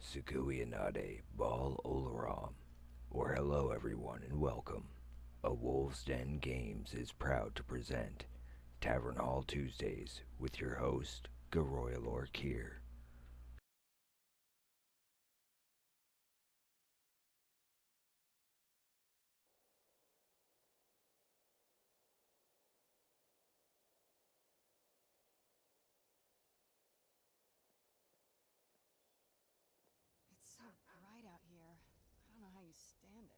Sukuyanade Bal Olaram, or hello everyone and welcome. A Wolf's Den Games is proud to present Tavernhall Tuesdays with your host, Geroya'lor Kyr. It's so bright out here. I don't know how you stand it.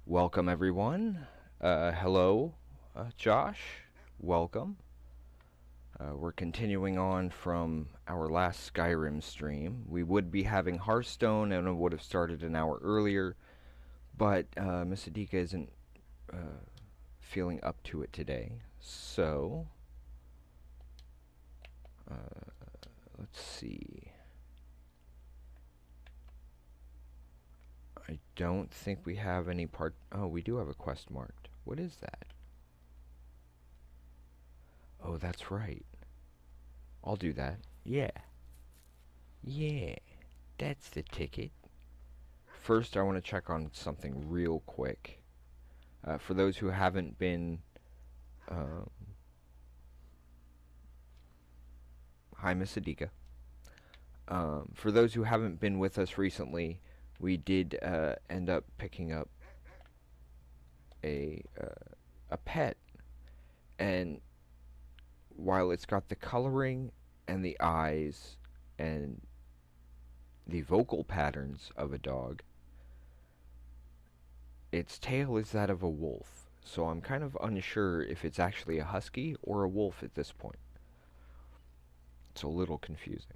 Welcome everyone. Hello, Josh. Welcome. We're continuing on from our last Skyrim stream. We would be having Hearthstone and it would have started an hour earlier, but Miss Adika isn't feeling up to it today. So, let's see. I don't think we have any part... Oh, we do have a quest marked. What is that? Oh, that's right. I'll do that. Yeah. Yeah. That's the ticket. First, I want to check on something real quick. For those who haven't been... Hi, Miss Adika. For those who haven't been with us recently, we did end up picking up a pet, and while it's got the coloring and the eyes and the vocal patterns of a dog, its tail is that of a wolf. So I'm kind of unsure if it's actually a husky or a wolf at this point. It's a little confusing.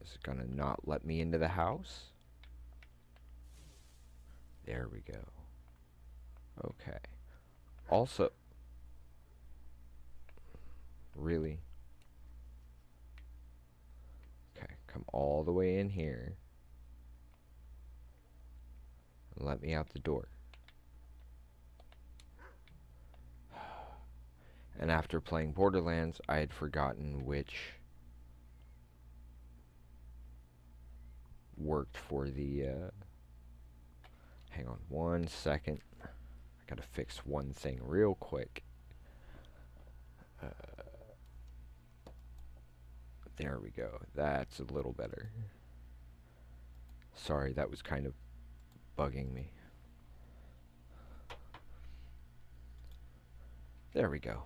Is it gonna not let me into the house? There we go. Okay. Also, really? Okay, come all the way in here and let me out the door. And after playing Borderlands, I had forgotten which worked for the, hang on one second. I gotta fix one thing real quick. There we go. That's a little better. Sorry, that was kind of bugging me. There we go.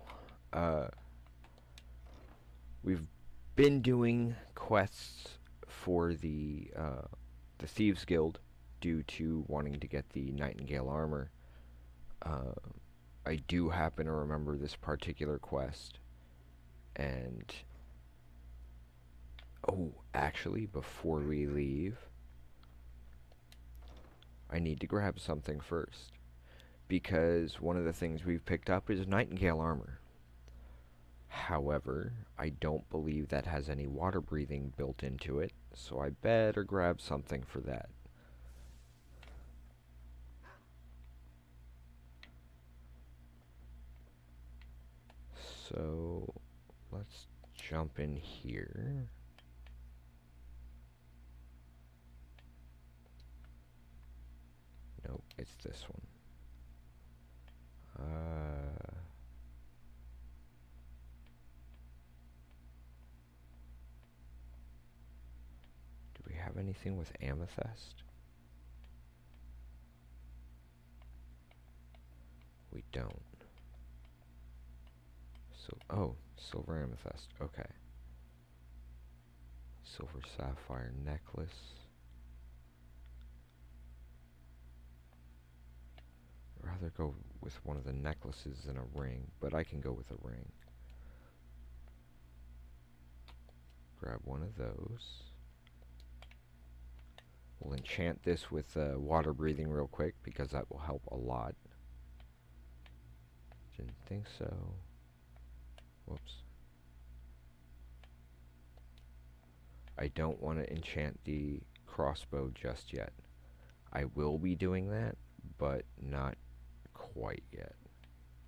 We've been doing quests for the Thieves Guild due to wanting to get the Nightingale armor. I do happen to remember this particular quest, and oh, actually, before we leave, I need to grab something first, because one of the things we've picked up is Nightingale armor. However, I don't believe that has any water breathing built into it, so I better grab something for that. So, let's jump in here. Nope, it's this one. Do we have anything with amethyst? We don't. So, oh, silver amethyst. Okay. Silver sapphire necklace. I'd rather go with one of the necklaces than a ring, but I can go with a ring. Grab one of those. We'll enchant this with water breathing real quick, because that will help a lot. Didn't think so. Whoops. I don't want to enchant the crossbow just yet. I will be doing that, but not quite yet.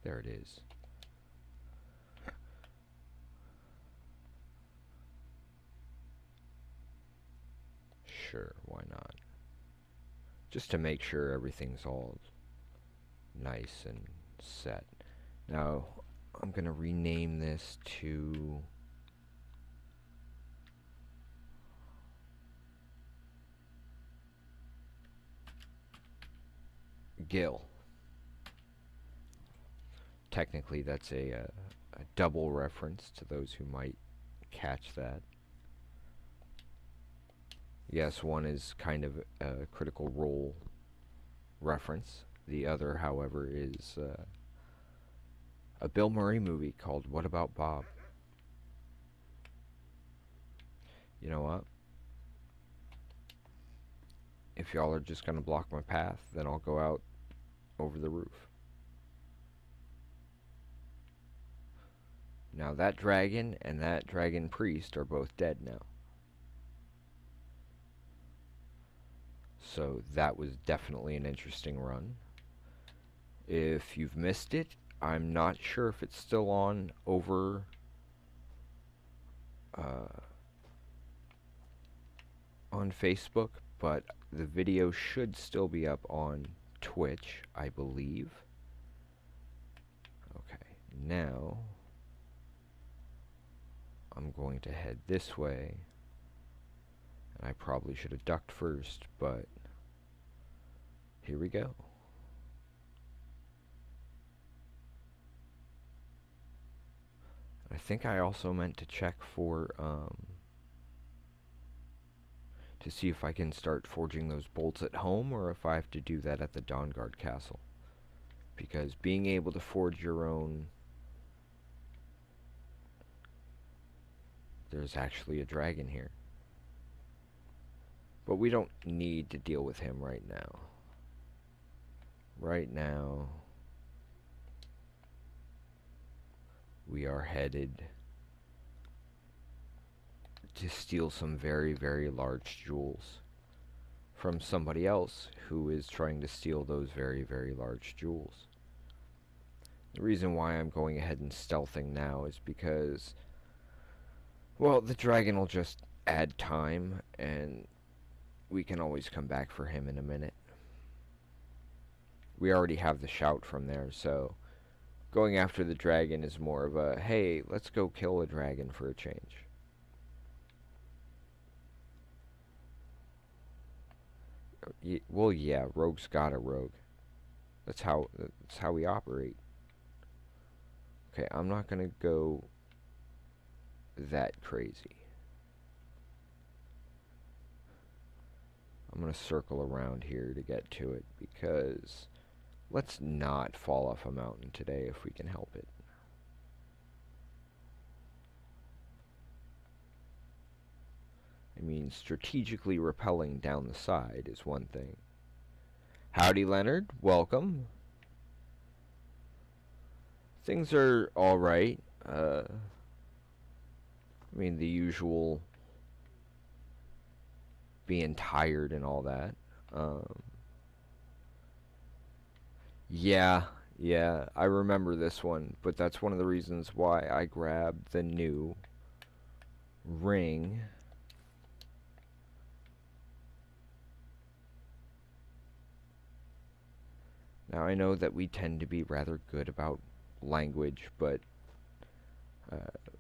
There it is. Sure, why not? Just to make sure everything's all nice and set. Now, I'm gonna rename this to Gil. Technically, that's a double reference to those who might catch that. Yes, one is kind of a Critical Role reference. The other, however, is a Bill Murray movie called What About Bob? You know what? If y'all are just gonna block my path, then I'll go out over the roof. Now that dragon and that dragon priest are both dead now. So that was definitely an interesting run. If you've missed it, I'm not sure if it's still on over on Facebook, but the video should still be up on Twitch, I believe. Okay, now I'm going to head this way. And I probably should have ducked first, but here we go. I think I also meant to check for, to see if I can start forging those bolts at home, or if I have to do that at the Dawnguard Castle. Because being able to forge your own... There's actually a dragon here. But we don't need to deal with him right now. Right now, we are headed to steal some very, very large jewels from somebody else who is trying to steal those very, very large jewels. The reason why I'm going ahead and stealthing now is because, well, the dragon will just add time, and we can always come back for him in a minute. We already have the shout from there, so going after the dragon is more of a, hey, let's go kill a dragon for a change. Well, yeah, rogue's got a rogue. That's how we operate. Okay, I'm not gonna go that crazy. I'm gonna circle around here to get to it, because let's not fall off a mountain today if we can help it. I mean, strategically rappelling down the side is one thing. Howdy, Leonard. Welcome. Things are alright. I mean, the usual being tired and all that. Yeah, I remember this one, but that's one of the reasons why I grabbed the new ring. Now, I know that we tend to be rather good about language, but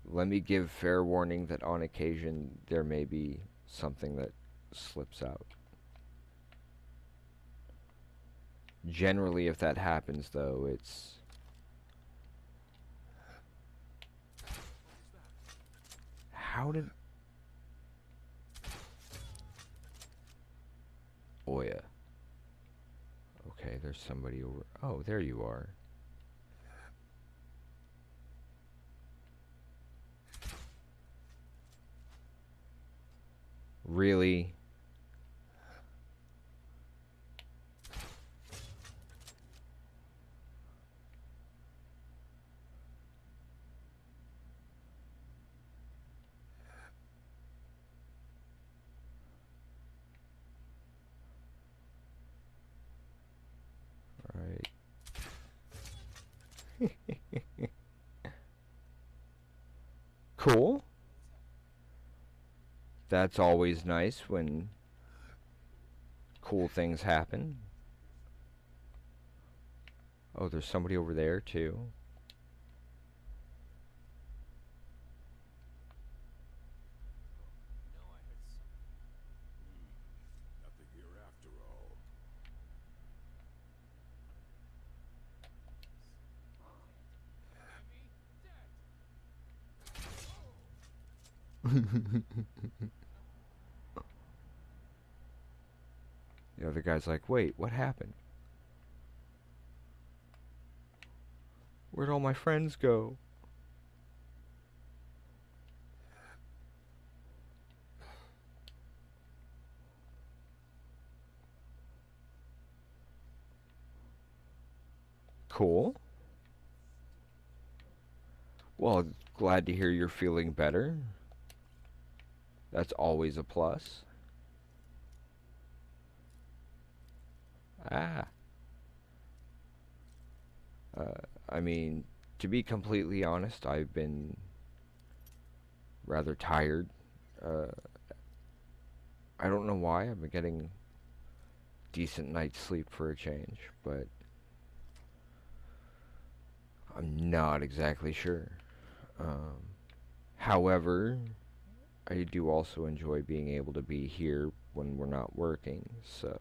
let me give fair warning that on occasion there may be something that slips out. Generally, if that happens, though, it's... How did... Oh, yeah. Okay, there's somebody over... Oh, there you are. Really? Alright. Cool. That's always nice when cool things happen. Oh, there's somebody over there too. Nothing here after all. The other guy's like, wait, what happened? Where'd all my friends go? Cool. Well, glad to hear you're feeling better. That's always a plus. Ah. I mean, to be completely honest, I've been rather tired. Uh, I don't know why. I've been getting decent night's sleep for a change, but I'm not exactly sure. Um, However, I do also enjoy being able to be here when we're not working, so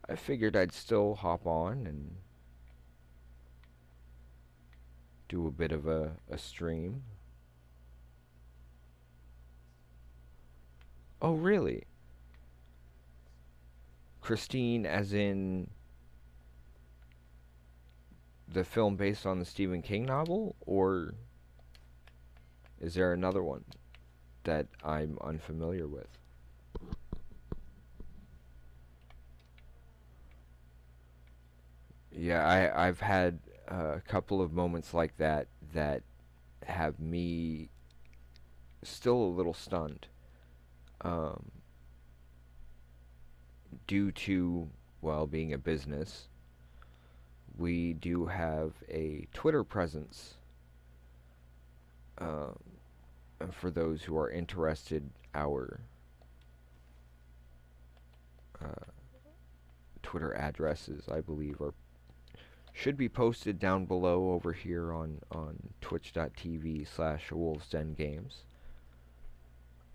I figured I'd still hop on and do a bit of a stream. Oh, really? Christine, as in the film based on the Stephen King novel? Or is there another one that I'm unfamiliar with? Yeah, I've had a couple of moments like that that have me still a little stunned. Um, Due to, well, being a business, we do have a Twitter presence. And for those who are interested, our uh, Twitter addresses, I believe, are should be posted down below over here on twitch.tv/wolvesdengames.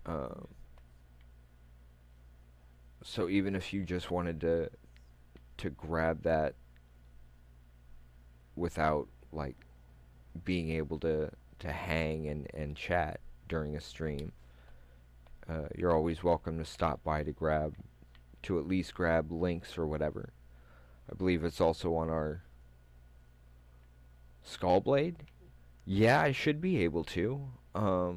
Um, so even if you just wanted to grab that without like being able to hang and chat during a stream, you're always welcome to stop by to at least grab links or whatever. I believe it's also on our Skullblade. Yeah, I should be able to. I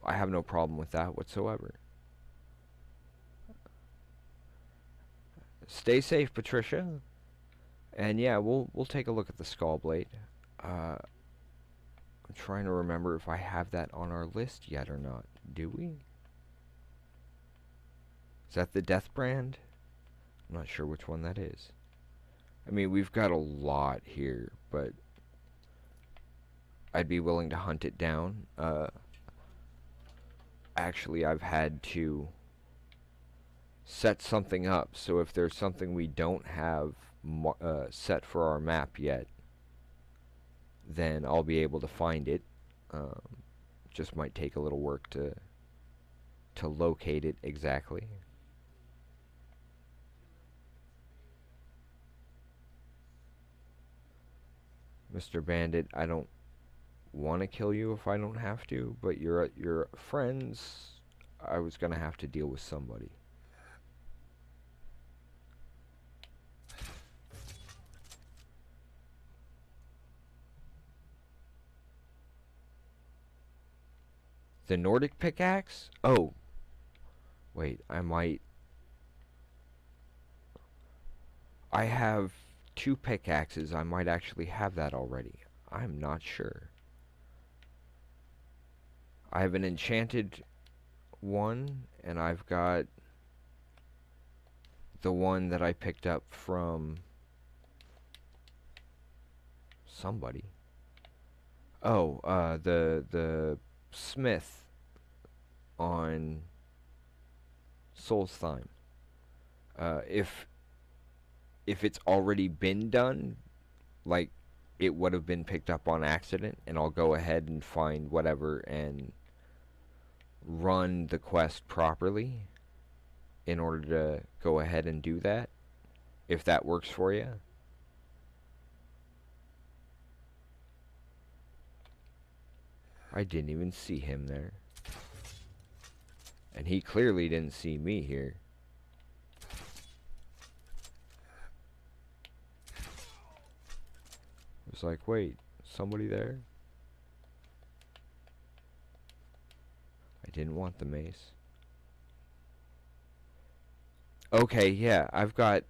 have no problem with that whatsoever. Stay safe, Patricia. And yeah, we'll take a look at the Skullblade. I'm trying to remember if I have that on our list yet or not. Do we? Is that the Death Brand? I'm not sure which one that is. I mean, we've got a lot here, but I'd be willing to hunt it down. Actually, I've had to set something up, so if there's something we don't have set for our map yet, then I'll be able to find it. Just might take a little work to locate it exactly. Mr. Bandit, I don't want to kill you if I don't have to, but your friends, I was gonna have to deal with somebody. The Nordic pickaxe? Oh, wait, I have two pickaxes. I might actually have that already. I'm not sure. I have an enchanted one, and I've got the one that I picked up from somebody. Oh, the smith on Solstheim. If it's already been done, like it would have been picked up on accident, and I'll go ahead and find whatever and run the quest properly in order to go ahead and do that, if that works for you. I didn't even see him there. And he clearly didn't see me here. It was like, wait, somebody there? I didn't want the mace. Okay, yeah, I've got,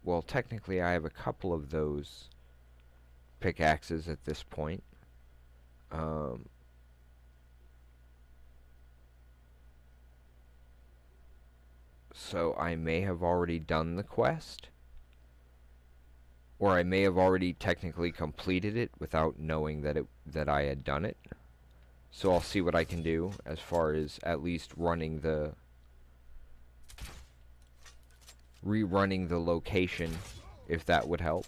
well, technically I have a couple of those pickaxes at this point. So I may have already done the quest, or I may have already technically completed it without knowing that I had done it. So I'll see what I can do as far as at least rerunning the location, if that would help.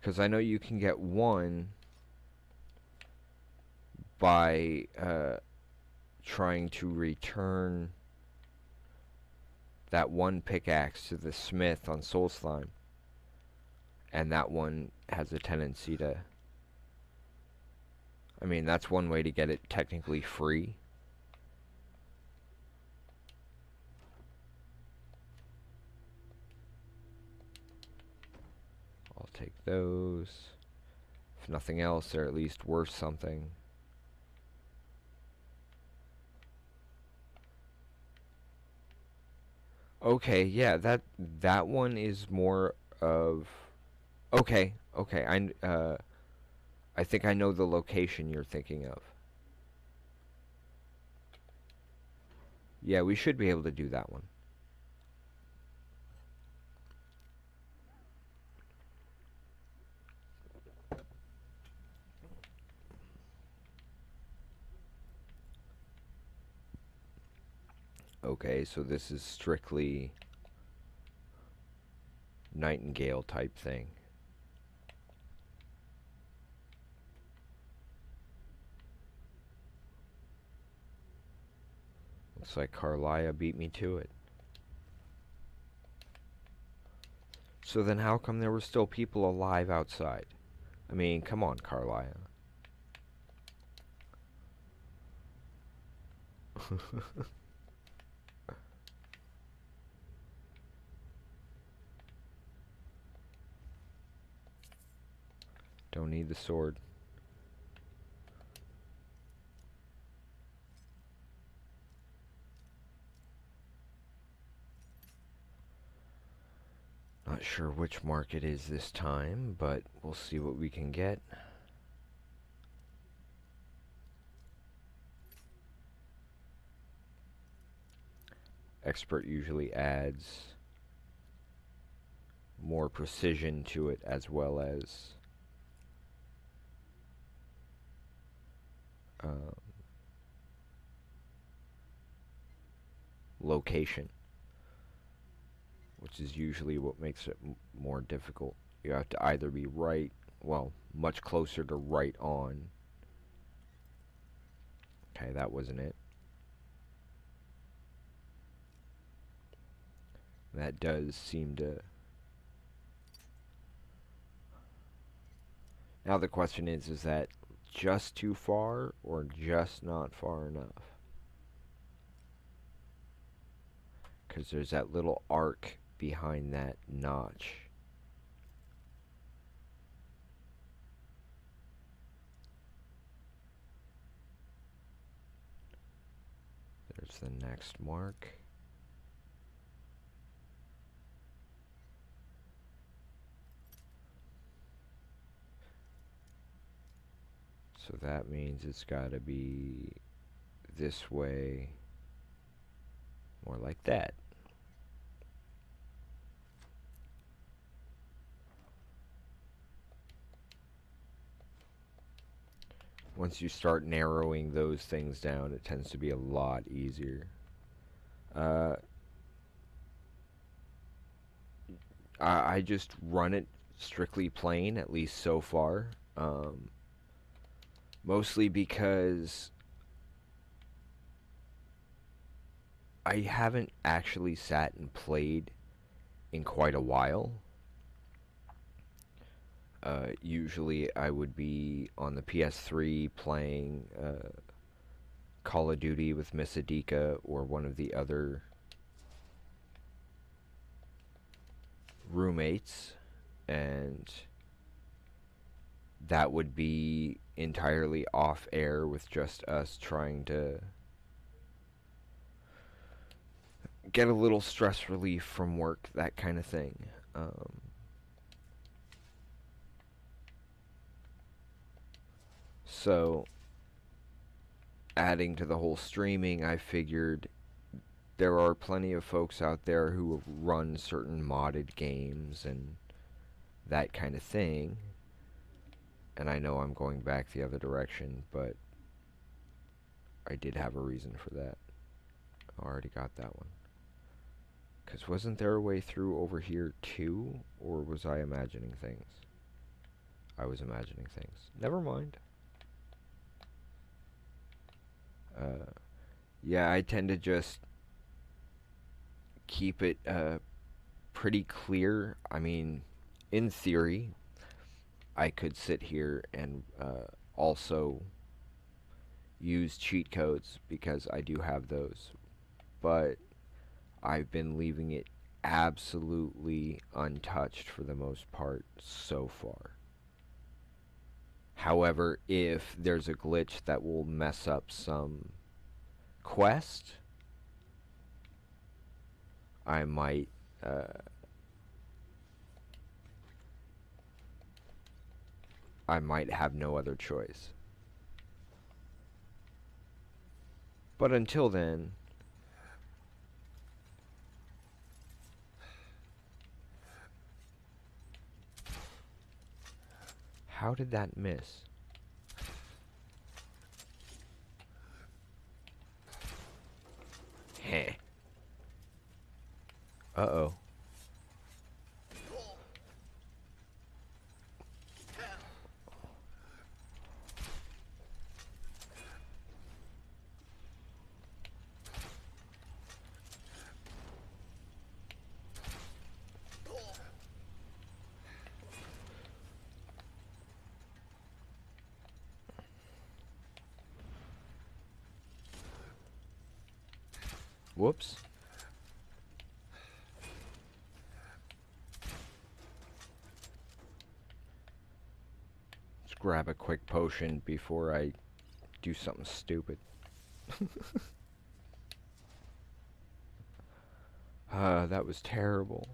Because I know you can get one by trying to return that one pickaxe to the smith on Soul Slime. And that one has a tendency to... I mean, that's one way to get it technically free. I'll take those. If nothing else, they're at least worth something. Okay, yeah, that one is more of... Okay, I think I know the location you're thinking of. Yeah, we should be able to do that one. Okay, so this is strictly Nightingale type thing. Looks like Carlia beat me to it. So then how come there were still people alive outside? I mean, come on, Carlia. Don't need the sword. Not sure which mark it is this time, but we'll see what we can get. Expert usually adds more precision to it, as well as location, which is usually what makes it more difficult. You have to either be right, well, much closer to right on. Okay, that wasn't it. That does seem to... Now the question is that just too far or just not far enough? Because there's that little arc behind that notch. There's the next mark. So that means it's got to be this way, more like that. Once you start narrowing those things down, it tends to be a lot easier. Uh, I just run it strictly plain, at least so far. Mostly because I haven't actually sat and played in quite a while. Usually I would be on the PS3 playing Call of Duty with Miss Adika or one of the other roommates, and that would be entirely off air with just us trying to get a little stress relief from work, that kind of thing. So, adding to the whole streaming, I figured there are plenty of folks out there who run certain modded games and that kind of thing. And I know I'm going back the other direction, but I did have a reason for that. I already got that one. Because wasn't there a way through over here too? Or was I imagining things? I was imagining things. Never mind. Yeah, I tend to just keep it pretty clear. I mean, in theory, I could sit here and also use cheat codes because I do have those. But I've been leaving it absolutely untouched for the most part so far. However, if there's a glitch that will mess up some quest, I might have no other choice. But until then, how did that miss? Heh. Uh-oh. Whoops. Let's grab a quick potion before I do something stupid. That was terrible.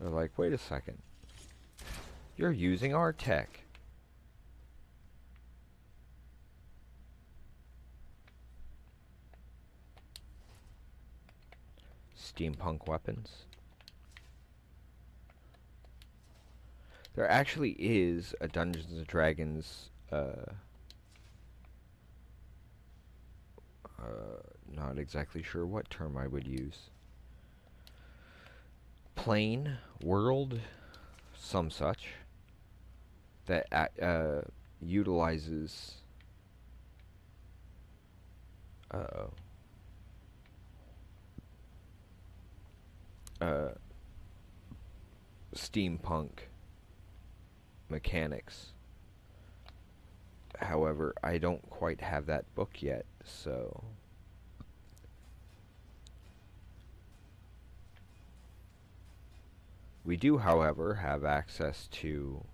They're like, wait a second. You're using our tech. Steampunk weapons. There actually is a Dungeons and Dragons, not exactly sure what term I would use. Plane, world, some such, that utilizes steampunk mechanics. However, I don't quite have that book yet, so we do, however, have access to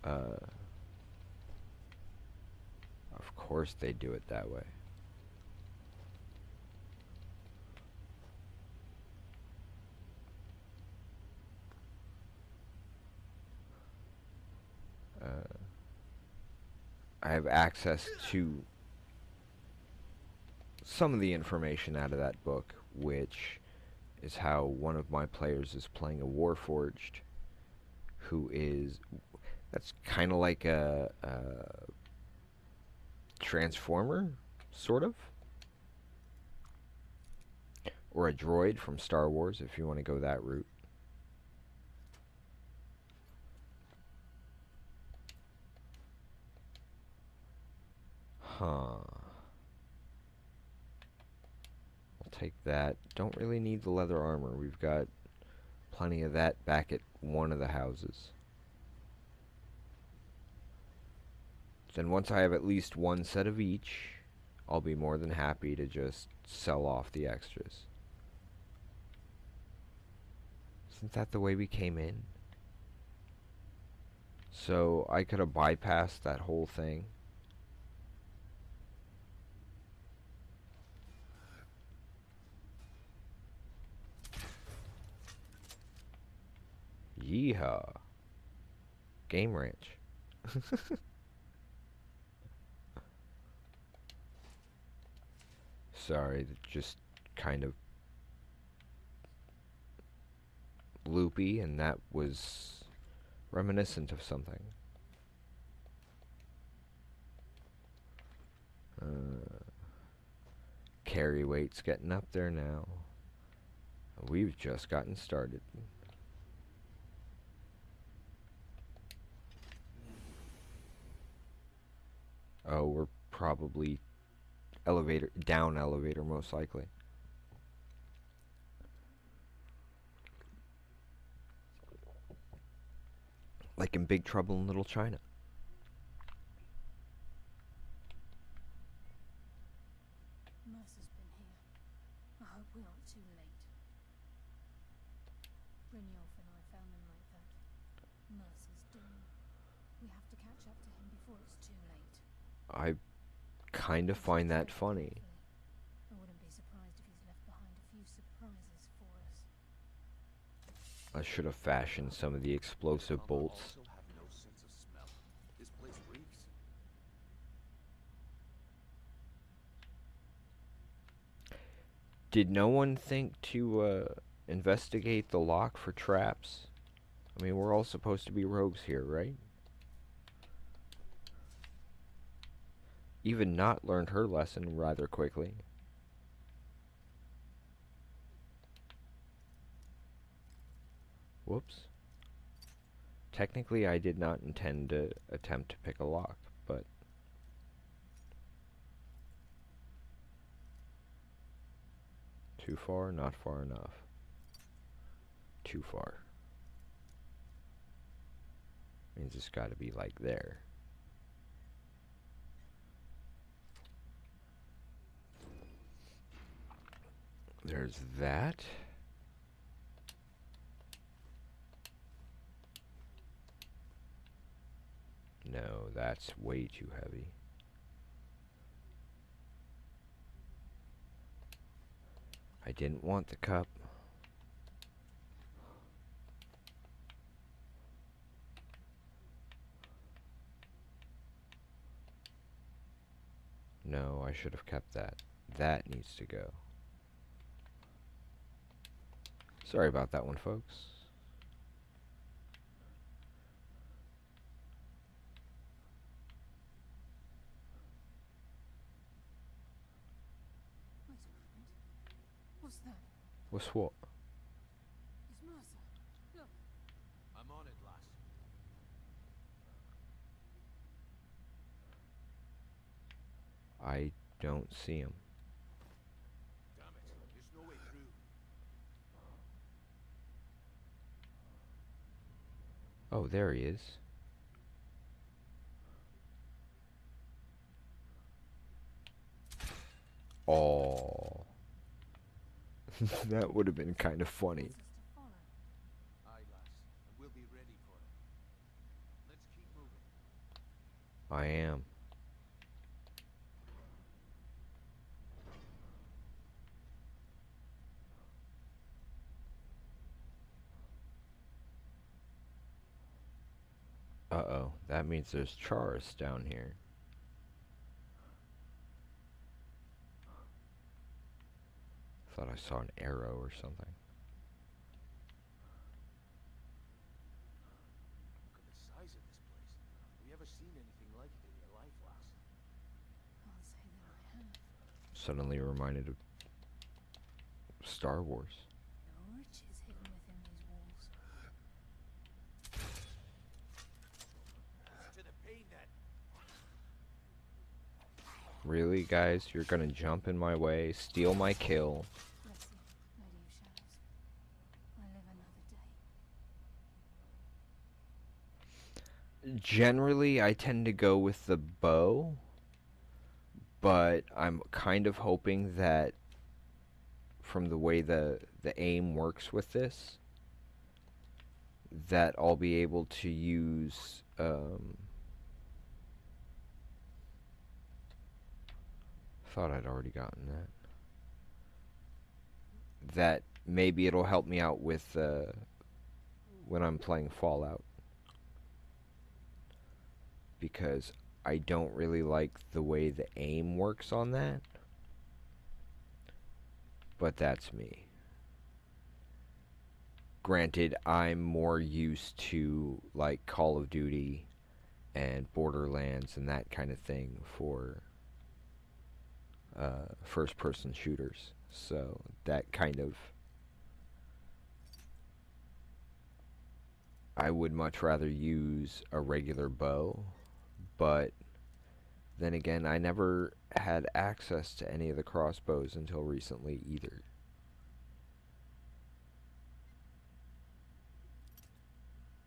of course they do it that way. I have access to some of the information out of that book, which is how one of my players is playing a Warforged, who is... That's kind of like a Transformer, sort of. Or a droid from Star Wars, if you want to go that route. Huh. I'll take that. Don't really need the leather armor. We've got plenty of that back at one of the houses. Then once I have at least one set of each, I'll be more than happy to just sell off the extras. Isn't that the way we came in? So I could have bypassed that whole thing. Yeehaw. Game Ranch. Sorry, that just kind of loopy, and that was reminiscent of something. Carry weight's getting up there now. We've just gotten started. Oh, we're probably down elevator most likely. Like in Big Trouble in Little China. Mercer's been here. I hope we aren't too late. Brynjolf and I found him like that. Mercer's doom. We have to catch up to him before it's too late. I kind of find that funny. I wouldn't be surprised if he's left behind a few surprises for us. I should have fashioned some of the explosive bolts. Also have no sense of smell. This place reeks. Did no one think to investigate the lock for traps? I mean, we're all supposed to be rogues here, right? Even Not learned her lesson rather quickly. Whoops. Technically, I did not intend to attempt to pick a lock, but... Too far, not far enough. Too far. Means it's gotta be like there. There's that. No, that's way too heavy. I didn't want the cup. No, I should have kept that. That needs to go. Sorry about that one, folks. Wait a moment. What's that? What's what? It's Mercer. Look. I'm on it, lass. I don't see him. Damn it. There's no way through. Oh, there he is. Oh. That would have been kind of funny. Wants us to follow. Aye, lass. And we'll be ready for it. Let's keep moving. I am. Uh-oh. That means there's Charis down here. Thought I saw an arrow or something. Look at the size of this place. Have you ever seen anything like it in your life, lass? I'll say that I have. Suddenly reminded of Star Wars. No riches hidden within these walls. To the pain then. Really, guys? You're gonna jump in my way, steal my kill. Bless you, Lady of Shadows. I live another day. Generally, I tend to go with the bow, but I'm kind of hoping that from the way the aim works with this, that I'll be able to use thought I'd already gotten that. That maybe it'll help me out with when I'm playing Fallout, because I don't really like the way the aim works on that. But that's me. Granted, I'm more used to like Call of Duty and Borderlands and that kind of thing for first-person shooters. So that kind of... I would much rather use a regular bow, but then again, I never had access to any of the crossbows until recently either.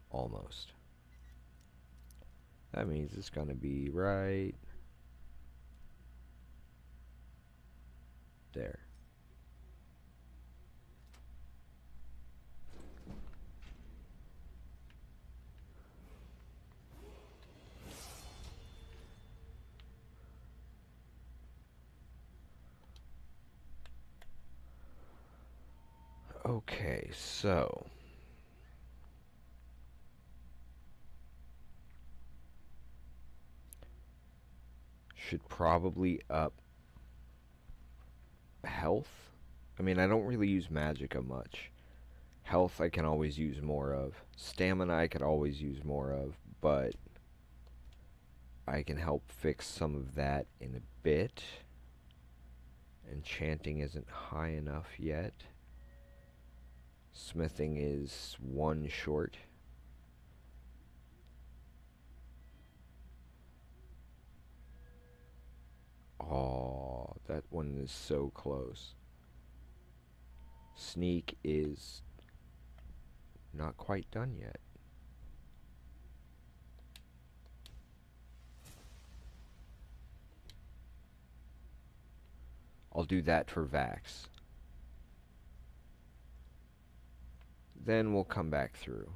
Almost. That means it's gonna be right there. Okay, so should probably up health. I mean, I don't really use magicka much. Health I can always use more of. Stamina I could always use more of, but I can help fix some of that in a bit. Enchanting isn't high enough yet. Smithing is 1 short. Oh, that one is so close. Sneak is not quite done yet. I'll do that for Vax. Then we'll come back through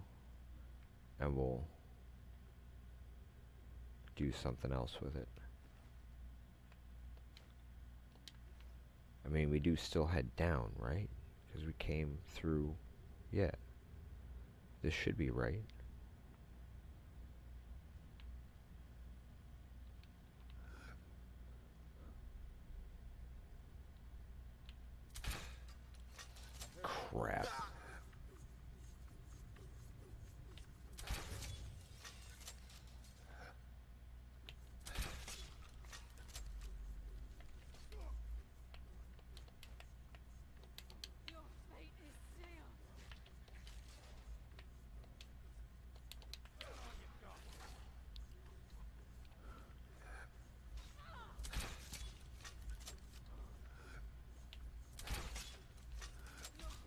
and we'll do something else with it. I mean, we do still head down, right? Because we came through. Yeah. This should be right. Crap. Your fate is sealed.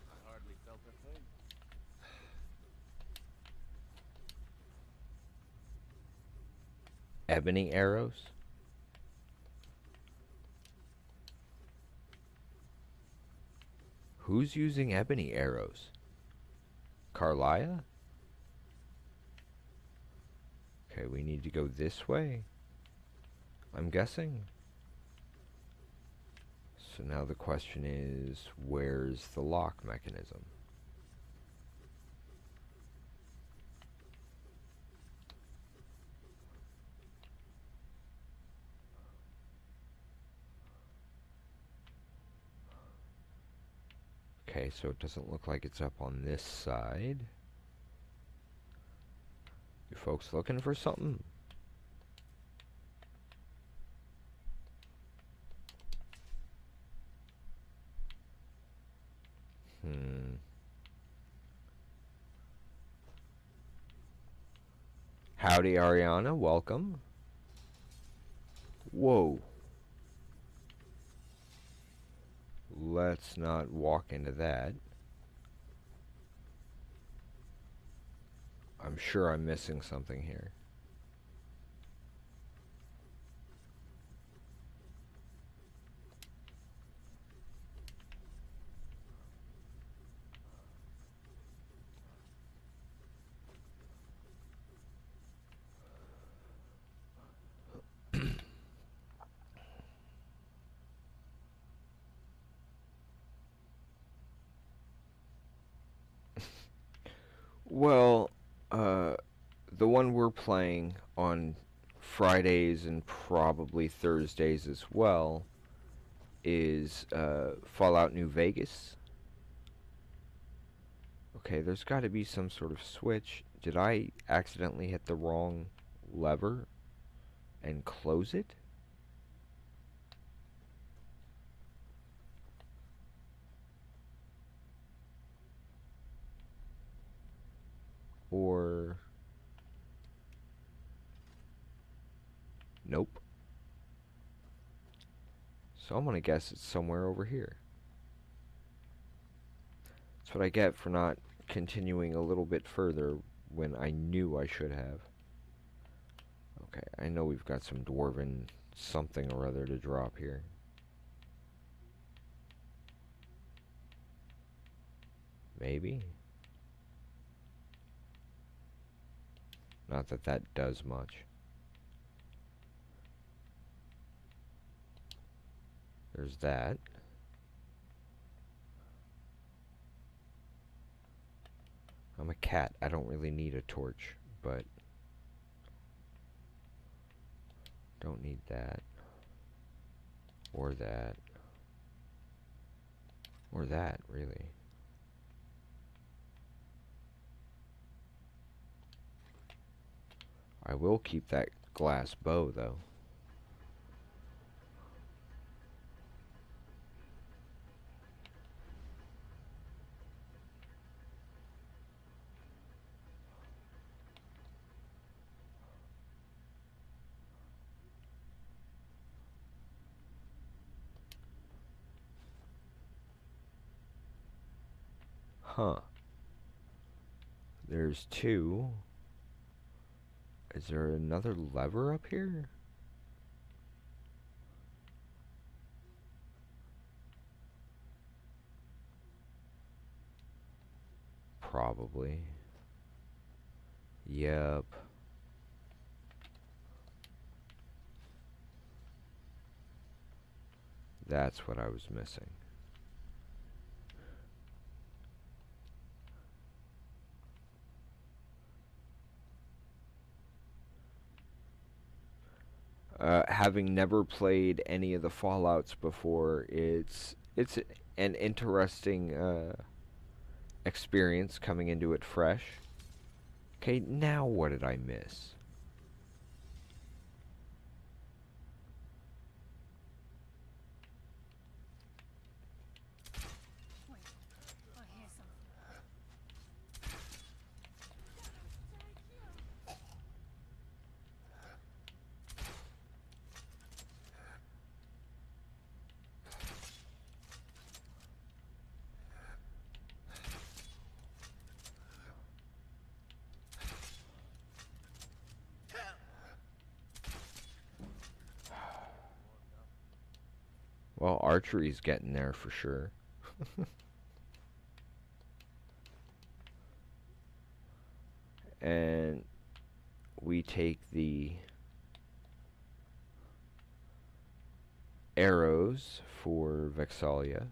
I hardly felt a thing. Ebony arrows? Who's using ebony arrows? Carlia? Okay, we need to go this way, I'm guessing. So now the question is, where's the lock mechanism? Okay, so it doesn't look like it's up on this side. You folks looking for something? Howdy, Ariana. Welcome. Whoa. Let's not walk into that. I'm sure I'm missing something here. Well, the one we're playing on Fridays and probably Thursdays as well is Fallout New Vegas. Okay, there's got to be some sort of switch. Did I accidentally hit the wrong lever and close it? Or... Nope. So I'm gonna guess it's somewhere over here. That's what I get for not continuing a little bit further when I knew I should have. Okay, I know we've got some dwarven something or other to drop here. Maybe. Not that that does much. There's that. I'm a cat. I don't really need a torch, but don't need that. Or that. Or that, really. I will keep that glass bow, though. Huh. There's two. Is there another lever up here? Probably. Yep. That's what I was missing. Having never played any of the Fallouts before, it's an interesting experience coming into it fresh. Okay, now what did I miss? Wait, I hear something. Well, archery's getting there for sure. And we take the arrows for Vexalia.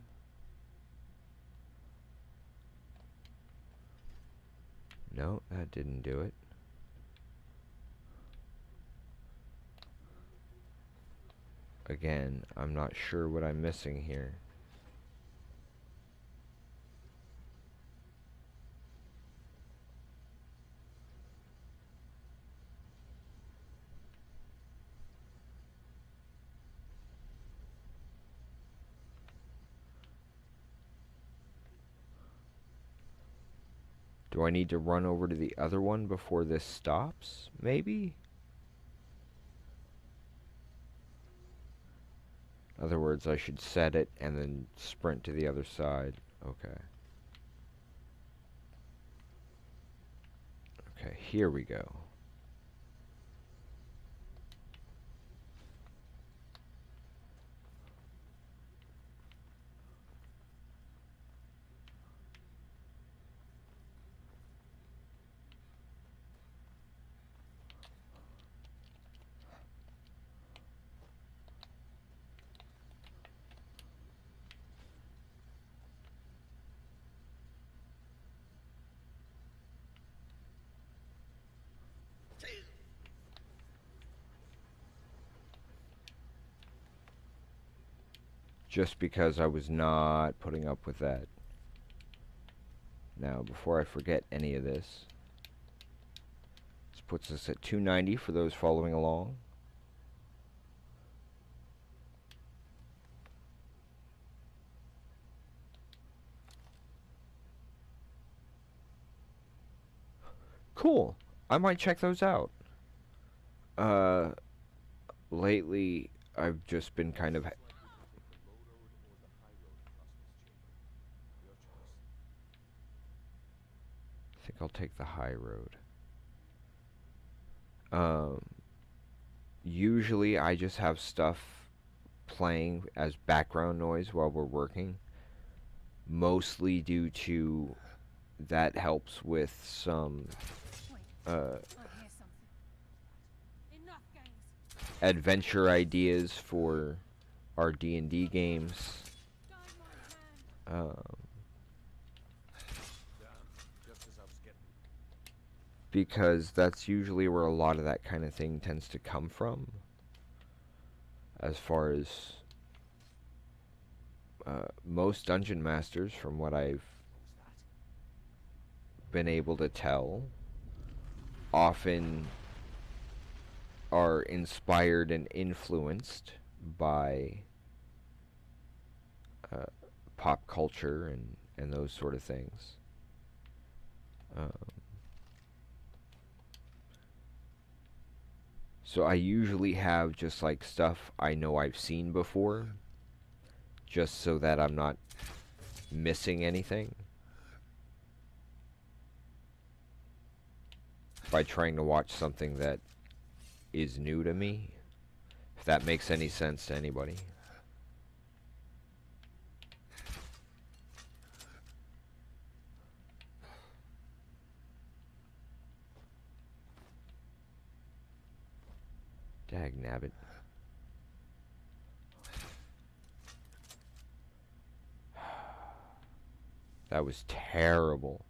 No, that didn't do it. Again, I'm not sure what I'm missing here. Do I need to run over to the other one before this stops? Maybe? In other words, I should set it and then sprint to the other side. Okay. Okay, here we go. Just because I was not putting up with that. Now, before I forget any of this, this puts us at 290 for those following along. Cool. I might check those out. Lately, I've just been kind of... I think I'll take the high road. Usually I just have stuff playing as background noise while we're working, mostly due to that helps with some adventure ideas for our D&D games. Because that's usually where a lot of that kind of thing tends to come from, as far as most dungeon masters, from what I've been able to tell, often are inspired and influenced by pop culture and those sort of things. So I usually have just like stuff I know I've seen before, just so that I'm not missing anything by trying to watch something that is new to me, if that makes any sense to anybody. Dagnabbit. That was terrible.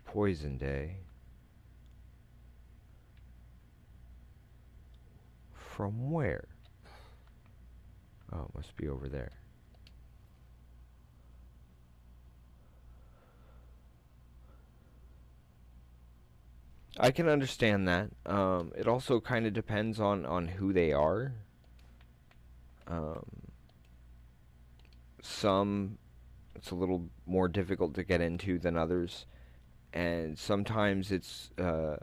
Poison Day. From where? Oh, it must be over there. I can understand that. It also kind of depends on who they are. Some, it's a little more difficult to get into than others. And sometimes it's the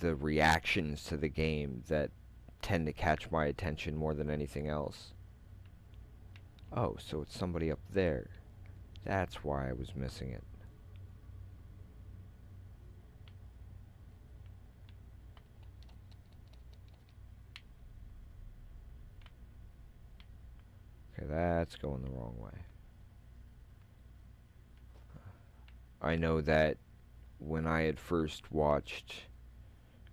reactions to the game that tend to catch my attention more than anything else. Oh, so it's somebody up there. That's why I was missing it. Okay, that's going the wrong way. I know that when I had first watched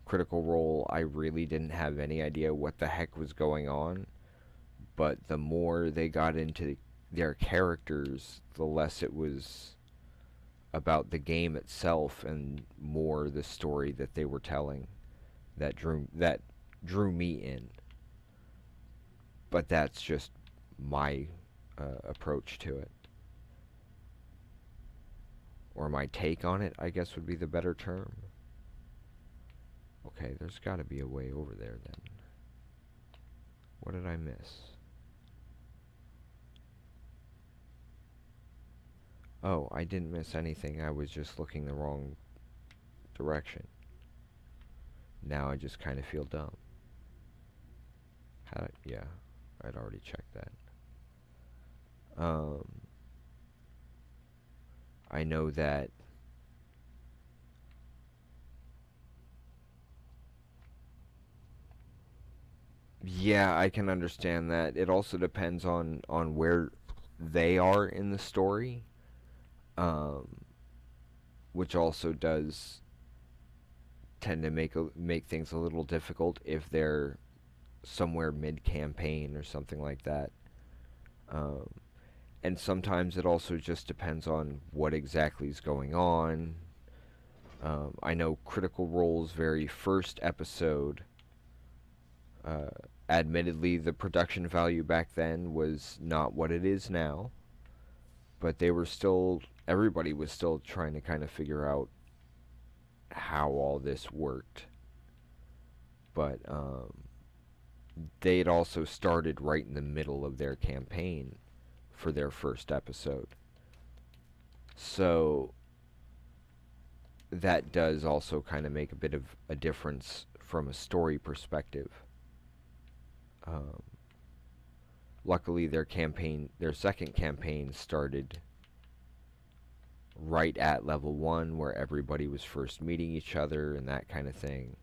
Critical Role, I really didn't have any idea what the heck was going on. but the more they got into their characters, the less it was about the game itself and more the story that they were telling that drew me in. But that's just my approach to it, or my take on it, I guess would be the better term. Okay, there's got to be a way over there then. What did I miss? Oh, I didn't miss anything. I was just looking the wrong direction. Now I just kind of feel dumb. Yeah, I'd already checked that. I know that yeah, I can understand that. It also depends on where they are in the story, um, which also does tend to make things a little difficult if they're somewhere mid campaign or something like that. Um, and sometimes it also just depends on what exactly is going on. I know Critical Role's very first episode, uh, admittedly, the production value back then was not what it is now, but everybody was still trying to kind of figure out how all this worked. But they'd also started right in the middle of their campaign for their first episode. So that does also kind of make a bit of a difference from a story perspective. Um, Luckily, their second campaign started right at level 1, where everybody was first meeting each other and that kind of thing.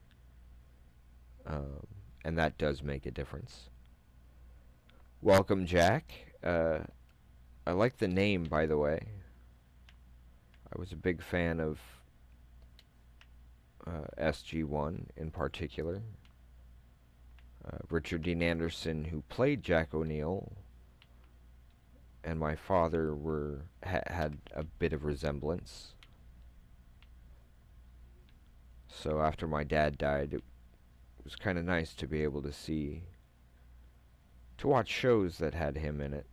And that does make a difference. Welcome, Jack. I like the name, by the way. I was a big fan of SG1 in particular. Richard Dean Anderson, who played Jack O'Neill, and my father had a bit of resemblance. So after my dad died, it was kind of nice to be able to watch shows that had him in it.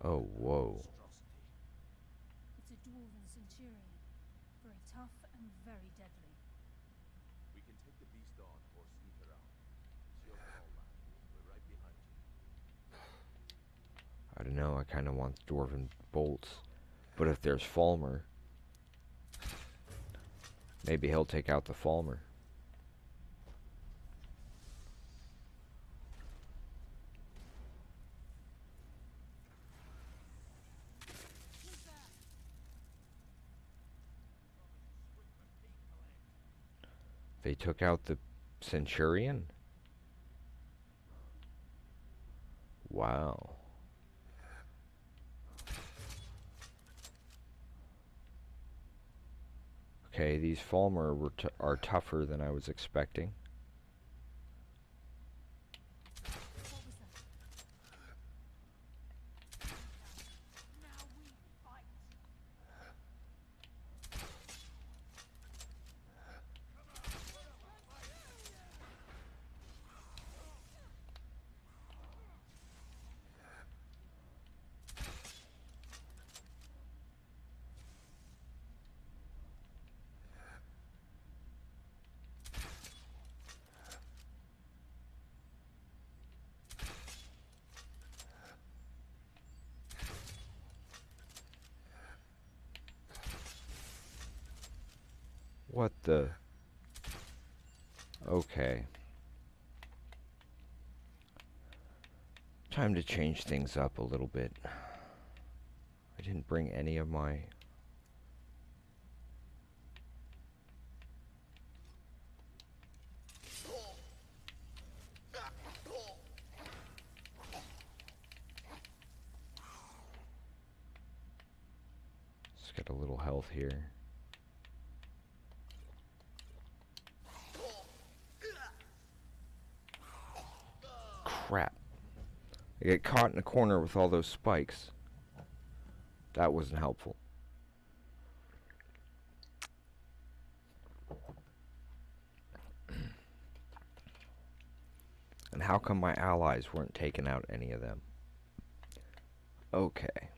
Oh, whoa. It's a dwarven centurion. Very tough and very deadly. We can take the beast on or sneak around. It's your call, lad. We're right behind you. I don't know, I kind of want dwarven bolts. But if there's Falmer, maybe he'll take out the Falmer. They took out the Centurion? Wow. Okay, these Falmer are tougher than I was expecting. What was that? Now we fight. What the? Okay. Time to change things up a little bit. I didn't bring any of my... Got a little health here. Crap. I get caught in a corner with all those spikes. That wasn't helpful. And how come my allies weren't taking out any of them? Okay.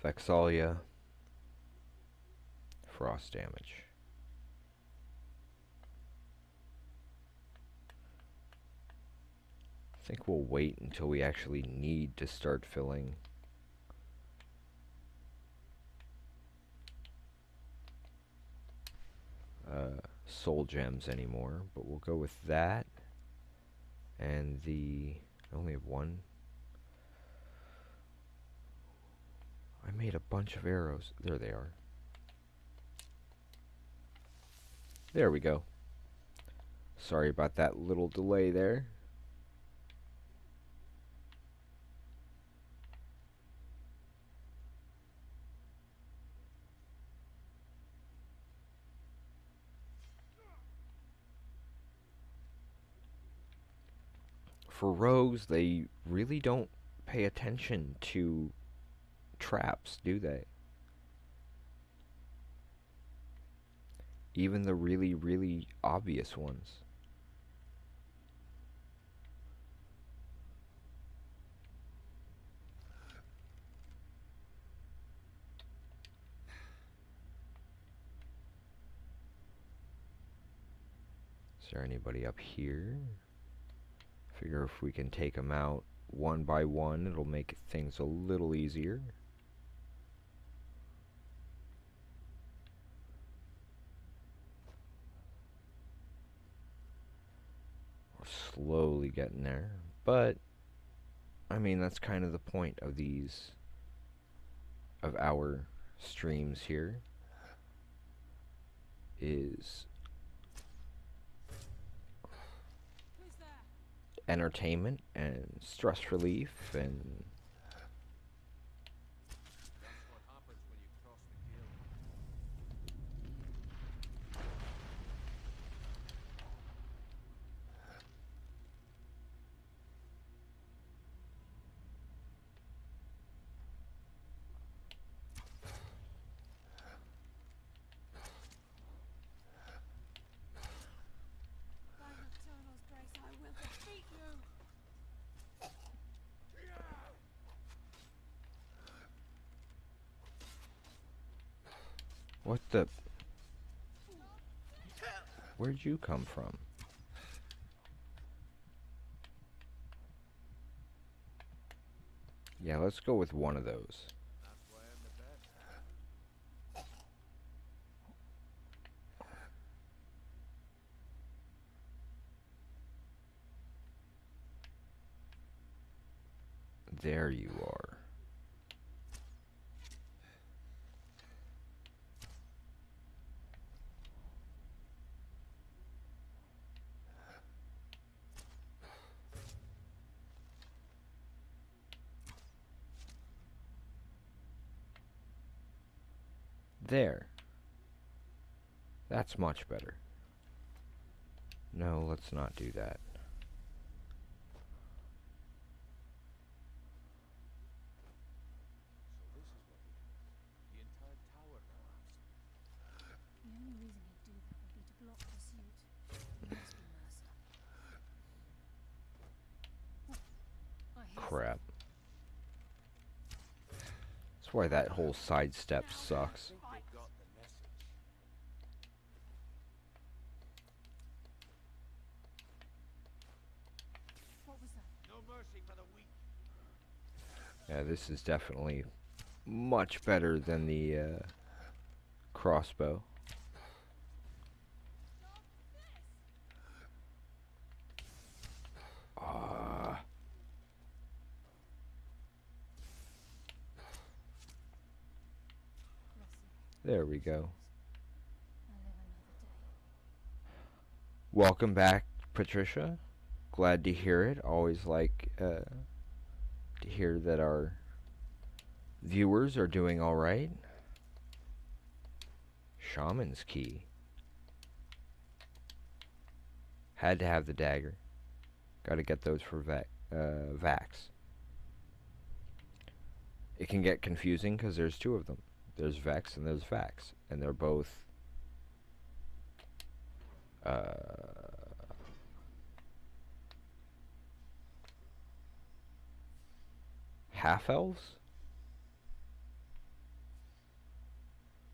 Vexalia. Frost damage. I think we'll wait until we actually need to start filling soul gems anymore, but we'll go with that. And I only have one. I made a bunch of arrows. There they are. There we go. Sorry about that little delay there. For rogues, they really don't pay attention to traps, do they? Even the really, really obvious ones. Is there anybody up here? Figure if we can take them out one by one, it'll make things a little easier. We're slowly getting there, but I mean, that's kind of the point of our streams here, is entertainment and stress relief and That's what happens when you cross the guild. By Nocturnal's grace, I will defeat you! what the? Where'd you come from? Yeah, let's go with one of those. That's why I'm the best. There you are. There. That's much better. No, let's not do that. So this is what he did. The entire tower collapsed. The only reason he'd do that would be to block pursuit. He must be Mercer. I hear Crap. That's why that whole sidestep sucks. I think they got the message. What was that? No mercy for the weak. Yeah, this is definitely much better than the crossbow. Ah. There we go. I'll live another day. Welcome back, Patricia. Glad to hear it. Always like to hear that our viewers are doing alright. Shaman's key. Had to have the dagger. Gotta get those for Vax. It can get confusing because there's two of them. There's Vex and there's Vax. And they're both half-elves?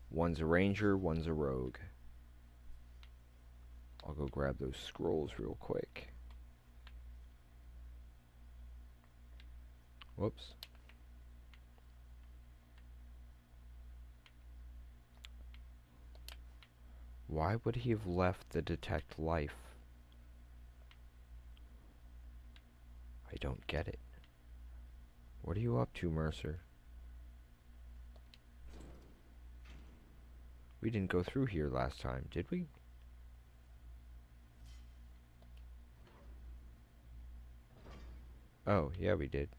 One's a ranger, one's a rogue. I'll go grab those scrolls real quick. Whoops. Why would he have left the detect life? I don't get it. What are you up to, Mercer? We didn't go through here last time, did we? Oh, yeah, we did.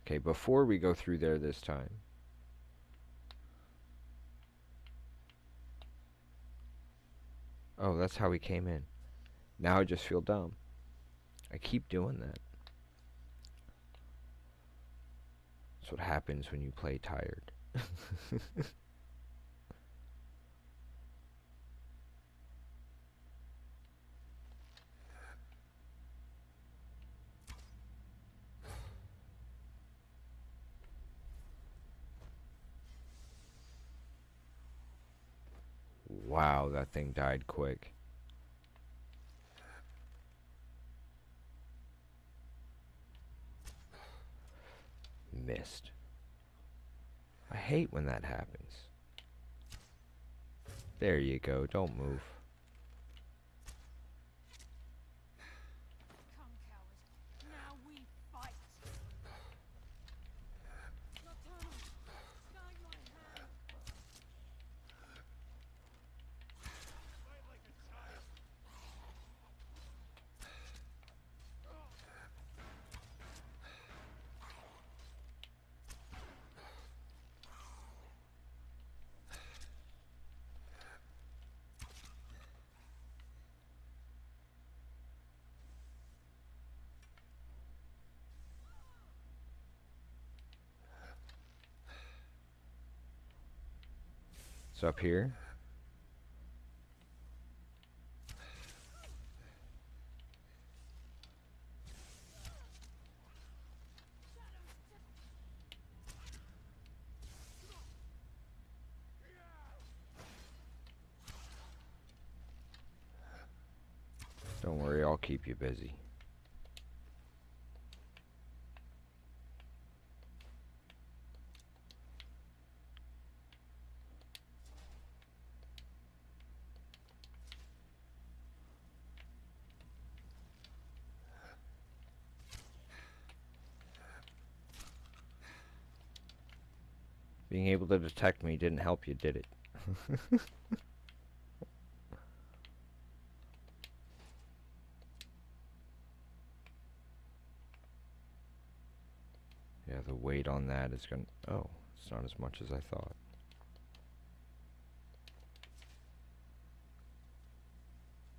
Okay, before we go through there this time. Oh, that's how we came in. Now I just feel dumb. I keep doing that. That's what happens when you play tired. Wow, that thing died quick. Missed. I hate when that happens. There you go, don't move. Come, coward. Now we fight. Nocturnal, guide my hand. Fight like a child. It's up here. Don't worry, I'll keep you busy. Being able to detect me didn't help you, did it? Yeah, the weight on that is gonna... Oh, it's not as much as I thought.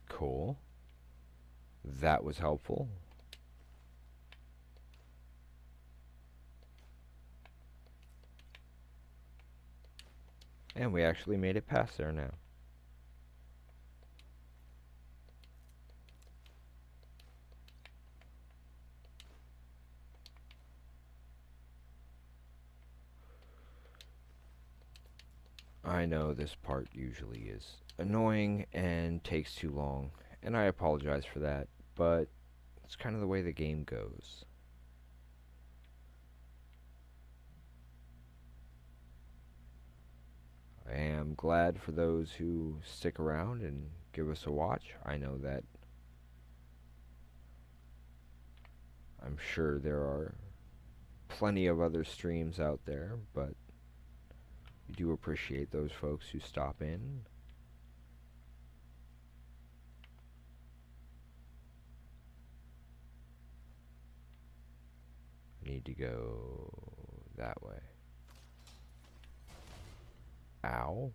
Cool. That was helpful. And we actually made it past there now. I know this part usually is annoying and takes too long, and I apologize for that, but it's kind of the way the game goes. I am glad for those who stick around and give us a watch. I know that I'm sure there are plenty of other streams out there, but we do appreciate those folks who stop in. I need to go that way. Ow.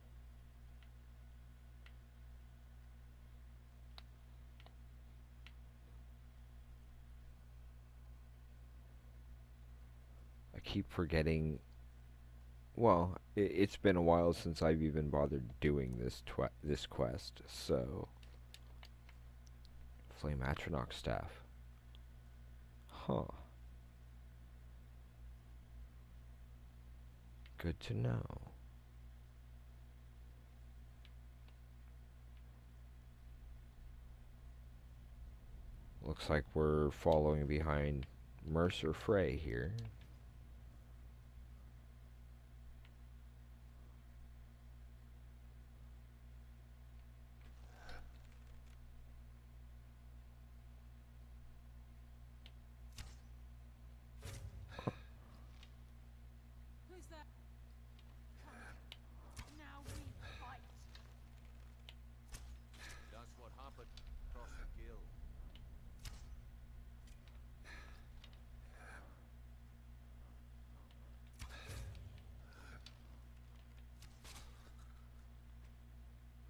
I keep forgetting. Well, it's been a while since I've even bothered doing this quest, so... Flame Atronach staff. Huh. Good to know. Looks like we're following behind Mercer Frey here. Who's that? Come. Now we fight. That's what happened across the gill.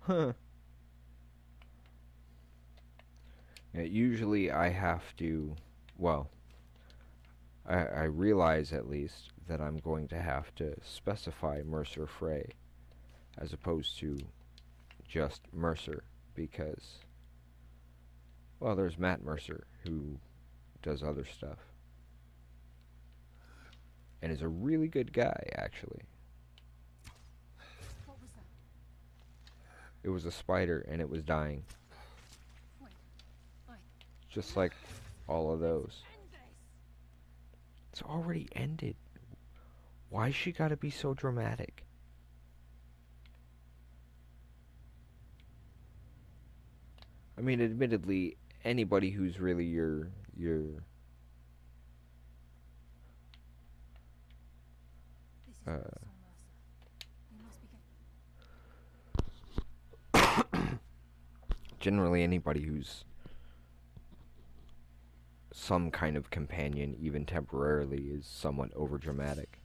Huh. Yeah, usually I have to, well, I realize at least that I'm going to have to specify Mercer Frey as opposed to just Mercer because, well, there's Matt Mercer who does other stuff and is a really good guy, actually. What was that? It was a spider and it was dying, Wait. just like all of those. End this. It's already ended. Why she gotta be so dramatic? I mean, admittedly, anybody who's really your This is Mercer. We must be getting... generally anybody who's some kind of companion, even temporarily, is somewhat overdramatic.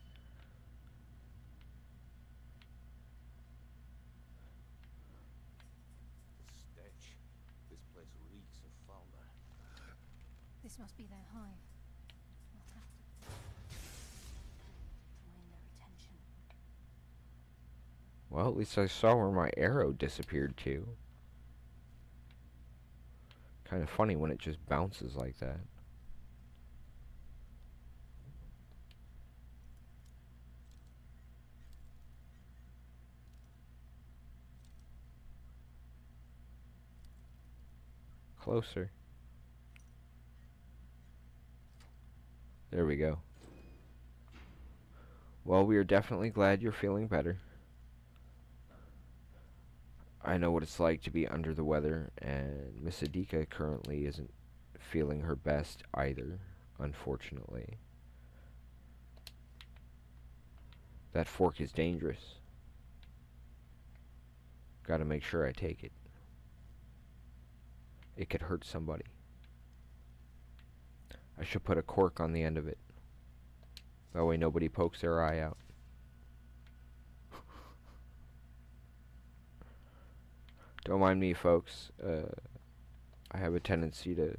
The stench. This place reeks of fauna. This must be their hive. We'll have to draw in their attention. Well, at least I saw where my arrow disappeared to. Kind of funny when it just bounces like that. Closer. There we go. Well, we are definitely glad you're feeling better. I know what it's like to be under the weather, and Miss Adika currently isn't feeling her best either, unfortunately. That fork is dangerous. Gotta make sure I take it. It could hurt somebody. I should put a cork on the end of it. That way nobody pokes their eye out. Don't mind me, folks. I have a tendency to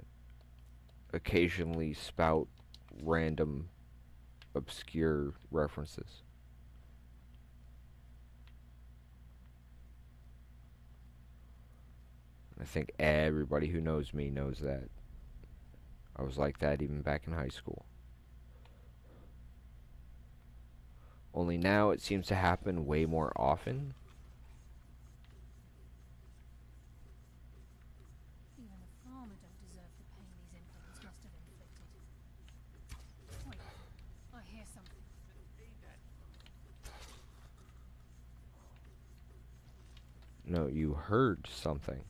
occasionally spout random, obscure references. I think everybody who knows me knows that. I was like that even back in high school. Only now it seems to happen way more often. Even the farmer don't deserve the pain these infants must have inflicted. Wait, I hear something. No, you heard something.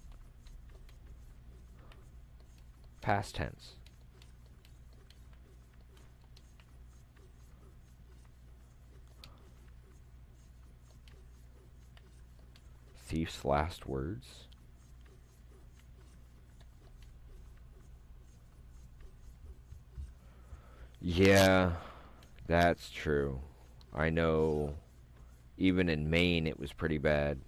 Past tense. Thief's last words. Yeah, that's true. I know even in Maine it was pretty bad.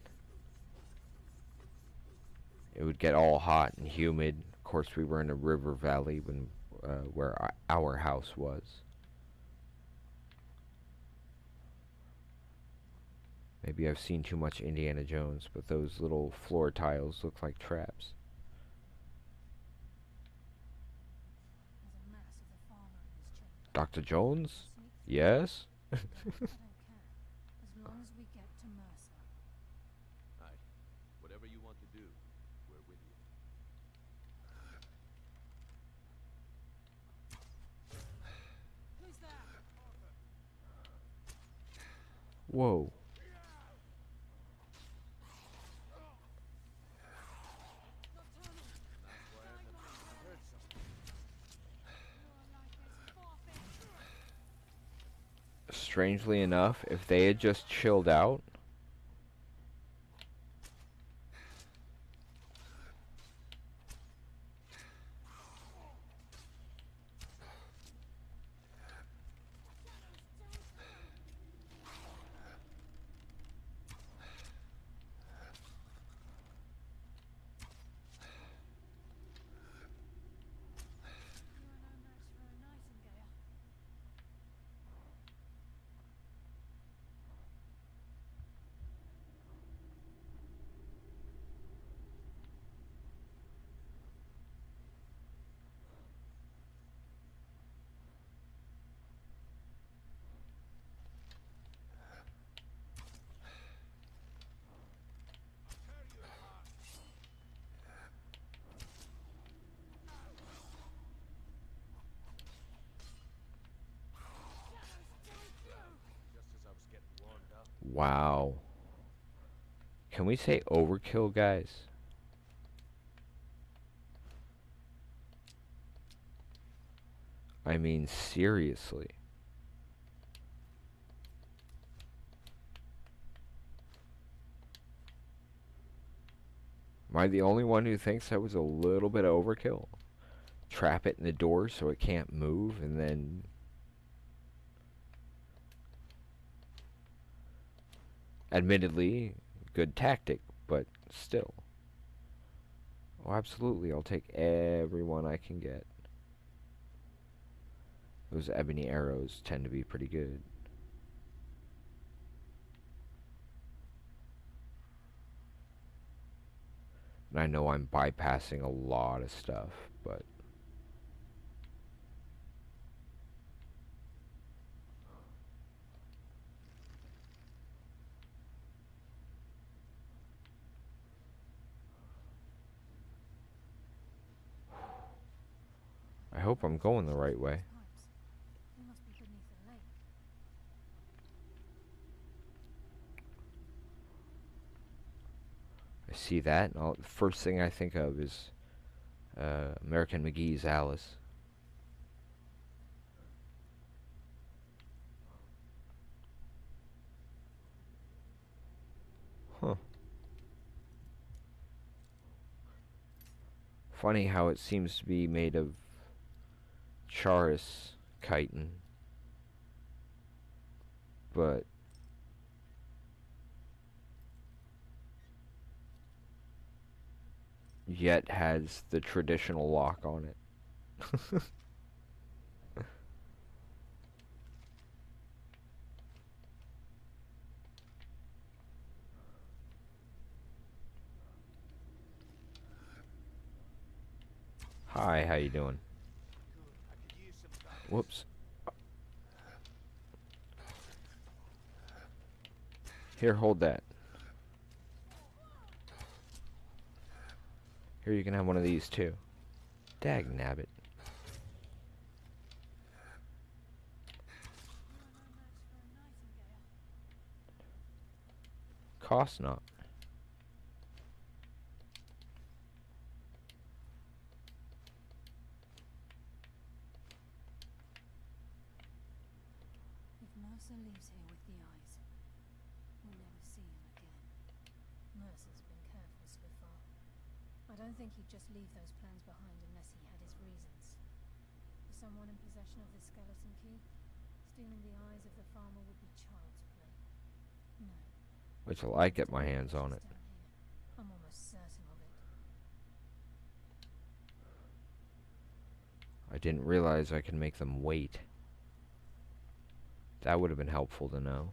It would get all hot and humid. Of course, we were in a river valley when where our house was. Maybe I've seen too much Indiana Jones, but those little floor tiles look like traps. There's a mass of the farmer in this chamber. Dr. Jones? Sneak through. Yes? I don't care. As long as we get to Mercer. Aye. Whatever you want to do, we're with you. Who's that? Whoa. Nocturnal. Strangely enough, if they had just chilled out, Just as I was getting warmed up. wow. Can we say overkill, guys? I mean, seriously. Am I the only one who thinks that was a little bit of overkill? Trap it in the door so it can't move, and then... Admittedly, good tactic, but still. Oh, absolutely, I'll take everyone I can get. Those ebony arrows tend to be pretty good. And I know I'm bypassing a lot of stuff, but... I hope I'm going the right way. We must be beneath a lake. I see that, and the first thing I think of is American McGee's Alice. Huh. Funny how it seems to be made of Charis chitin, but yet has the traditional lock on it. Hi, how you doing? I could use some practice. Whoops. Here, hold that. Here, you can have one of these too. Dag nabbit. Cost not. If Mercer leaves here with the eyes, we'll never see him again. Mercer's been careful so far. I don't think he'd just leave those plans behind unless he had his reasons. For someone in possession of the skeleton key, Stealing the eyes of the farmer would be child's play. No. Wait till I get my hands on it. Down here. I'm almost certain of it. I didn't realize I could make them wait. That would have been helpful to know.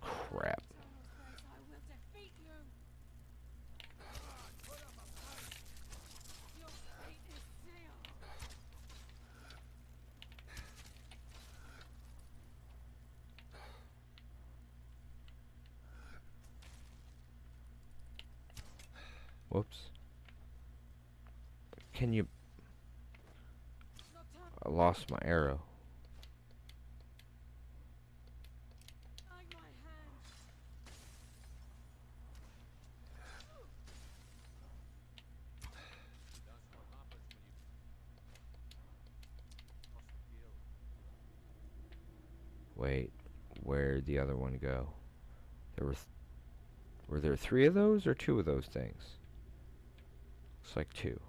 Crap. I will defeat you. Put up a fight! Your fate is sealed. Whoops. Can you... I lost my arrow. Hide my hand. That's what happens when you cross the guild. Wait, where'd the other one go? There were there 3 of those or 2 of those things? Looks like 2.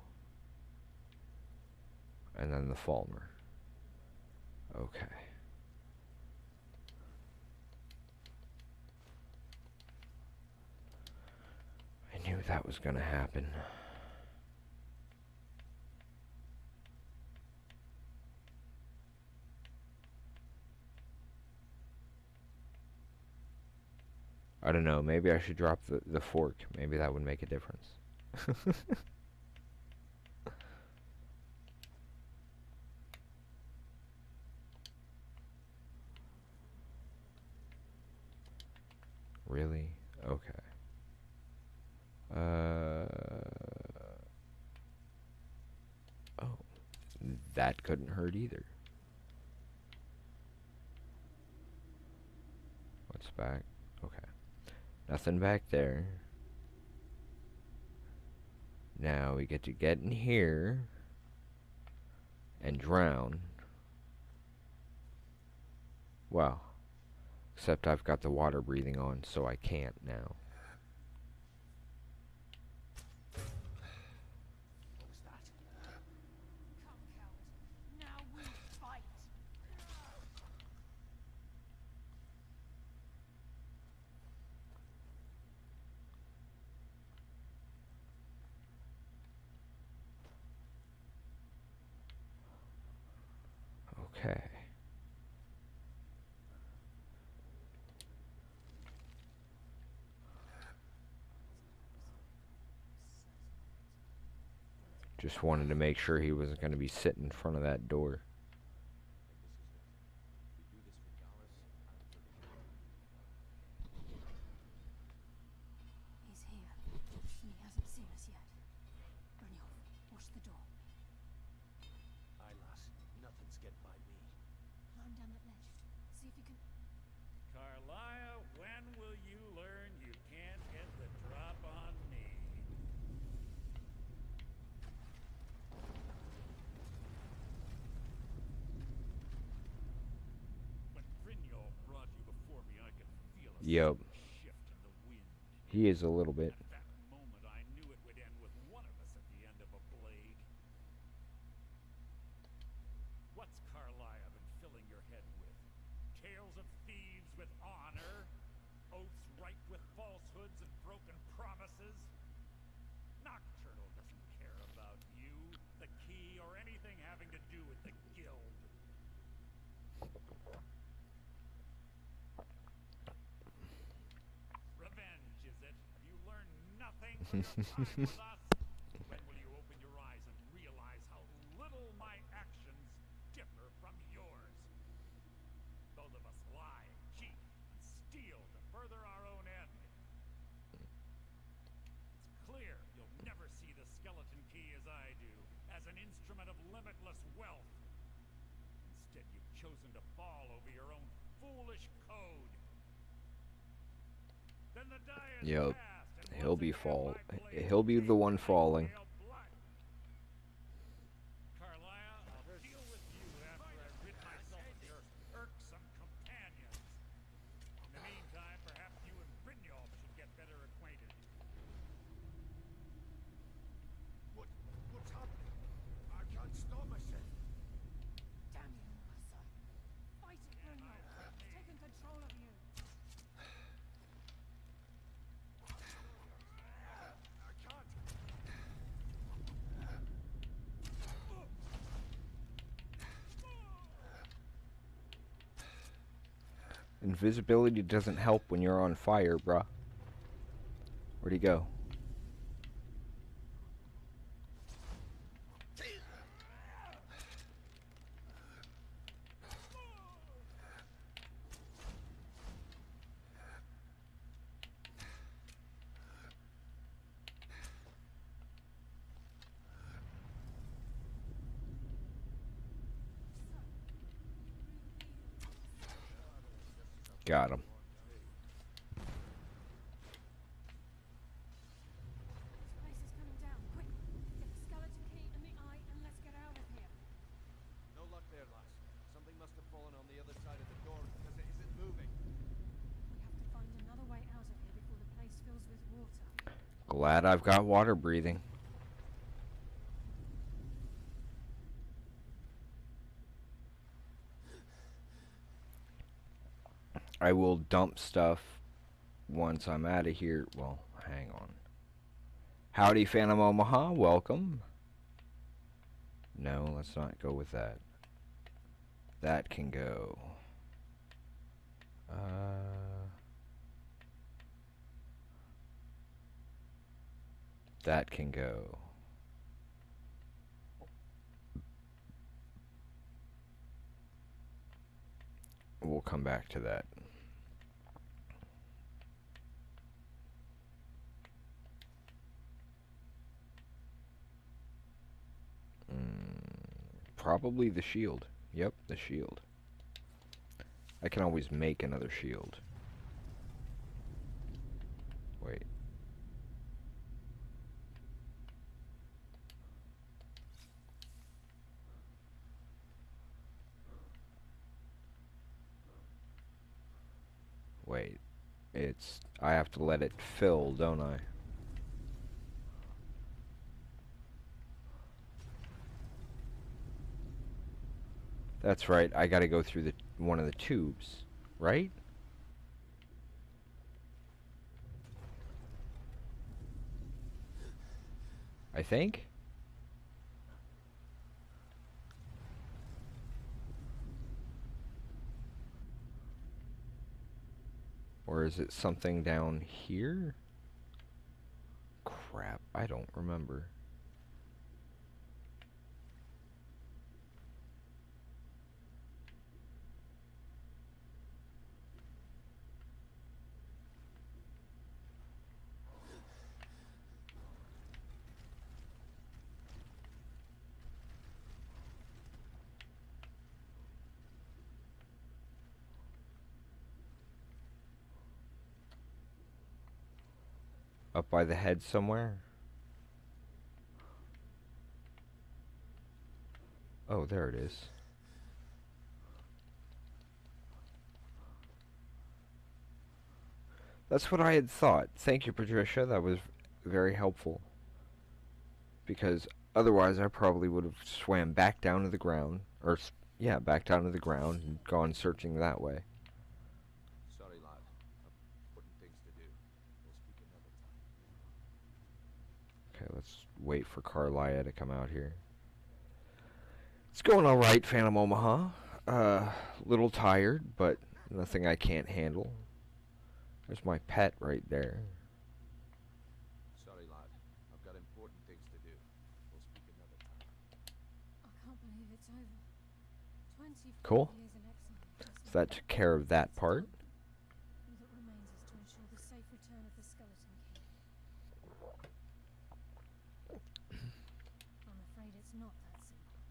And then the Falmer. Okay. I knew that was gonna happen. I don't know, maybe I should drop the fork. Maybe that would make a difference. Really? Okay. Oh. That couldn't hurt either. What's back? Okay. Nothing back there. Now we get to get in here and drown. Well, except I've got the water breathing on, so I can't now. What was that? Come, coward. Now we fight. Okay. Just wanted to make sure he wasn't going to be sitting in front of that door. And this is it. We do this for Gallus and for the guild. He's here, and he hasn't seen us yet. Brynjolf, watch the door. Aye, lass. Nothing's getting by me. Climb down that ledge. See if you can... Carlisle, when will you learn you can't get the drop on me? When Brynjolf brought you before me, I could feel a Yep. sudden shift in the wind. He is a little bit. At that moment, I knew it would end with one of us at the end of a blade. What's Carlisle been filling your head with? Tales of thieves with honor? Oaths ripe with falsehoods and broken promises? Nocturnal doesn't care about you, the key, or anything having to do with the guild. Revenge, is it? Have you learned nothing from your time with us? When will you open your eyes and realize how little my actions differ from yours? Both of us lie, cheat, and steal to further our own end. It's clear you'll never see the skeleton key as I do, as an instrument of limitless wealth. Instead, you've chosen to fall over your own foolish code. Then the die is Yep. cast, and He'll once be again he'll be the one my falling. pale blood. Carlisle, I'll deal with you after I rid myself of your irksome companions. In the meantime, Invisibility doesn't help when you're on fire, bruh. Where'd he go? Got him. This place is coming down. Quick! Get the skeleton key and the eye and let's get out of here. No luck there, lass. Something must have fallen on the other side of the door because it isn't moving. We have to find another way out of here before the place fills with water. Glad I've got water breathing. I will dump stuff once I'm out of here. Well, hang on. Howdy, Phantom Omaha. Welcome. No, let's not go with that. That can go. That can go. We'll come back to that. Probably the shield. Yep, the shield. I can always make another shield. Wait. Wait. I have to let it fill, don't I? That's right, I gotta go through one of the tubes, right? I think? Or is it something down here? Crap, I don't remember. Up by the head somewhere? Oh, there it is. That's what I had thought. Thank you, Patricia. That was very helpful. Because otherwise I probably would have swam back down to the ground. Or, yeah, back down to the ground and gone searching that way. Sorry, lad. Important things to do. We'll speak another time. Okay, let's wait for Carlia to come out here. It's going alright, Phantom Omaha. Little tired, but nothing I can't handle. There's my pet right there. Sorry, lad. I've got important things to do. We'll speak another time. I can't believe it's over. 24 Cool. years in exile. So that took care of that part. All that remains is to ensure the safe return of the skeleton key. I'm afraid it's not that simple.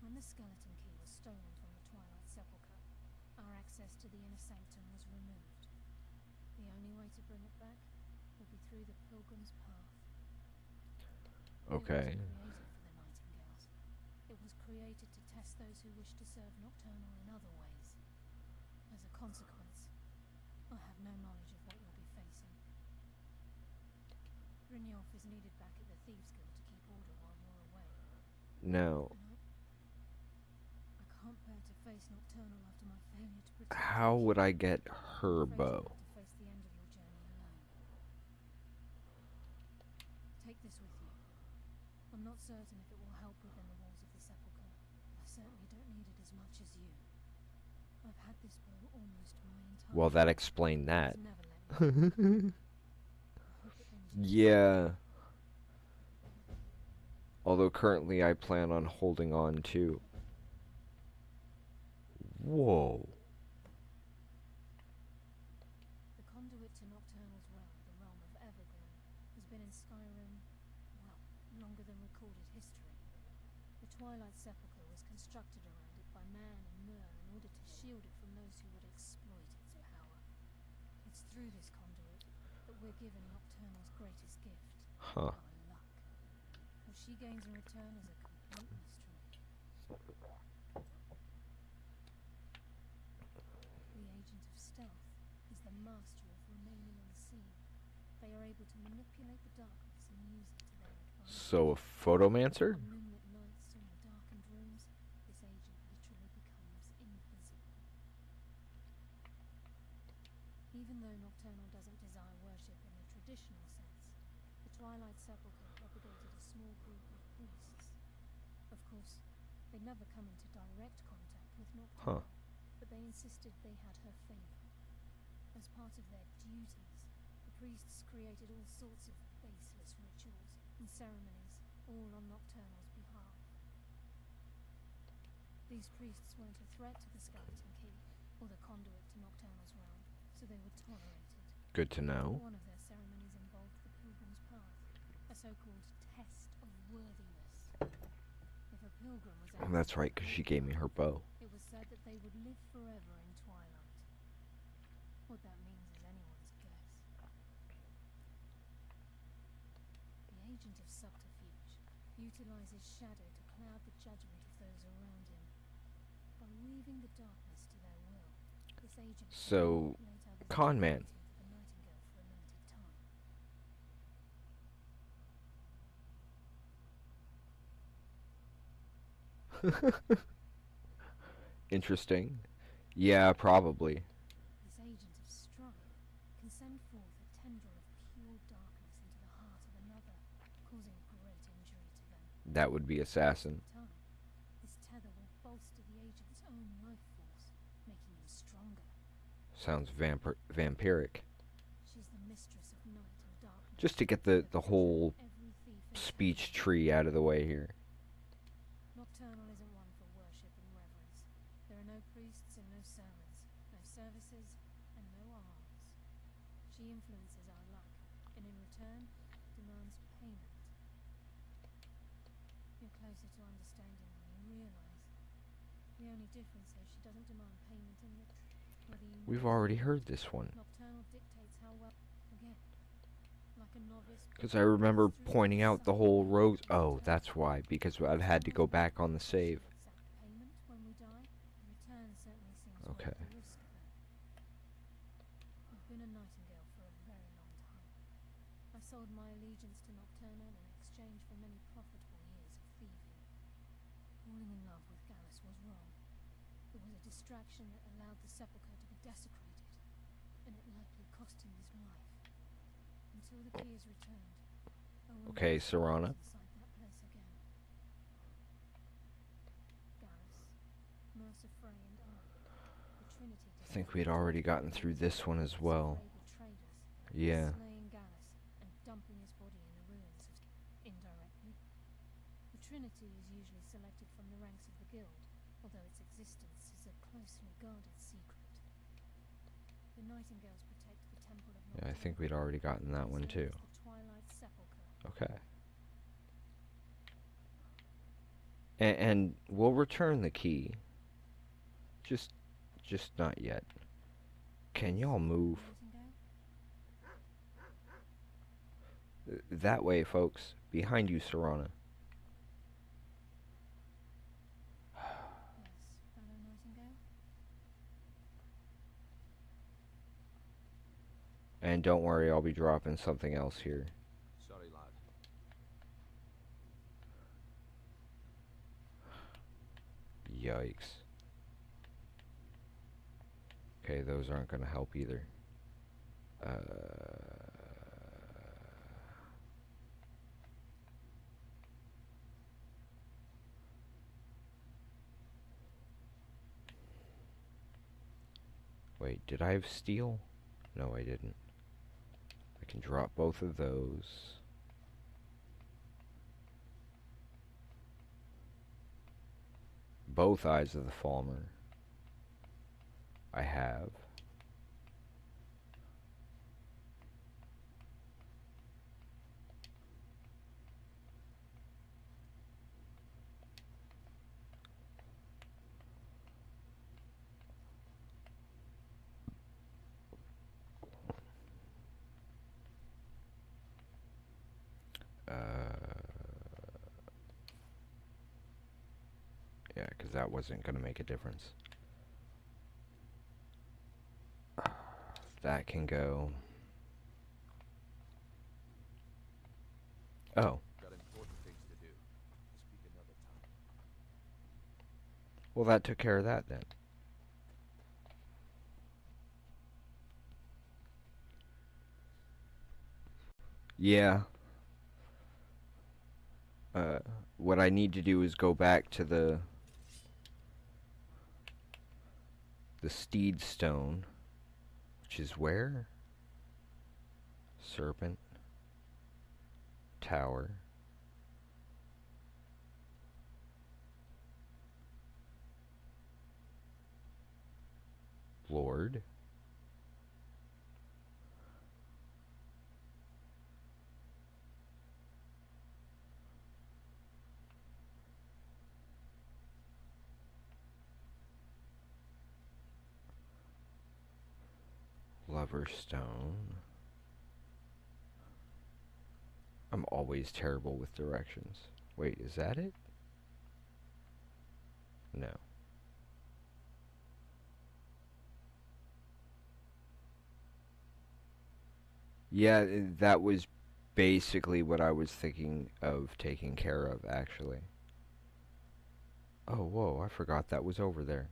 When the skeleton key was stolen from the Twilight Sepulchre, our access to the inner sanctum was removed. The only way to bring it back will be through the Pilgrim's Path. Okay. It wasn't created for the Nightingales. It was created to test those who wish to serve Nocturnal in other ways. As a consequence, I have no knowledge of what you'll be facing. Brynjolf is needed back at the Thieves Guild to keep order while you're away. No. And I can't bear to face Nocturnal after my failure to protect How would I get her I'm afraid bow? you'll have to face the end of your journey alone. Take this with you. I'm not certain if it will help within the walls of the sepulchre. I certainly don't need it as much as you. I I've had this bow almost my entire Well, that life. explained that. It's never let me down. I hope it endures. Yeah. Although currently I plan on holding on to. Whoa. The conduit to Nocturnal's realm, the realm of Evergreen, has been in Skyrim, well, longer than recorded history. The Twilight Sepulchre was constructed around it by Man and Myr in order to shield it from those who would exploit its power. It's through this conduit that we're given Nocturnal's greatest gift, Huh. our luck. What she gains in return is a complete mystery. The agent of stealth is the master of remaining unseen. They are able to manipulate the darkness and use it to their advantage. So a photomancer? On moonlit nights or in darkened rooms, this agent literally becomes invisible. Even though Nocturnal doesn't desire worship in the traditional sense, the Twilight Sepulchre propagated a small group of priests. Of course, they never come into direct contact with Nocturnal, but they insisted they had her favor. As part of their duties, the priests created all sorts of baseless rituals and ceremonies, all on Nocturnal's behalf. These priests weren't a threat to the Skeleton Key, or the conduit to Nocturnal's realm, so they were tolerated. Good to know. One of their ceremonies involved the Pilgrim's Path, a so-called test of worthiness. If a pilgrim was able That's to right, because she gave me her bow. it was said that they would live forever in twilight. What that means is anyone's guess. The agent of subterfuge utilizes shadow to cloud the judgment of those around him. By weaving the darkness to their will, this agent can So, manipulate others con into man. fighting for the Nightingale for a limited time. Interesting. Yeah, probably. This agent of strife can send forth a tendril of pure darkness into the heart of another, causing great injury to them. That would be assassin. In time, this tether will bolster the agent's own life force, making him stronger. Sounds vampiric. She's the mistress of night and darkness. Just to get the whole Every thief in speech Tavernhall. tree out of the way here. Nocturnal isn't one for worship and reverence. There are no priests and no sermons, no services and no alms. She influences our luck, and in return, demands payment. You're closer to understanding than you realize. The only difference is she doesn't demand payment in it. Whether you We've know it or already not, heard this one. Nocturnal dictates how well. Again, like a novice. Because I remember pointing out the whole rose. Oh, that's why. Because I've had to go back on the save. Exact payment when we die. The return certainly seems Okay. worth the risk, though. I've been a Nightingale for a very long time. I sold my allegiance to Nocturnal in exchange for many profitable years of thieving. Falling in love with Gallus was wrong. It was a distraction that allowed the sepulchre to be desecrated, and it likely cost him his life. Until the key is returned, I will Okay, never Serana. inside that place again. Gallus, Mercer Frey, and I, the Trinity. I think we'd already gotten through this one as well. Frey betrayed us, Yeah. slaying Gallus and dumping his body in the ruins of indirectly. The Trinity is usually selected from the ranks of the guild, although its existence is a closely guarded secret. The Nightingales protect the Temple of Yeah, I Nocturnal, think we'd already gotten that one known too. as the Twilight Sepulchre. Okay. And we'll return the key. Just not yet. Can y'all move? Nightingale? That way, folks. Behind you, Serana. Yes, fellow Nightingale. And don't worry, I'll be dropping something else here. Sorry, lad. Yikes. Okay, those aren't going to help either. Wait, did I have steel? No, I didn't. I can drop both of those. Both eyes of the Falmer. I have. Yeah, because that wasn't going to make a difference. That can go. Oh. Got important things to do. Speak another time. Well, that took care of that then. Yeah. What I need to do is go back to the Steed Stone, which is where? Serpent Tower. Lord. Lover's Stone. I'm always terrible with directions. Wait, is that it? No. Yeah, that was basically what I was thinking of taking care of, actually. Oh, whoa, I forgot that was over there.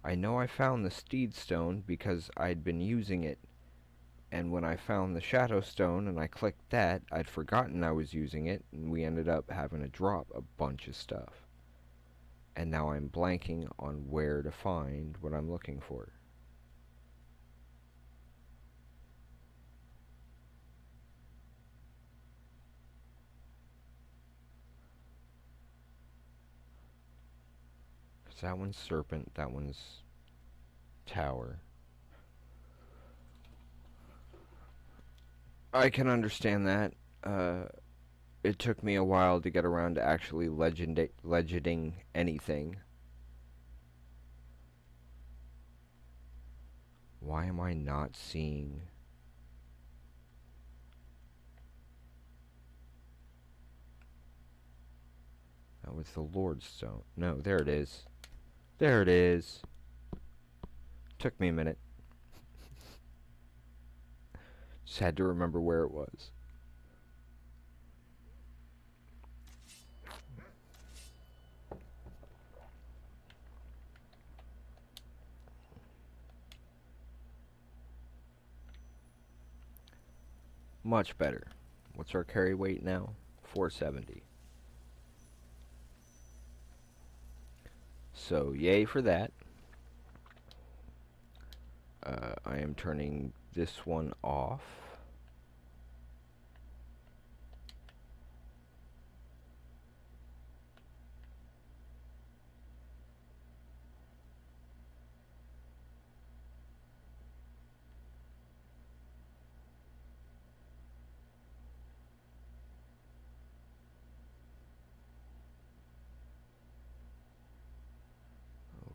I know I found the Steed Stone because I'd been using it, and when I found the Shadow Stone and I clicked that, I'd forgotten I was using it, and we ended up having to drop a bunch of stuff. And now I'm blanking on where to find what I'm looking for. That one's Serpent, that one's Tower. I can understand that. It took me a while to get around to actually legending anything. Why am I not seeing... That was the Lord's Stone. No, there it is. There it is. Took me a minute. Just had to remember where it was. Much better. What's our carry weight now? 470. So, yay for that. I am turning this one off.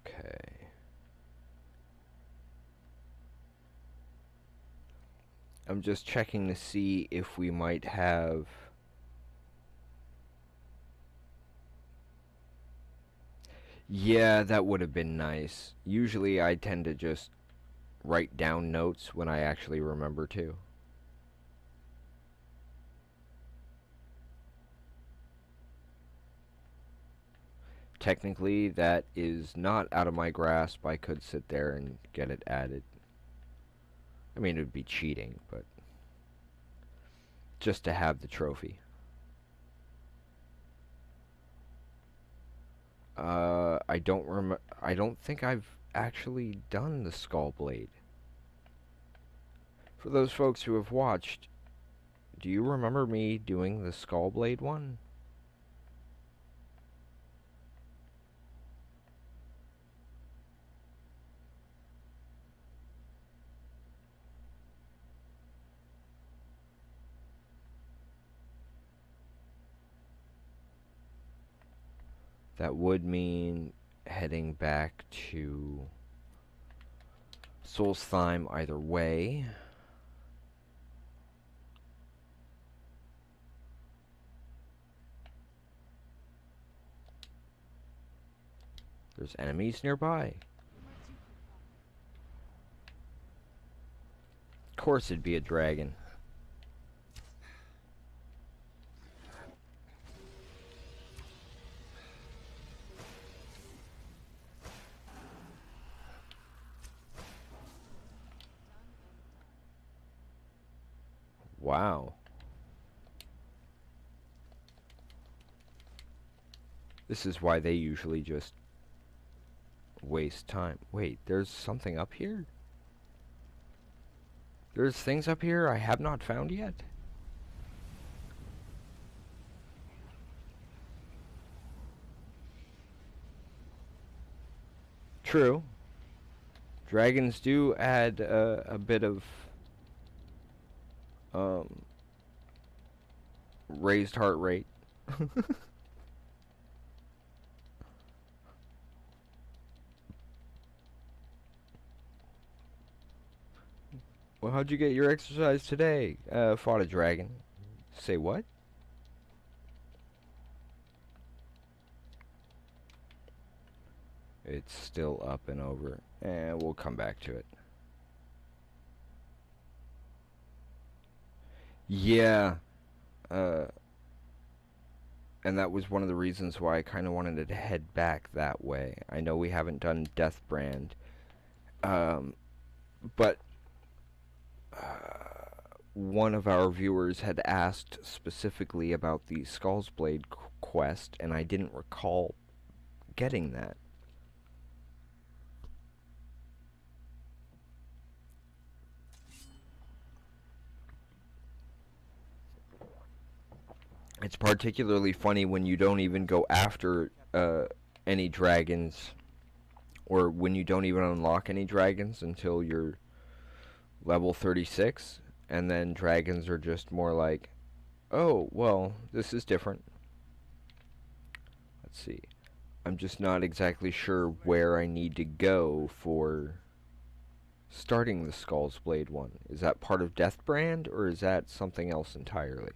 Okay. I'm just checking to see if we might have... Yeah, that would have been nice. Usually I tend to just write down notes when I actually remember to. Technically, that is not out of my grasp. I could sit there and get it added. I mean, it would be cheating, but just to have the trophy. I don't think I've actually done the Skull Blade. For those folks who have watched, do you remember me doing the Skull Blade one? That would mean heading back to Solstheim either way. There's enemies nearby. Of course it'd be a dragon. Wow. This is why they usually just waste time. Wait, there's something up here? There's things up here I have not found yet? True. Dragons do add a bit of raised heart rate. Well, how'd you get your exercise today? Fought a dragon. Say what? It's still up and over. And we'll come back to it. Yeah. And that was one of the reasons why I kind of wanted to head back that way. I know we haven't done Deathbrand. But one of our viewers had asked specifically about the Skull's Blade quest, and I didn't recall getting that. It's particularly funny when you don't even go after any dragons, or when you don't even unlock any dragons until you're level 36, and then dragons are just more like, oh, well, this is different. Let's see. I'm just not exactly sure where I need to go for starting the Skull's Blade one. Is that part of Deathbrand, or is that something else entirely?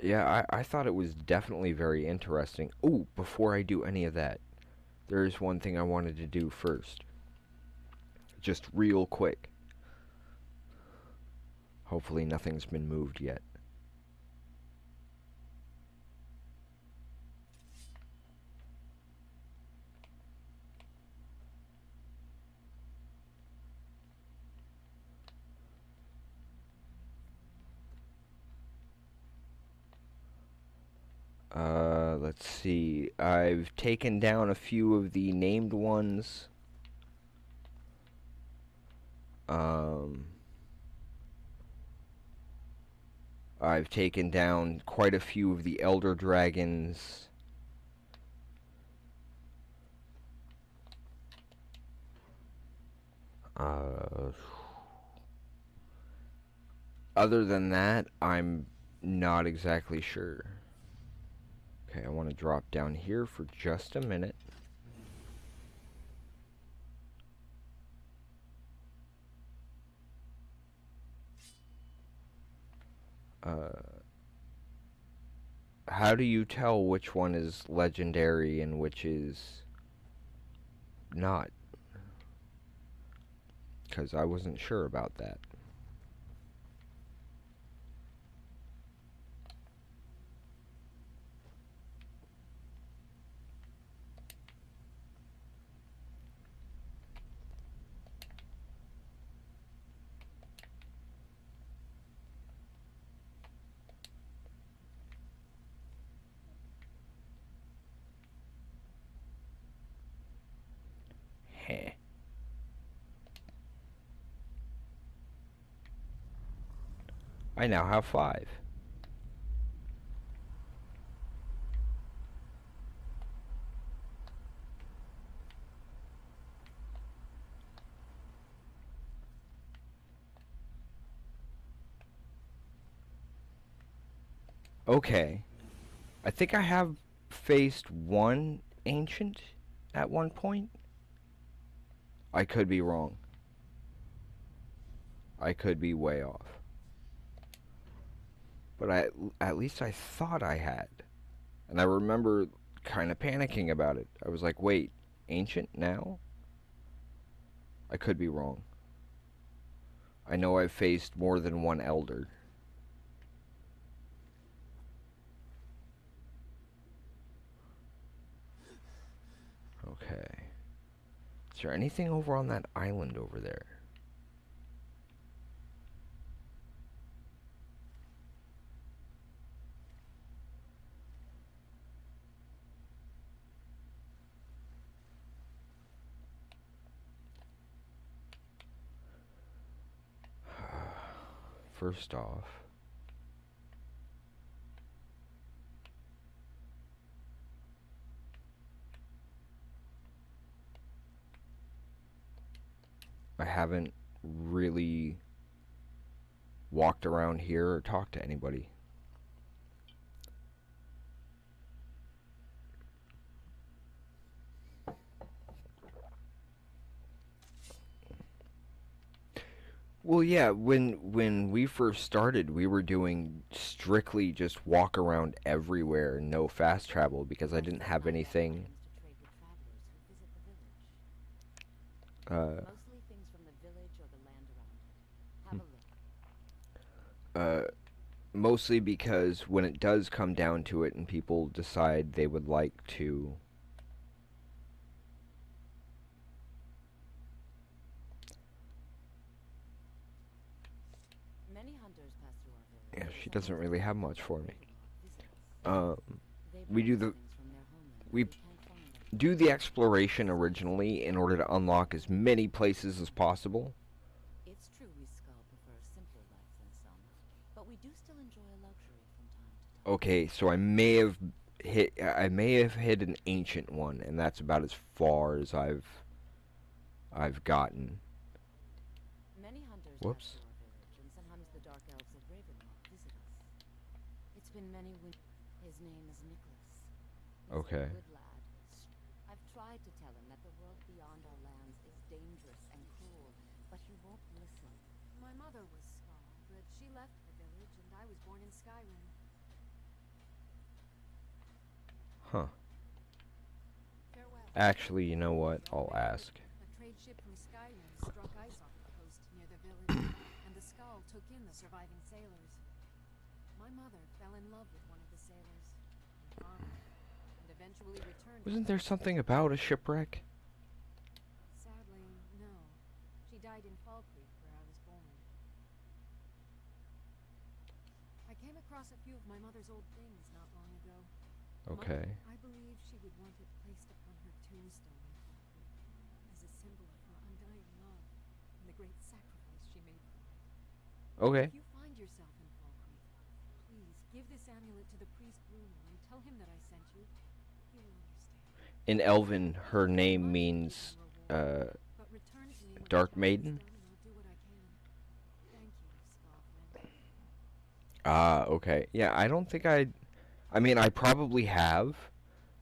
Yeah, I thought it was definitely very interesting. Oh, before I do any of that, there is one thing I wanted to do first. Just real quick. Hopefully nothing's been moved yet. Let's see. I've taken down a few of the named ones. I've taken down quite a few of the Elder Dragons. Other than that, I'm not exactly sure. Okay, I want to drop down here for just a minute. How do you tell which one is legendary and which is not? Because I wasn't sure about that. Heh. I now have 5. Okay. I think I have faced one ancient at one point. I could be wrong. I could be way off. But at least I thought I had. And I remember kind of panicking about it. I was like, wait, ancient now? I could be wrong. I know I've faced more than one elder. Okay. Is there anything over on that island over there? First off, I haven't really walked around here or talked to anybody. Well, yeah, when we first started, we were doing strictly just walk around everywhere, no fast travel, because I didn't have anything. Mostly things from the village or the land around it. Have a look. Mostly because when it does come down to it and people decide they would like to Many hunters pass through our village. yeah, she doesn't really have much for me. They We do bring the us things from their homeland we that can't find them. do the exploration originally in order to unlock as many places as possible. It's true we Skull prefer a simpler life than some, but we do still enjoy a luxury from time to time. Okay, so I may have hit an ancient one, and that's about as far as I've gotten. Many hunters Whoops. pass through our village, and sometimes the dark elves of Ravenloft visit us. It's been many His name is Nicholas. He's Okay. a good lad. I've tried to tell him that the world beyond our lands is dangerous and cruel, but he won't listen. My mother was Skull, but she left the village and I was born in Skyrim. Huh. Farewell. Actually, you know what? I'll ask. A trade ship from Skyrim struck ice off the coast near the village, and the Skull took in the surviving sailors. My mother fell in love with one of the sailors, and farmed, and eventually returned. Wasn't there something about a shipwreck? Sadly, no. She died in Fall Creek, where I was born. I came across a few of my mother's old things not long ago. Okay. I believe she would want it placed upon her tombstone in Fall Creek, as a symbol of her undying love and the great sacrifice she made for it. Okay. If you find yourself in Fall Creek, please give this amulet to the priest Bruno and tell him that I sent you. He will understand. In Elven, her name means But return to me when Dark the job is Maiden? done and I'll do what I can. Thank you, Skull friend. Ah, okay. Yeah, I don't think I mean, I probably have,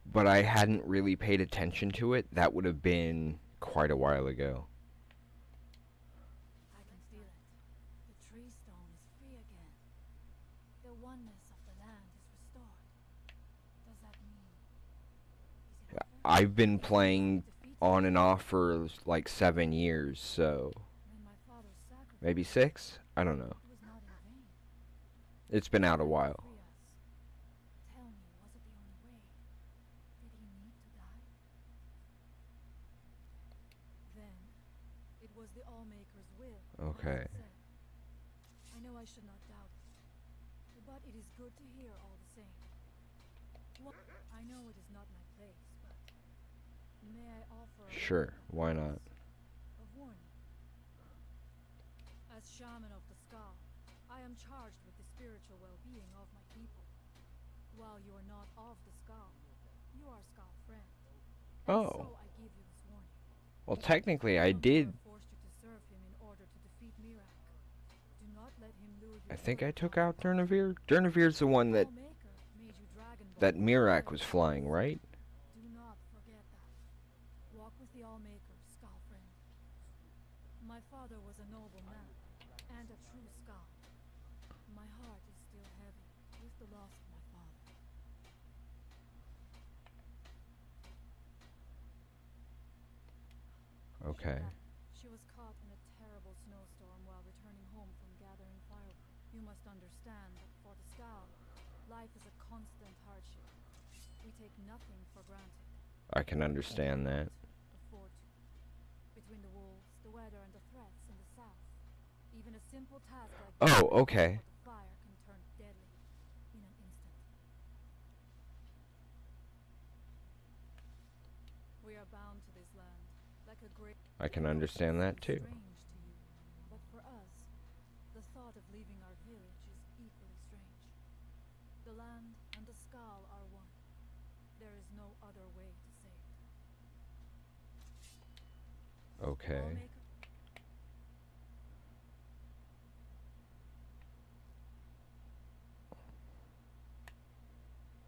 but I hadn't really paid attention to it. That would have been quite a while ago. I can feel it. The tree stone is free again. The oneness of the land is restored. Does that mean... Is it over? I've been playing on and off for like 7 years, so When my father's sacrifice... maybe 6? I don't know. It was not in vain. It's been out a while. Free us. Tell me, was it the only way? Did he need to die? Then, it was the Allmaker's will. as Okay. it said. I know I should not doubt it, but it is good to hear all the same. I know it is not my place, but May I offer a Sure, word why not? of warning? As shaman of the Skal, I am charged with the spiritual well-being of my people. While you are not of the Skal, you are Skal friend. And Oh. so I give you this warning. Well, technically I Your did. mother forced you to serve him in order to defeat Mirak. Do not let him lure you I think to I the took dark out Durnavir. Durnavir's the one that Lawmaker made you Dragon Ball that with Mirak fire was and flying, ice. right? Do not forget that. Walk with the Allmaker, Skal friend. My father was a noble man, and a true Skal. My heart is still heavy with the loss of my father. Okay. She was caught in a terrible snowstorm while returning home from gathering firewood. You must understand that for the Skal, life is a constant hardship. We take nothing for granted. I can understand that. Afford to. Between the wolves, the weather, and the threats in the south, even a simple task like Oh, gathering okay. wood for the fire can turn deadly in an instant. We are bound to this land, like a great. I can understand that too. Strange to you, but for us, the thought of leaving our village is equally strange. The land and the Skal are one. There is no other way to say it. Okay. Lawmaker,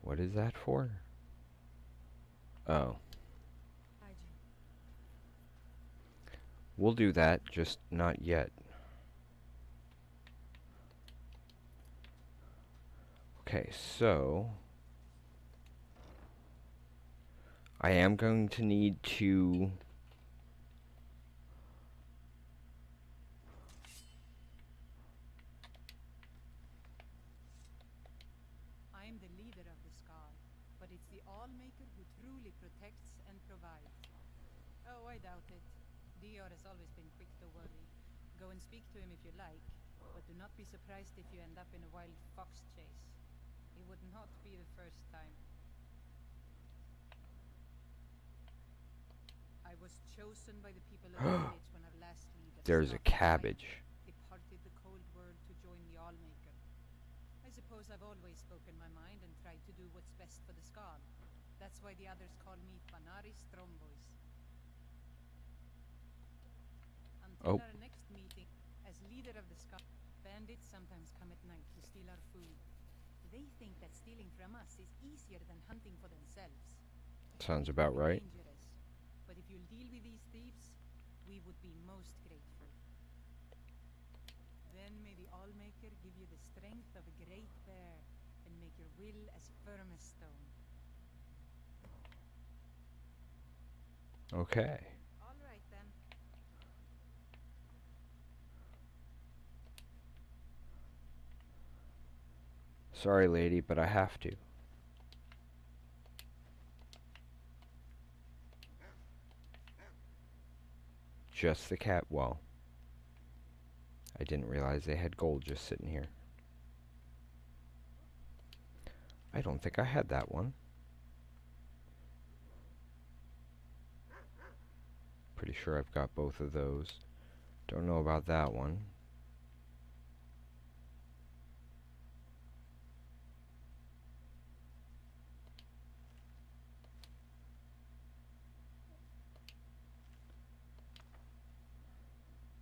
What is that for? Oh. hygiene. We'll do that, just not yet. Okay, so I am going to need to I'm the leader of the Skal, but it's the Allmaker who truly protects and provides. Oh, I doubt it. Dior has always been quick to worry. Go and speak to him if you like, but do not be surprised if you end up in a wild fox chase. It would not be the first time. I was chosen by the people of the village when our last leader, there's a Snob the cabbage. Giant, departed the cold world to join the Allmaker. I suppose I've always spoken my mind and tried to do what's best for the Skal. That's why the others call me Fanari Strombois. Until Oh. our next meeting, as leader of the Skal, bandits sometimes come at night to steal our food. They think that stealing from us is easier than hunting for themselves. Sounds It about can be right. dangerous, but if you'll deal with these thieves, we would be most grateful. Then may the Allmaker give you the strength of a great bear and make your will as firm as stone. Okay. All right then. Sorry, lady, but I have to. Just the cat. Well, I didn't realize they had gold just sitting here. I don't think I had that one. Pretty sure I've got both of those. Don't know about that one.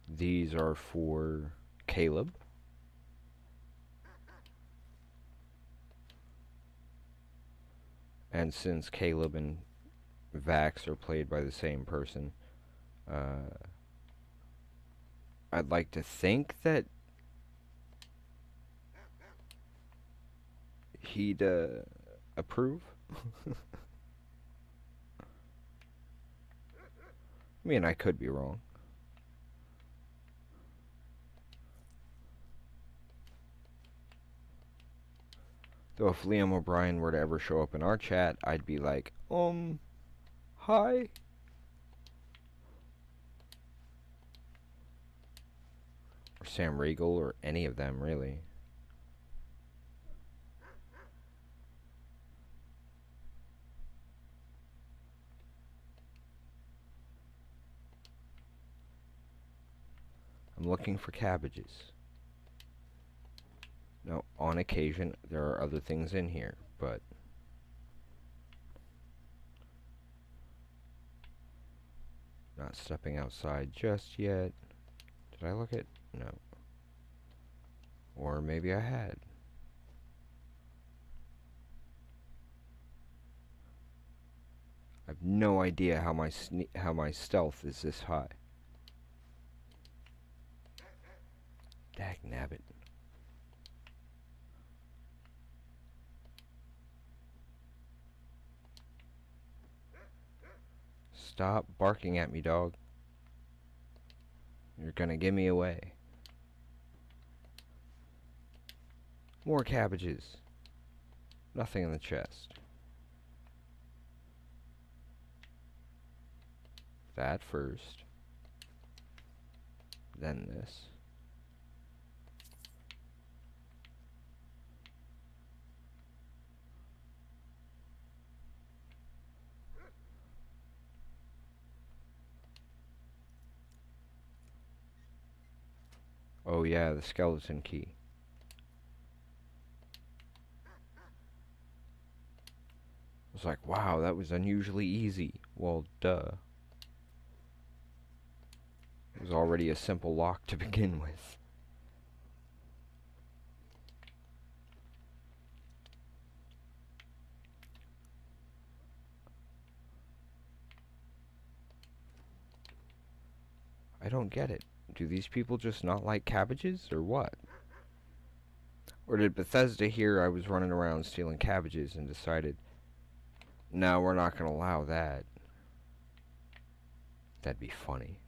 These are for Caleb. And since Caleb and Vax are played by the same person, I'd like to think that he'd approve. I mean, I could be wrong. Though if Liam O'Brien were to ever show up in our chat, I'd be like, hi. Or Sam Riegel, or any of them, really. looking for cabbages. Now, on occasion, there are other things in here, but not stepping outside just yet. Did I look at? No. Or maybe I had. I have no idea how my stealth is this high. Dagnabbit. Stop barking at me, dog. You're gonna give me away. More cabbages. Nothing in the chest. That first. Then this. Oh yeah, the skeleton key. I was like, wow, that was unusually easy. Well, duh. It was already a simple lock to begin with. I don't get it. Do these people just not like cabbages, or what? Or did Bethesda hear I was running around stealing cabbages and decided, no, we're not going to allow that? That'd be funny.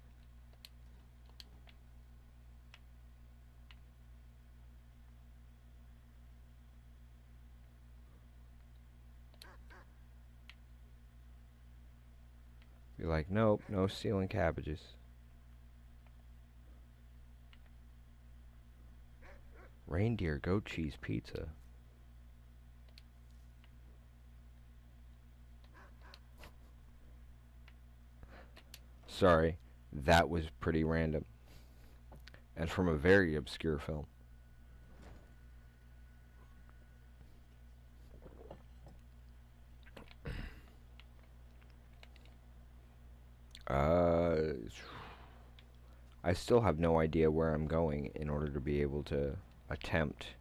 Be like, nope, no stealing cabbages. Reindeer goat cheese pizza. Sorry, that was pretty random. And from a very obscure film. I still have no idea where I'm going in order to be able to attempt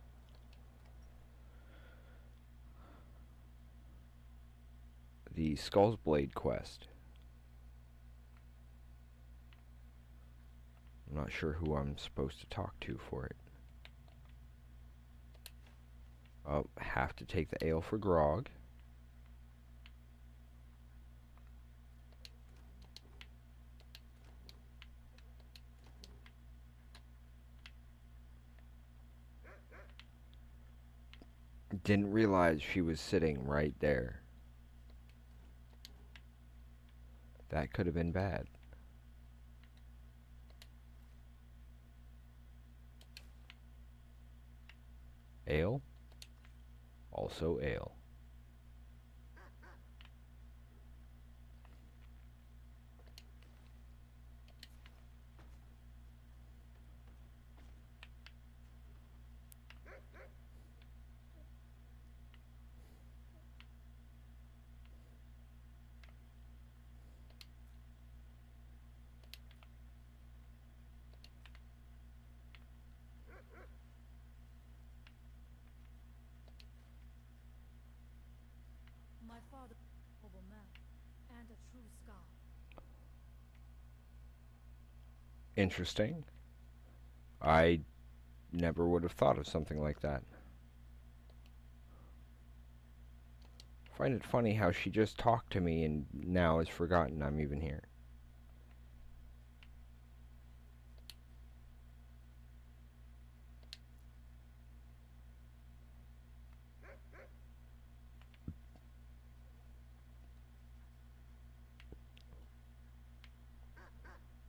the Skull's Blade quest. I'm not sure who I'm supposed to talk to for it. Oh, have to take the ale for grog. Didn't realize she was sitting right there. That could have been bad. Ale? Also ale. My father was a noble man and a true scholar. Interesting. I never would have thought of something like that. Find it funny how she just talked to me and now has forgotten I'm even here.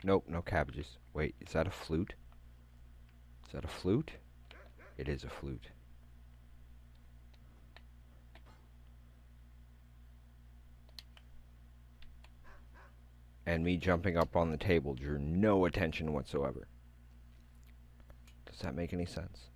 Nope, no cabbages. Wait, is that a flute? Is that a flute? It is a flute. And me jumping up on the table drew no attention whatsoever. that make any sense?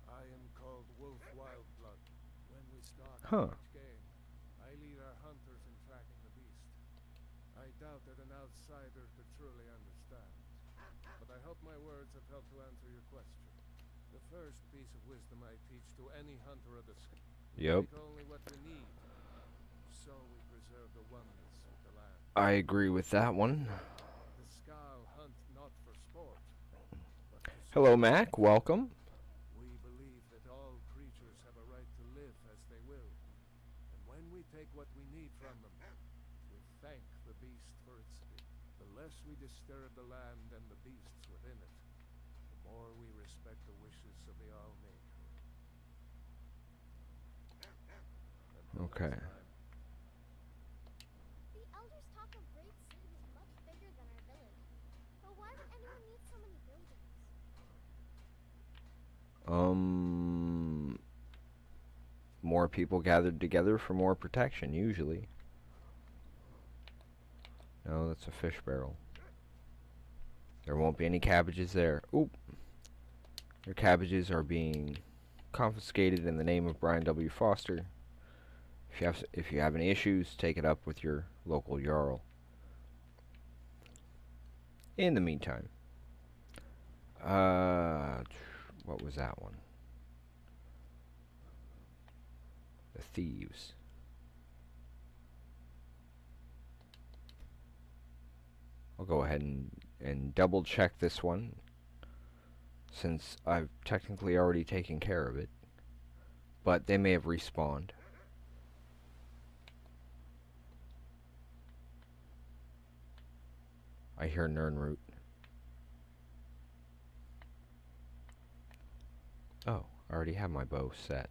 I am called Wolf Wildblood. When we start Huh. each game, I lead our hunters in tracking the beast. I doubt that an outsider could truly understand, but I hope my words have helped to answer your question. The first piece of wisdom I teach to any hunter of the sky: Yep. take only what we need, so we preserve the oneness with the land. I agree with that one. The Skal hunt not for sport, but to Hello, serve. Mac. Welcome. We believe that all creatures have a right to live as they will, and when we take what we need from them, we thank the beast for its gift. The less we disturb the land and the beasts within it, the more we respect the wishes of the Allmaker. Until Okay. next time. The elders talk of great cities much bigger than our village. But why would anyone need so many buildings? More people gathered together for more protection, usually. No, that's a fish barrel. There won't be any cabbages there. Oop. Your cabbages are being confiscated in the name of Brian W. Foster. If you have any issues, take it up with your local Jarl. In the meantime, what was that one? The thieves. I'll go ahead and double check this one, since I've technically already taken care of it, but they may have respawned. I hear Nirnroot. Oh, I already have my bow set.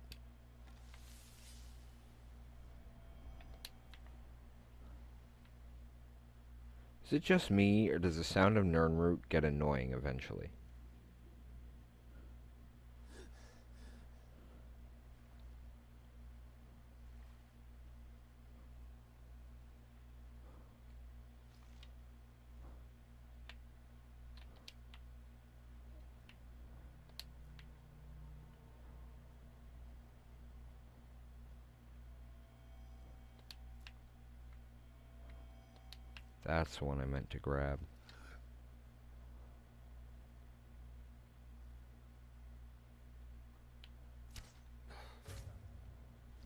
Is it just me, or does the sound of Nirnroot get annoying eventually? That's the one I meant to grab.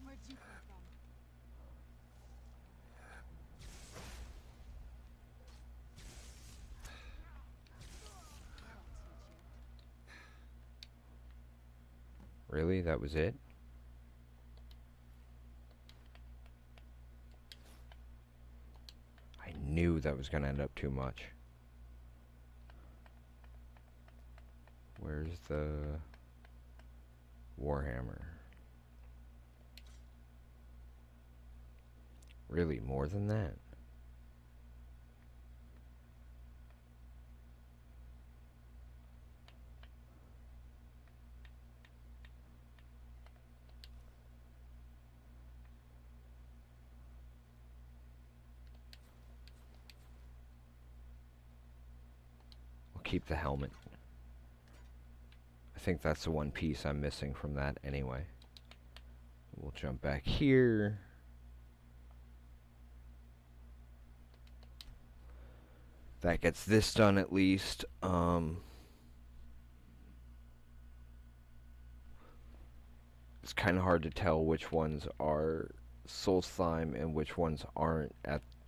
Where'd you come from? I'll teach you. Really? That was it? I knew that was going to end up too much. Where's the Warhammer? Really, more than that? I'll keep the helmet. I think that's the one piece I'm missing from that anyway. We'll jump back here. That gets this done at least. It's kind of hard to tell which ones are Soul Slime and which ones aren't,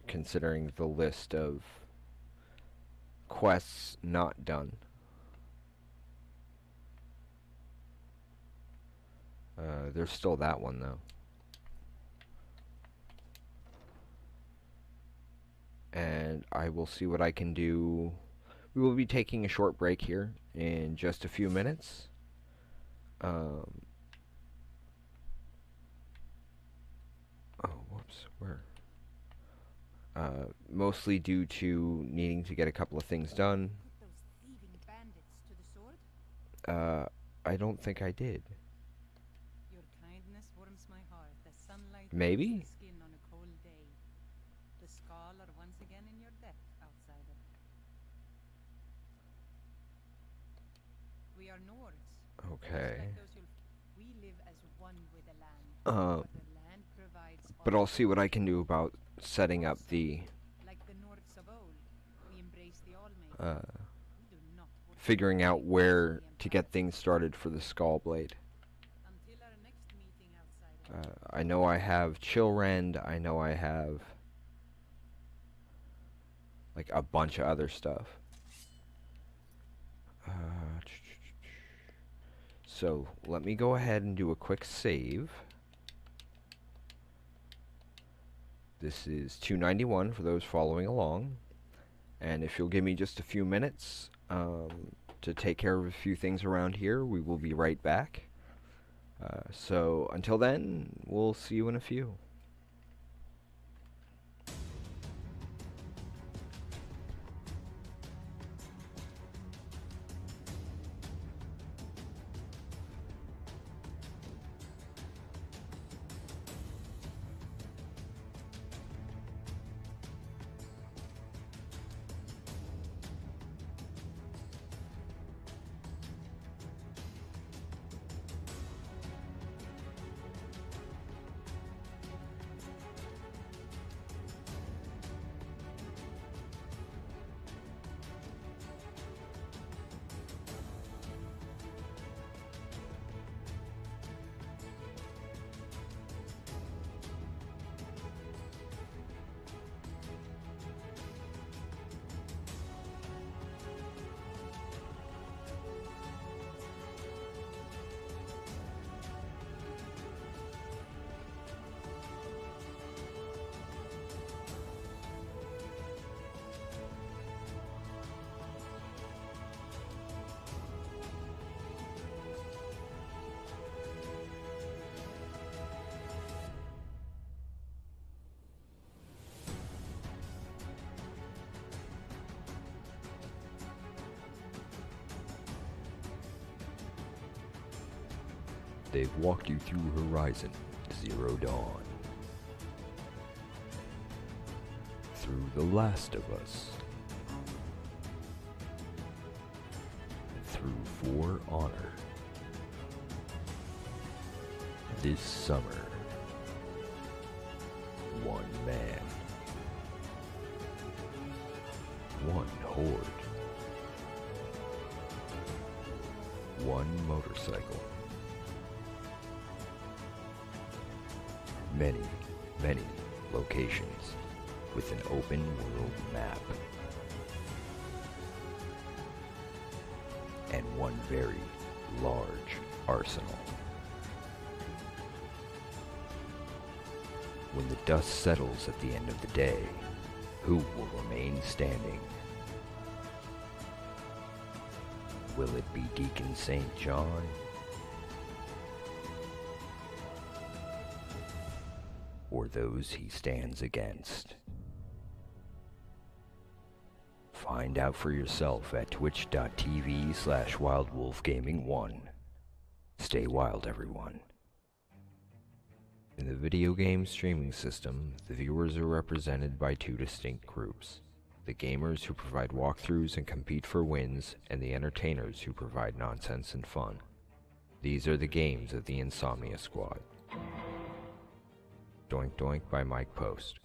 considering the list of quests not done. There's still that one though. And I will see what I can do. We will be taking a short break here in just a few minutes. Oh, whoops, where? Mostly due to needing to get a couple of things done. Put those thieving I don't think I did. Your kindness warms my heart as sunlight Maybe? warms the skin on a cold day. The Skull are once again in your debt, outsider. We are Nords. Okay. Like those we live as one with the land. Uh, But the land provides but all I'll see what I can do about setting up Also, the, like the Nords of old, we embrace the Allmaker. We do not worship figuring out the where Empire. to get things started for the Skull Blade. Until our next meeting, outsider. I know I have Chillrend, I know I have like a bunch of other stuff. So let me go ahead and do a quick save. This is 291 for those following along. And if you'll give me just a few minutes to take care of a few things around here, we will be right back. So until then, we'll see you in a few. They've walked you through Horizon Zero Dawn, through The Last of Us, and through For Honor. This summer, one man, one horde, one motorcycle. Many, many locations with an open world map. And one very large arsenal. When the dust settles at the end of the day, who will remain standing? Will it be Deacon St. John? Or those he stands against? Find out for yourself at twitch.tv/wildwolfgaming1. Stay wild, everyone. In the video game streaming system, the viewers are represented by two distinct groups: the gamers who provide walkthroughs and compete for wins, and the entertainers who provide nonsense and fun. These are the games of the Insomnia Squad. Doink Doink by Mike Post.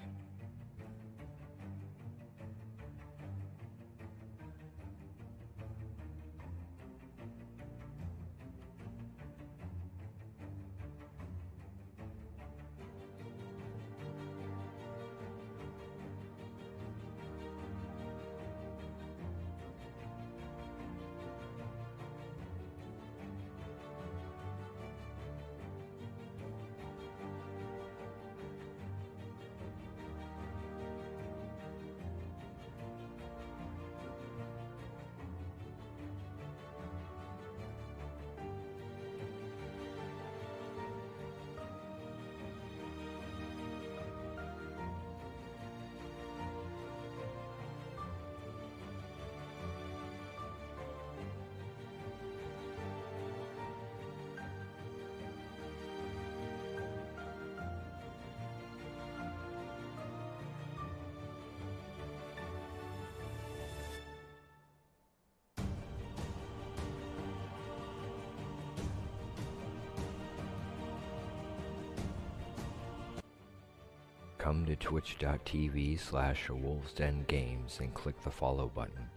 come to twitch.tv/awolvesdengames and click the follow button.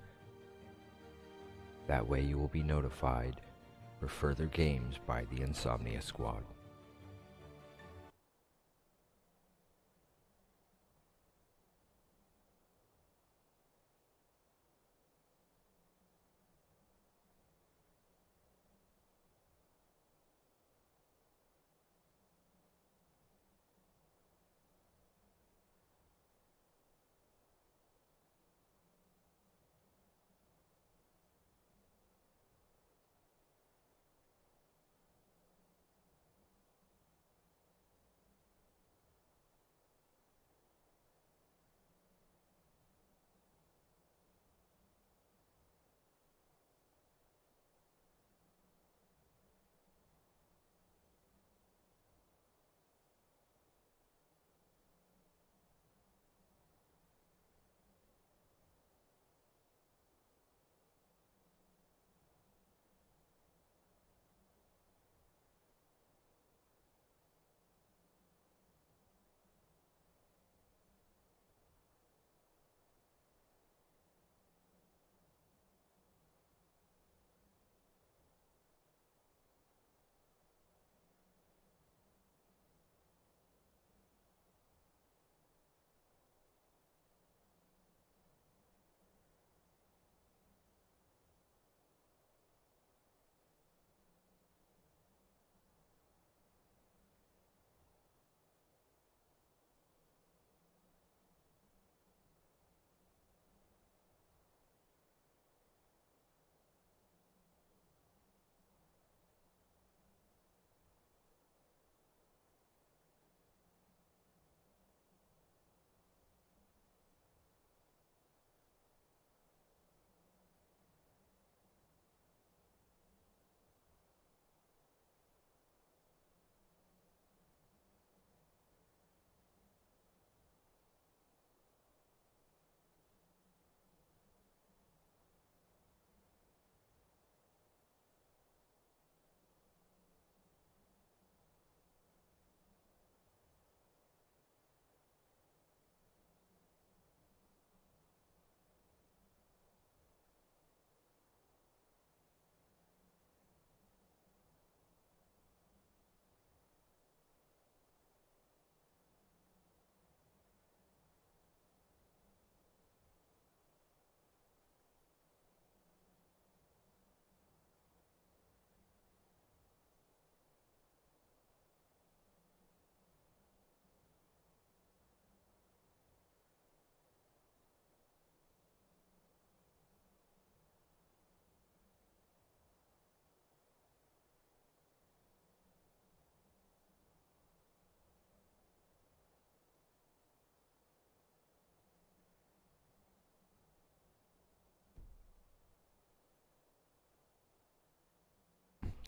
That way you will be notified for further games by the Insomnia Squad.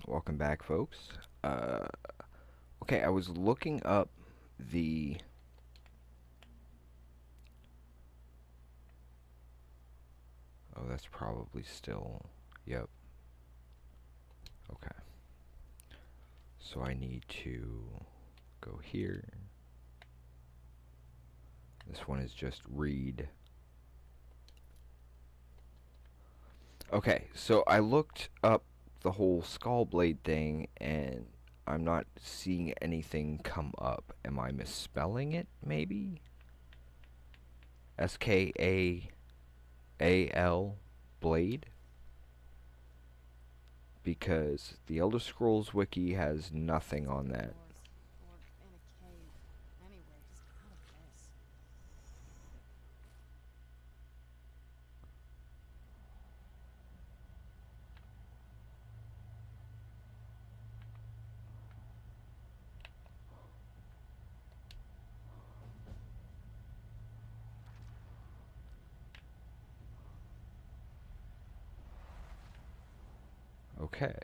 Welcome back, folks. Okay, I was looking up the... Oh, that's probably still... Yep. Okay. So I need to go here. This one is just read. Okay, so I looked up the whole Skullblade thing, and I'm not seeing anything come up. Am I misspelling it, maybe? S-K-A-A-L Blade? Because the Elder Scrolls Wiki has nothing on that. Or in a cave. Anywhere, just out of this. Okay.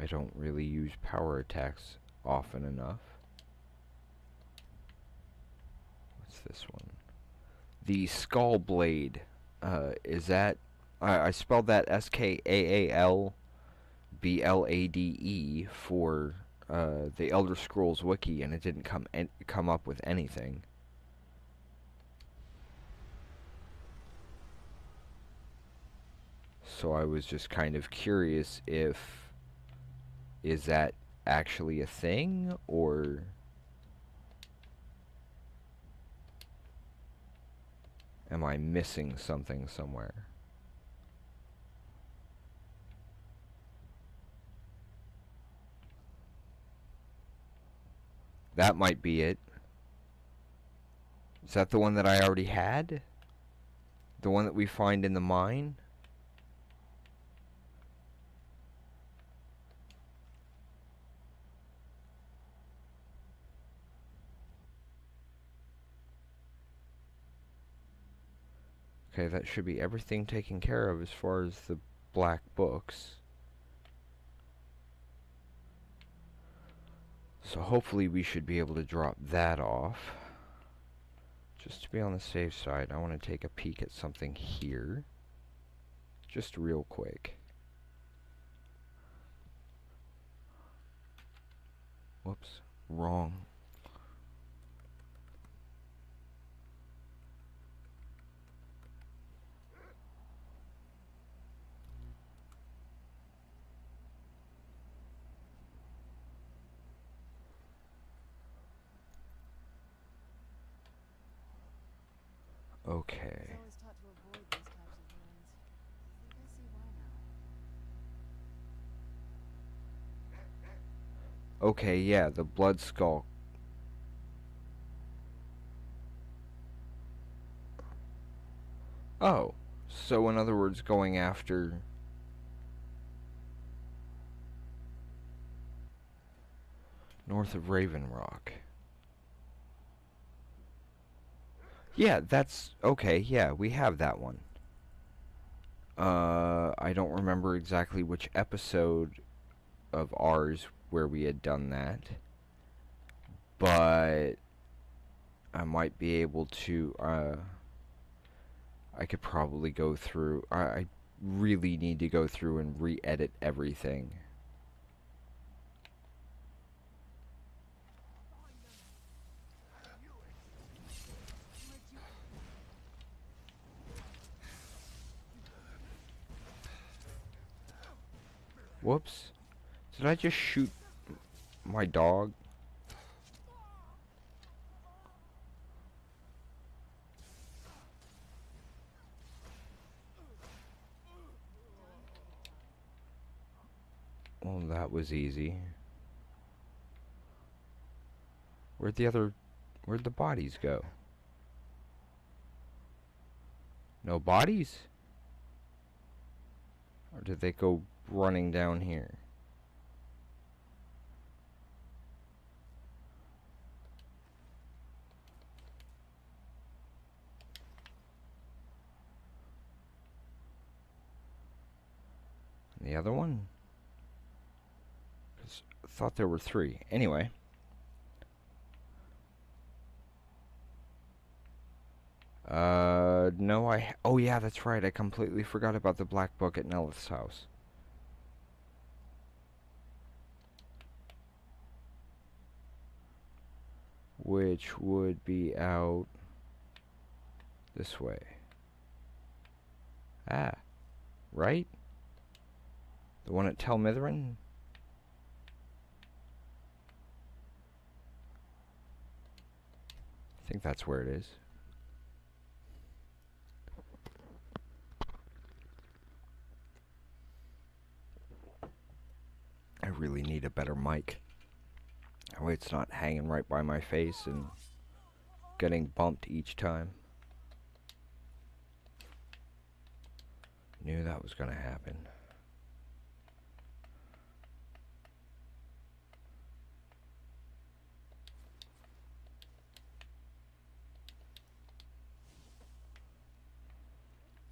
I don't really use power attacks often enough. What's this one? The Skullblade. Is that I spelled that Skaalblade for the Elder Scrolls wiki, and it didn't come up with anything. So I was just kind of curious if is that actually a thing, or am I missing something somewhere? That might be it. Is that the one that I already had? The one that we find in the mine? Okay, that should be everything taken care of as far as the black books. So hopefully we should be able to drop that off. Just to be on the safe side, I want to take a peek at something here. Just real quick. Whoops, wrong. Okay. Always taught to avoid these types of ruins. I think I see why now. Okay, yeah, the blood skull. Oh, so in other words, going after north of Raven Rock. Yeah, that's okay. Yeah, we have that one. I don't remember exactly which episode of ours where we had done that, but I might be able to, I could probably go through, I really need to go through and re-edit everything. Whoops. Did I just shoot my dog? Well, that was easy. Where'd the bodies go? No bodies? Or did they go running down here? And the other one? 'Cause I thought there were 3. Anyway. No, oh yeah, that's right. I completely forgot about the black book at Nelith's house. Which would be out this way. Ah, right? The one at Tel Mithrin? I think that's where it is. I really need a better mic. That way it's not hanging right by my face and getting bumped each time. Knew that was gonna happen.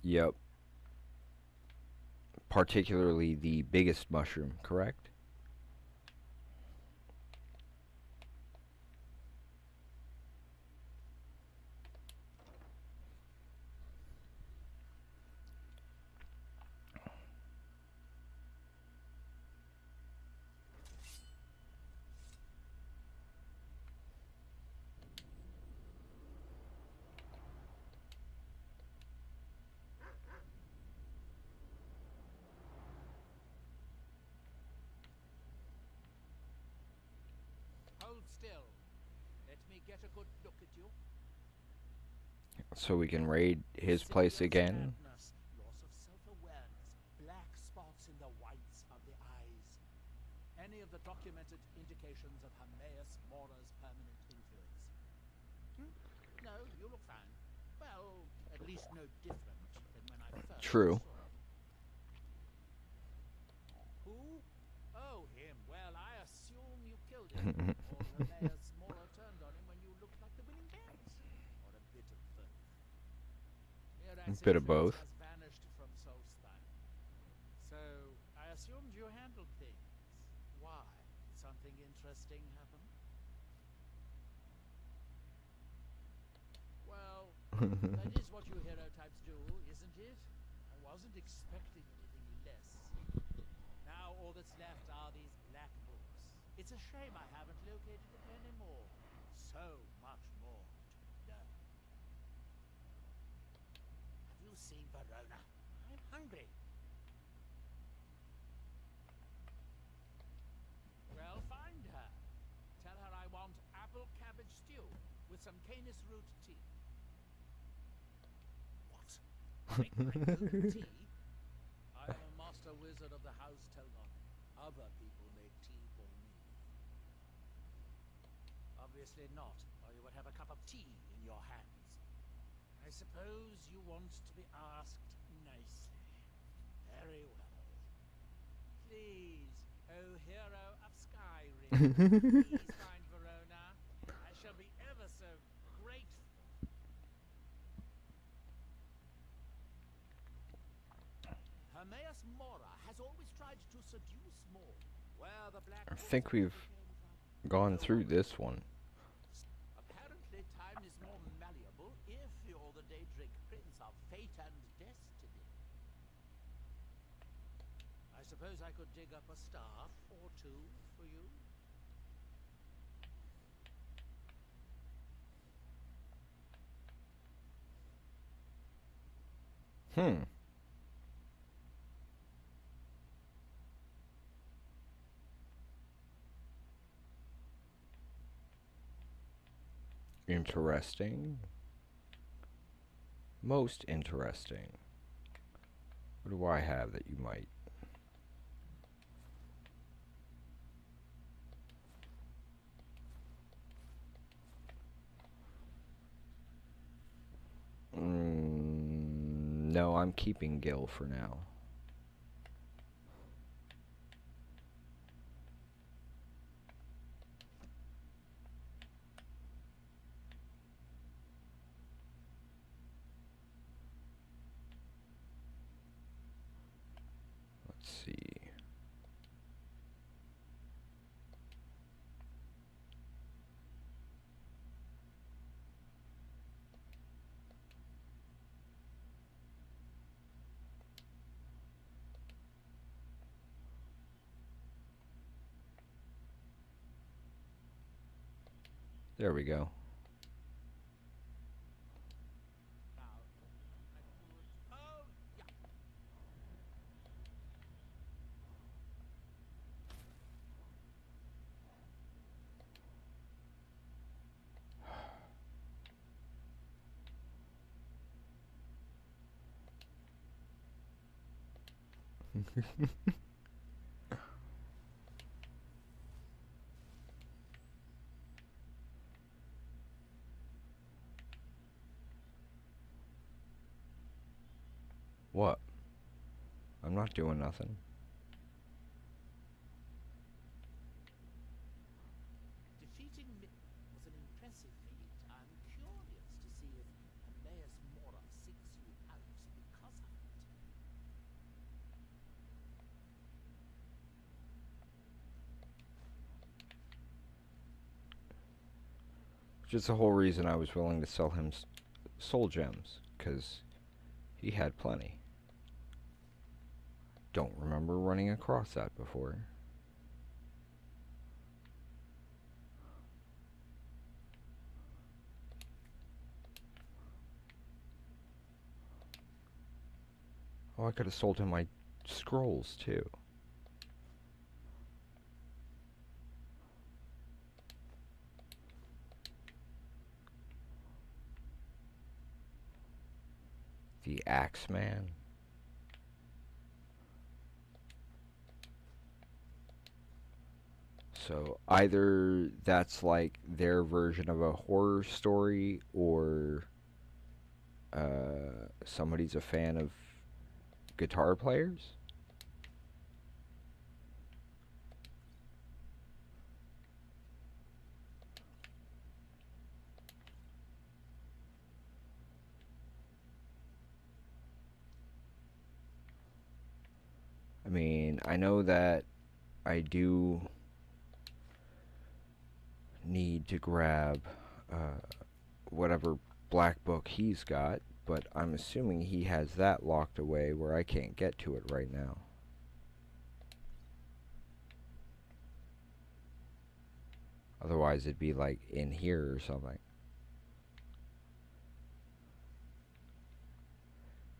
Yep. Particularly the biggest mushroom, correct? me get a good look at you. So we can raid his place Severe again. sadness, loss of self-awareness, black spots in the whites of the eyes. Any of the documented indications of Hermaeus Mora's permanent influence. No, you look fine. Well, at least no different than when I first True. saw you. Who? Oh, him. Well, I assume you killed him. Or Hermaeus Mora turned on him when you looked like the winning pens. Or a bit of both. A bit of both. Has vanished from Solstein. So, I assumed you handled things. Why? Did something interesting happen? Well, that is what you hero types do, isn't it? I wasn't expecting anything less. Now all that's left are these black books. It's a shame I haven't located any more. So much more to learn. Have you seen Verona? I'm hungry. Well, find her. Tell her I want apple cabbage stew with some canis root tea. What? Make my own tea? I am a master wizard of the House Telgon. Other people make tea for me. Obviously not, or you would have a cup of tea in your hands. I suppose you want to be asked nicely. Very well. Please, oh hero of Skyrim, please find Verona. I shall be ever so grateful. Hermaeus Mora has always tried to seduce more. Where the black I think we've gone through this one. Apparently time is more malleable if you're the Daedric Prince of Fate and Destiny. I suppose I could dig up a staff or two for you. Interesting. Most interesting. What do I have that you might? No, I'm keeping Gil for now. Let's see. There we go. Oh, yeah. What? I'm not doing nothing. Defeating Mick was an impressive feat. I'm curious to see if Hermaeus Mora seeks you out because of it. Which is the whole reason I was willing to sell him soul gems, because he had plenty. Don't remember running across that before. Oh, I could have sold him my scrolls too. The Axeman. So either that's like their version of a horror story, or somebody's a fan of guitar players. I mean, I know that I do need to grab whatever black book he's got, but I'm assuming he has that locked away where I can't get to it right now. Otherwise it'd be like in here or something.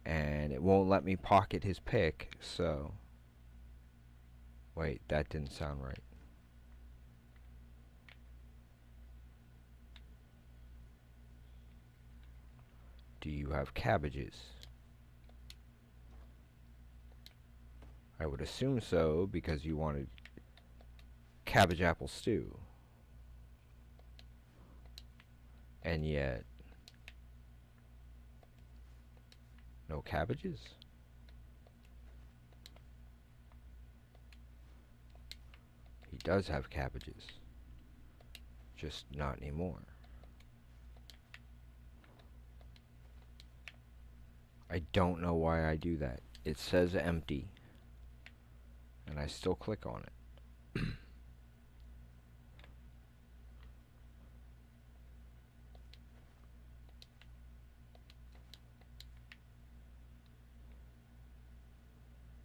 And it won't let me pocket his pick, so... Wait, that didn't sound right. Do you have cabbages? I would assume so, because you wanted cabbage apple stew. And yet... no cabbages? He does have cabbages. Just not anymore. I don't know why I do that. It says empty. And I still click on it.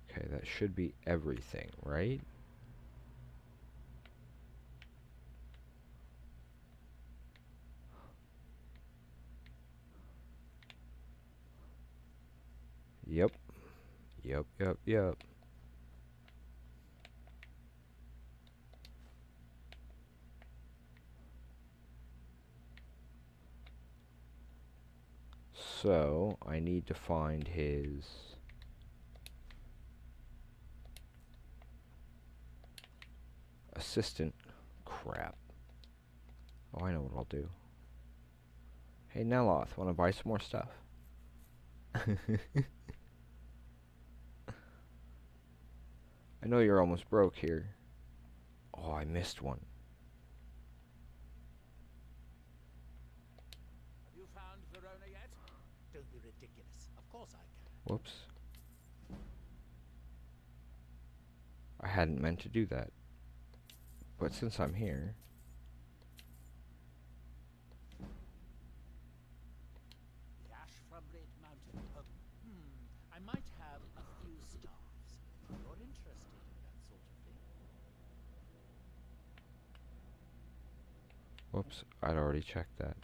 Okay, that should be everything, right? Yep. Yep. So, I need to find his... assistant. Crap. Oh, I know what I'll do. Hey, Neloth, wanna buy some more stuff? I know you're almost broke here. Oh, I missed one. Have you found Verona yet? Don't be ridiculous. Of course I can. Whoops. I hadn't meant to do that. But since I'm here... The ash from Red Mountain. I might have a few staffs. You're interested in that sort of thing. Whoops, I'd already checked that.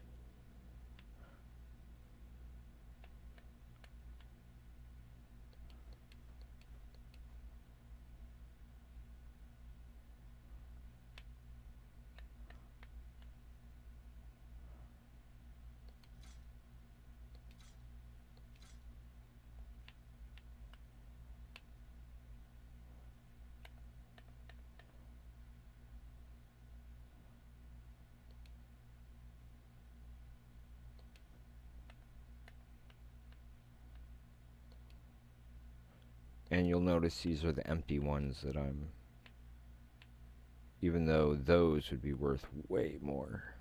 And you'll notice these are the empty ones that I'm... even though those would be worth way more.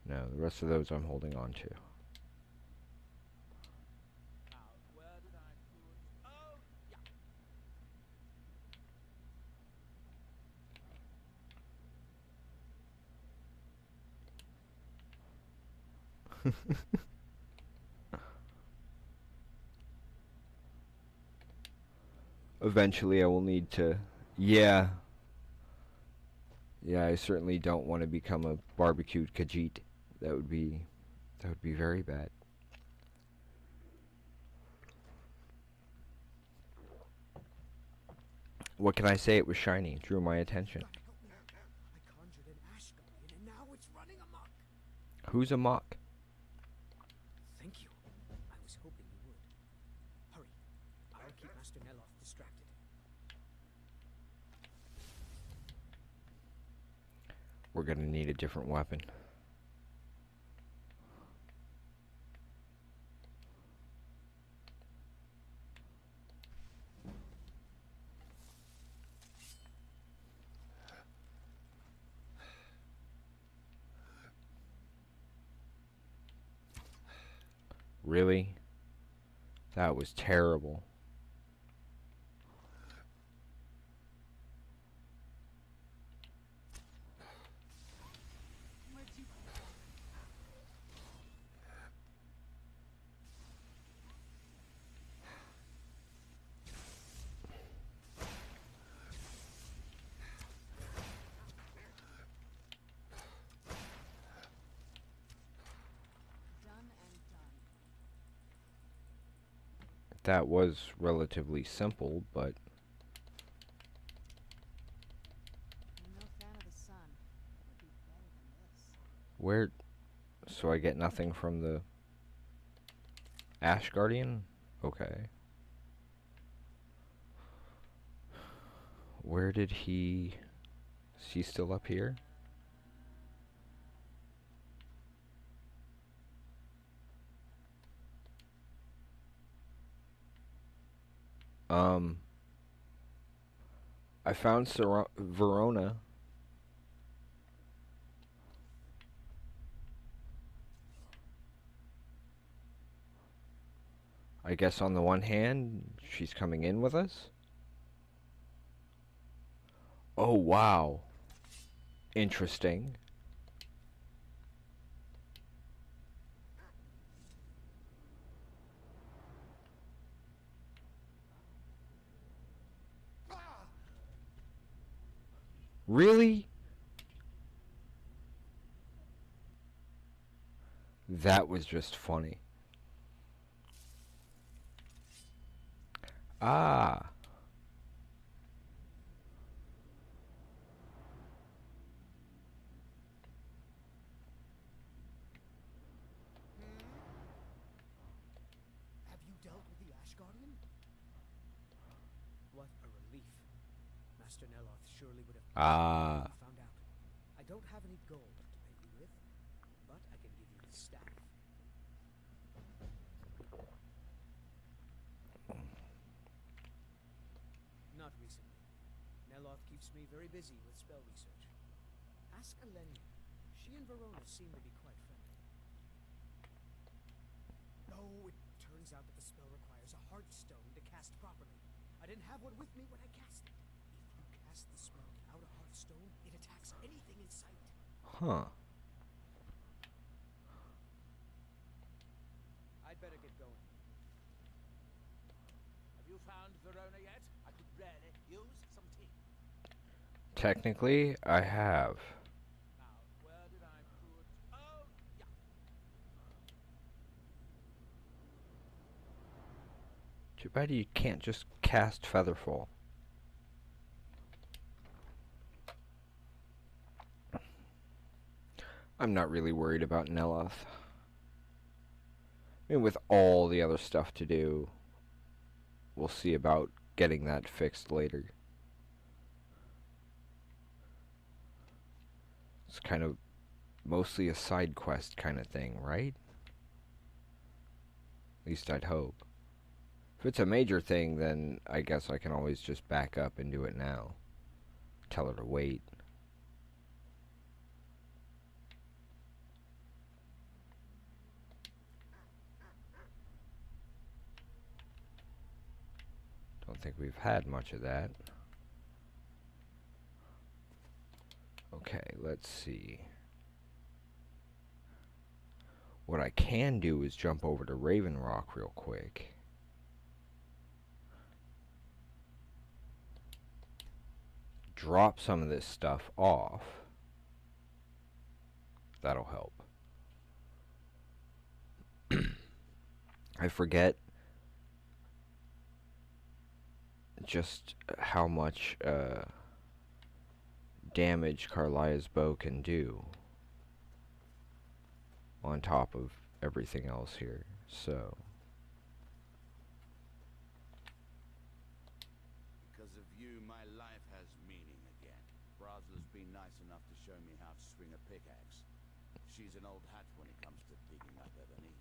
No, the rest of those I'm holding on to. Now, where did I put... Oh, yeah. Eventually I will need to... Yeah. Yeah, I certainly don't want to become a barbecued Khajiit. That would be very bad. What can I say? It was shiny. It drew my attention. I can't Who's a mock? Thank you. I was hoping you would. Hurry. I'll keep Master Neloth distracted. We're gonna need a different weapon. Really? That was terrible. That was relatively simple, but I'm no fan of the sun. It would be better than this. where... So I get nothing from the Ash Guardian? Okay. Where did he... Is he still up here? I found Verona. I guess on the one hand, she's coming in with us. Oh, wow. Interesting. Really? That was just funny. Ah. Have you dealt with the Ash Guardian? What a relief. Master Neloth surely would have found out. I don't have any gold to pay you with, but I can give you the staff. Not recently. Neloth keeps me very busy with spell research. Ask Elenia. She and Verona seem to be quite friendly. No, it turns out that the spell requires a heart stone to cast properly. I didn't have one with me when I cast it. If you cast the spell without a heart stone, it attacks anything in sight. Huh. I'd better get going. Have you found Verona yet? I could really use some tea. Technically, I have. Now, where did I put... Oh, yeah. Too bad you can't just cast Featherfall. I'm not really worried about Neloth. I mean, with all the other stuff to do, we'll see about getting that fixed later. It's kind of mostly a side quest kind of thing, right? At least I'd hope. If it's a major thing, then I guess I can always just back up and do it now. Tell her to wait. Don't think we've had much of that. Okay, let's see. What I can do is jump over to Raven Rock real quick. Drop some of this stuff off. That'll help. I forget just how much damage Carlia's bow can do. on top of everything else here. So Because of you, my life has meaning again. Brasla's been nice enough to show me how to swing a pickaxe. She's an old hat when it comes to digging up ebony.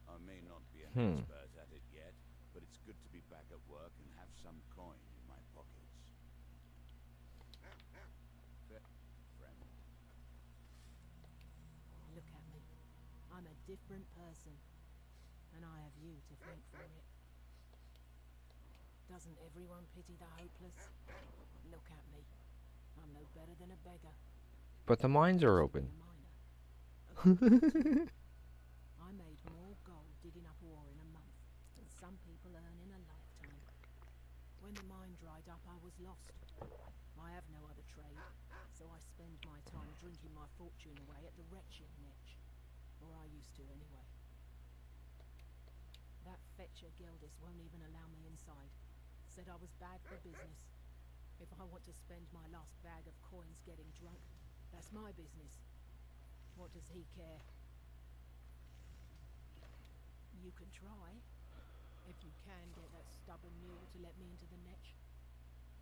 I may not be an expert at it yet, but it's good to be back at work and have some coin in my pockets. Friend. Look at me. I'm a different person. And I have you to thank for it. Doesn't everyone pity the hopeless? Look at me. I'm no better than a beggar. but the mines are open. I made more gold digging up ore in a month than some people earn in a lifetime. When the mine dried up, I was lost. I have no other trade, so I spend my time drinking my fortune away at the wretched niche. Or I used to, anyway. That fetcher Geldis won't even allow me inside. Said I was bad for business. If I want to spend my last bag of coins getting drunk, that's my business. What does he care? You can try. If you can get that stubborn mule to let me into the niche,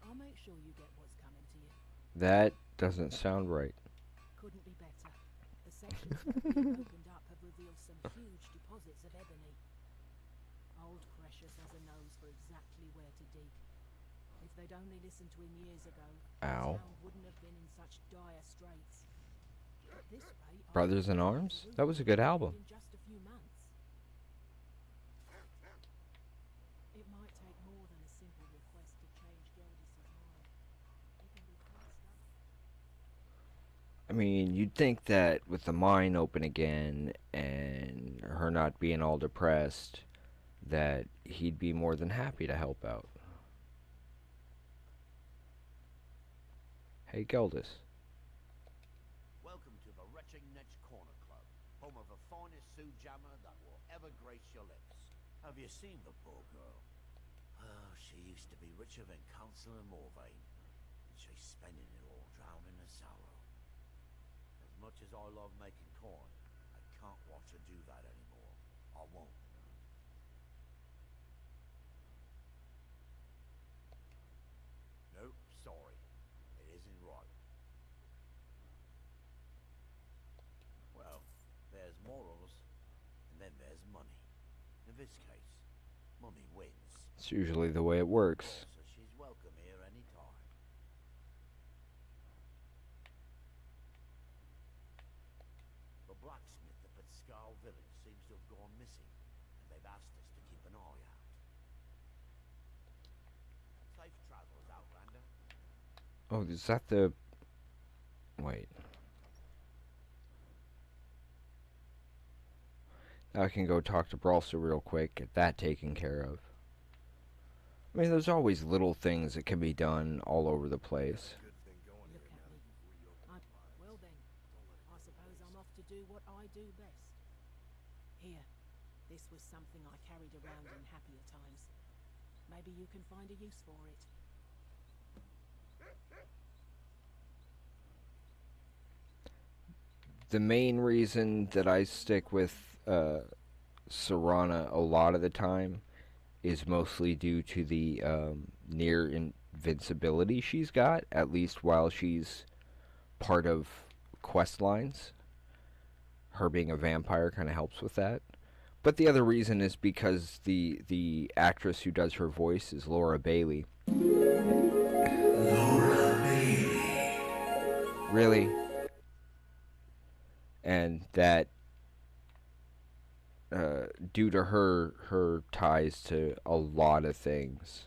I'll make sure you get what's coming to you. That doesn't sound right. Couldn't be better. The sections that have been opened up have revealed some huge deposits of ebony. Old Precious has a nose for exactly where to dig. If they'd only listened to him years ago, the Ow. town wouldn't have been in such dire straits. At this rate, Brothers in Arms? That was a good album. in just a few months. It might take more than a simple request to change Geldis' mind. It can be quite stubborn. I mean, you'd think that with the mine open again and her not being all depressed, that he'd be more than happy to help out. Hey, Geldis. Welcome to the Retching Netch Corner Club, home of the finest Sioux jammer that will ever grace your lips. Have you seen the poor girl? Oh, she used to be richer than Councillor Morvain, and she's spending it all drowning in sorrow. As much as I love making coin, I can't watch her do that anymore. I won't. Nope, sorry. It isn't right. Well, there's morals, and then there's money. In this case, money wins. It's usually the way it works. So she's welcome here any time. The blacksmith up at Skull Village seems to have gone missing, and they've asked us to keep an eye out. Safe travels, Outlander. Oh, is that the... Wait. Now I can go talk to Bralster real quick, get that taken care of. I mean, there's always little things that can be done all over the place. Look at me. Well then, I suppose I'm off to do what I do best. Here, this was something I carried around in happier times. Maybe you can find a use for it. The main reason that I stick with Serana a lot of the time is mostly due to the near invincibility she's got, at least while she's part of quest lines. Her being a vampire kind of helps with that. But the other reason is because the actress who does her voice is Laura Bailey. Laura Bailey. Really? And that due to her ties to a lot of things,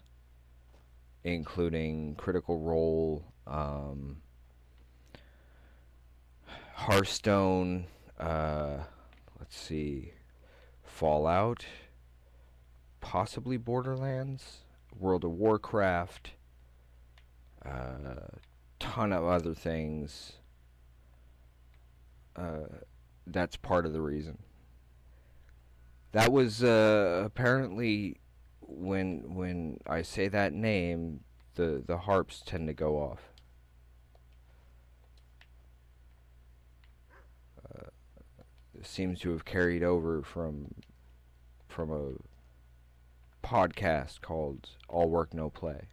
including Critical Role, Hearthstone, let's see, Fallout, possibly Borderlands, World of Warcraft, ton of other things. That's part of the reason. That was apparently when I say that name, the harps tend to go off. seems to have carried over from a podcast called All Work No Play.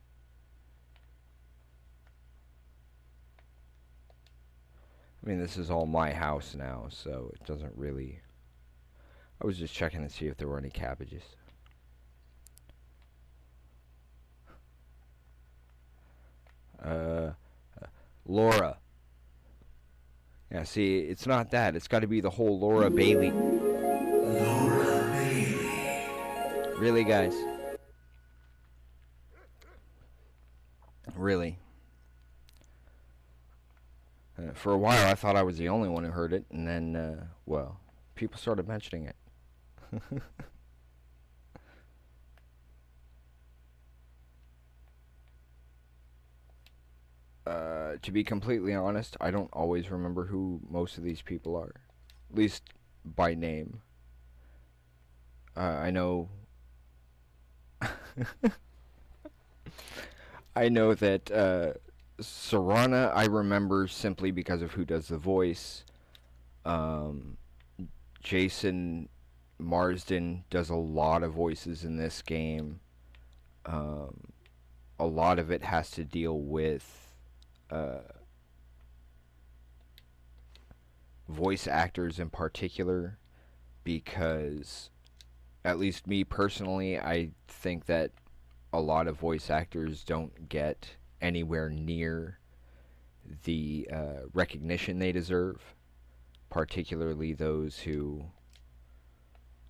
I mean, this is all my house now, so it doesn't really... I was just checking to see if there were any cabbages. Laura. Yeah, see, it's not that. It's got to be the whole Laura Bailey. Laura Bailey. Really, guys? Really? For a while, I thought I was the only one who heard it, and then, well, people started mentioning it. To be completely honest, I don't always remember who most of these people are. At least by name. I know... I know that, Serana I remember simply because of who does the voice. Jason Marsden does a lot of voices in this game. A lot of it has to deal with voice actors in particular, because at least me personally, I think that a lot of voice actors don't get anywhere near the recognition they deserve, particularly those who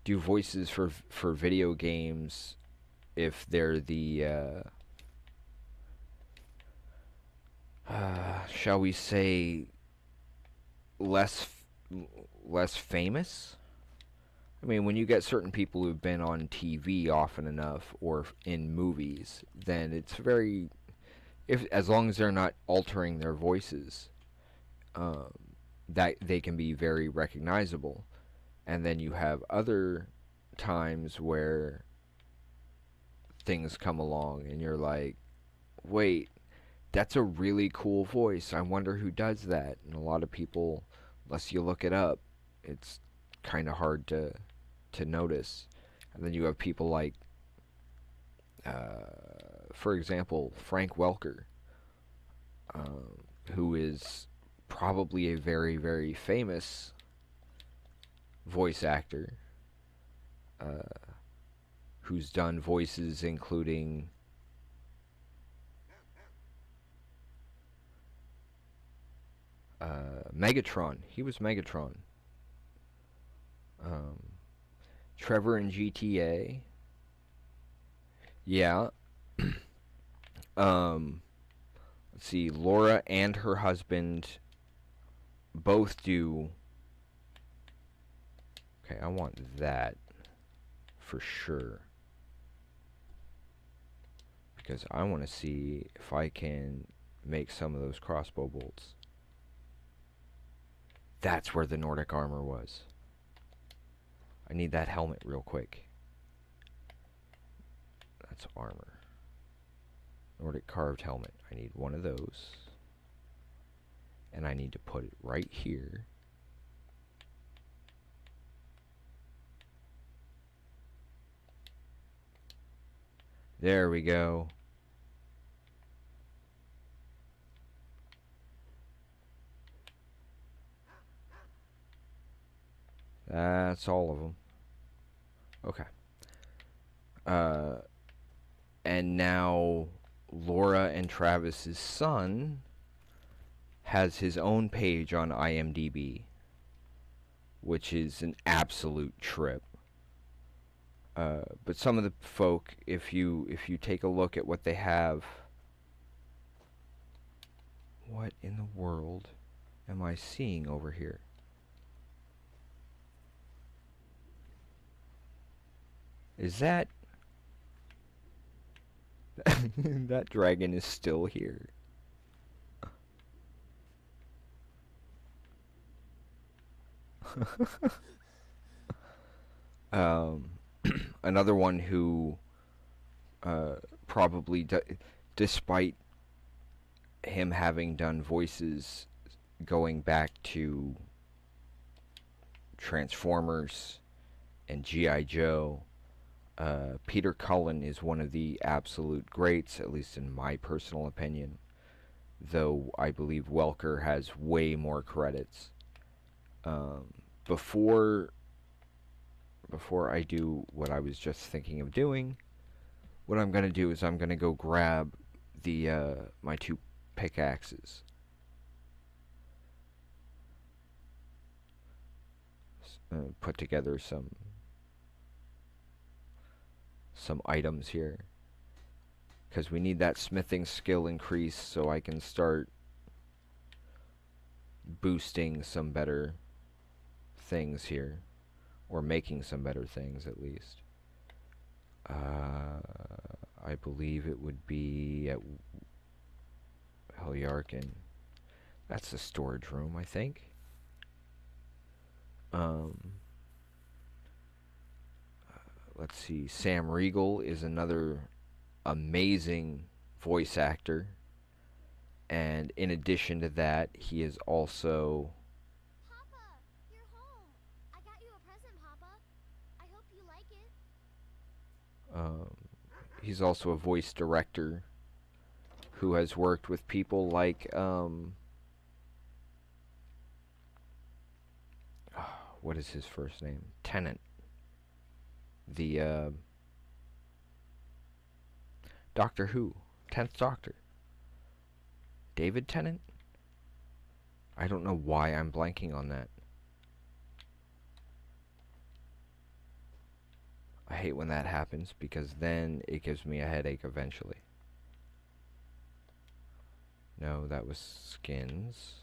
do voices for video games. If they're the shall we say less famous. I mean, when you get certain people who've been on TV often enough or in movies, then it's very, as long as they're not altering their voices, that they can be very recognizable. And then you have other times where things come along and you're like, wait, that's a really cool voice. I wonder who does that. And a lot of people, unless you look it up, it's kind of hard to notice. And then you have people like, for example, Frank Welker, who is probably a very, very famous voice actor, who's done voices including Megatron. He was Megatron. Trevor in GTA. Yeah. Let's see. Laura and her husband both do. Okay, I want that for sure, because I want to see if I can make some of those crossbow bolts. That's where the Nordic armor was. I need that helmet real quick. That's armor. Nordic carved helmet. I need one of those. And I need to put it right here. There we go. That's all of them. Okay. And now Laura and Travis's son has his own page on IMDb, which is an absolute trip. But some of the folk, if you take a look at what they have, what in the world am I seeing over here? Is that that dragon is still here? Another one who probably, despite him having done voices going back to Transformers and G.I. Joe, Peter Cullen is one of the absolute greats, at least in my personal opinion, though I believe Welker has way more credits. Before I do what I was just thinking of doing, what I'm going to do is I'm going to go grab the my 2 pickaxes. Put together some items here, because we need that smithing skill increase so I can start boosting some better things here, or making some better things at least. I believe it would be at Helyarkin. That's the storage room, I think. Let's see. Sam Riegel is another amazing voice actor. And in addition to that, he is also... Papa, you're home. I got you a present, Papa. I hope you like it. He's also a voice director who has worked with people like... what is his first name? Tennant. The Doctor Who, 10th Doctor. David Tennant? I don't know why I'm blanking on that. I hate when that happens, because then it gives me a headache eventually. No, that was Skins.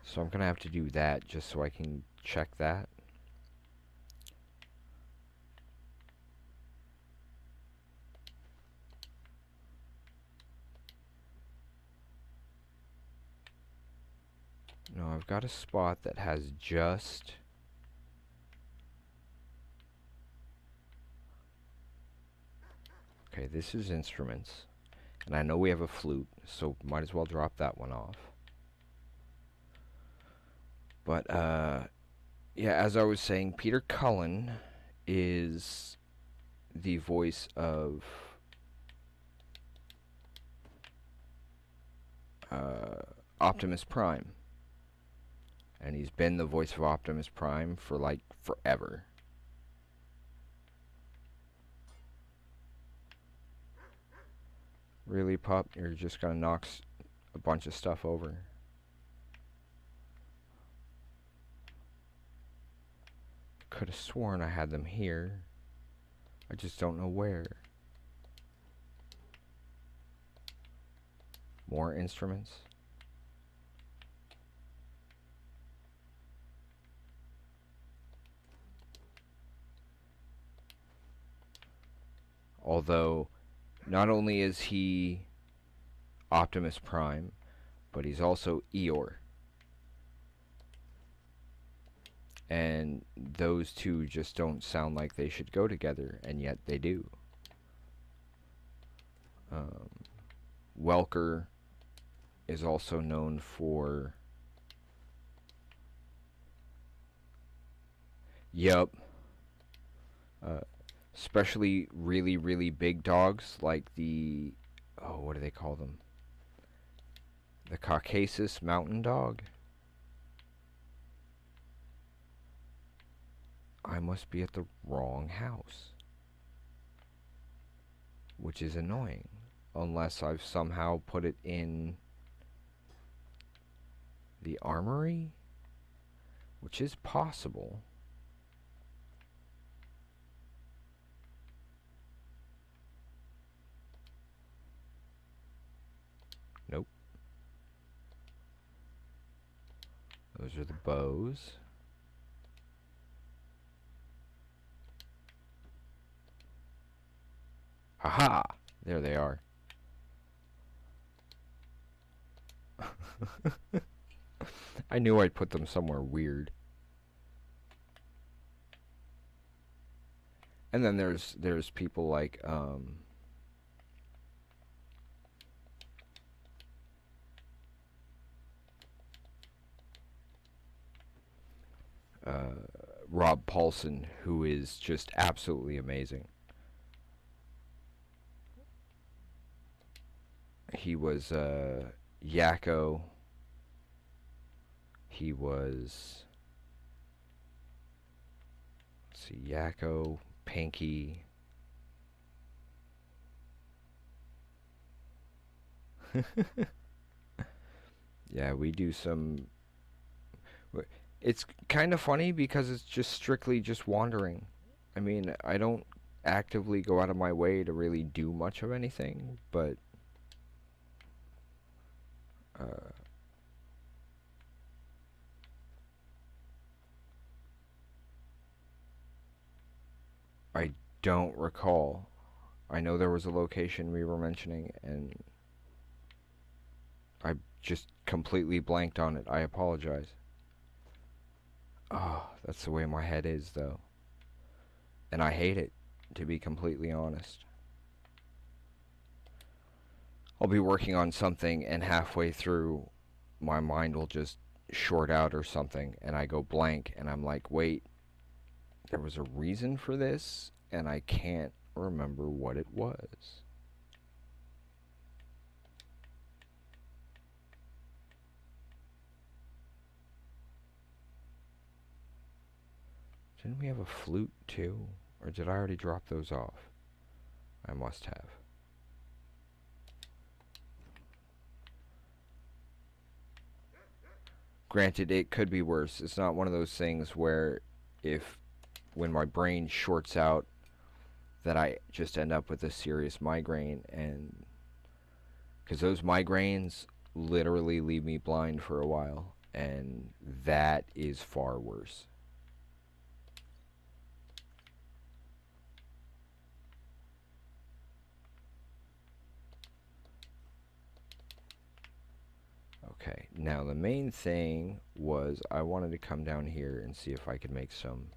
So I'm going to have to do that just so I can check that. No, I've got a spot that has just... Okay, this is instruments. And I know we have a flute, so might as well drop that one off. But, yeah, as I was saying, Peter Cullen is the voice of Optimus Prime. And he's been the voice of Optimus Prime for, like, forever. Really, Pup? You're just gonna knock a bunch of stuff over? Could have sworn I had them here. I just don't know where. More instruments. Although, not only is he Optimus Prime, but he's also Eeyore. And those two just don't sound like they should go together, and yet they do. Welker is also known for... Yup. Especially really, really big dogs, like the... Oh, what do they call them? The Caucasus Mountain Dog? I must be at the wrong house. Which is annoying. Unless I've somehow put it in the armory? Which is possible. Nope. Those are the bows. Haha! There they are. I knew I'd put them somewhere weird. And then there's people like Rob Paulson, who is just absolutely amazing. He was Yakko. He was, let's see, Yakko, Pinky. Yeah, we do some. It's kind of funny because it's just strictly just wandering. I mean, I don't actively go out of my way to really do much of anything, but I don't recall. I know there was a location we were mentioning, and I just completely blanked on it. I apologize. Oh, that's the way my head is, though. And I hate it, to be completely honest. I'll be working on something, and halfway through, my mind will just short out or something, and I go blank, and I'm like, wait, there was a reason for this, and I can't remember what it was. Didn't we have a flute too? Or did I already drop those off? I must have. Granted, it could be worse. It's not one of those things where when my brain shorts out, that I just end up with a serious migraine, and because those migraines literally leave me blind for a while, and that is far worse. Okay, now the main thing was I wanted to come down here and see if I could make some.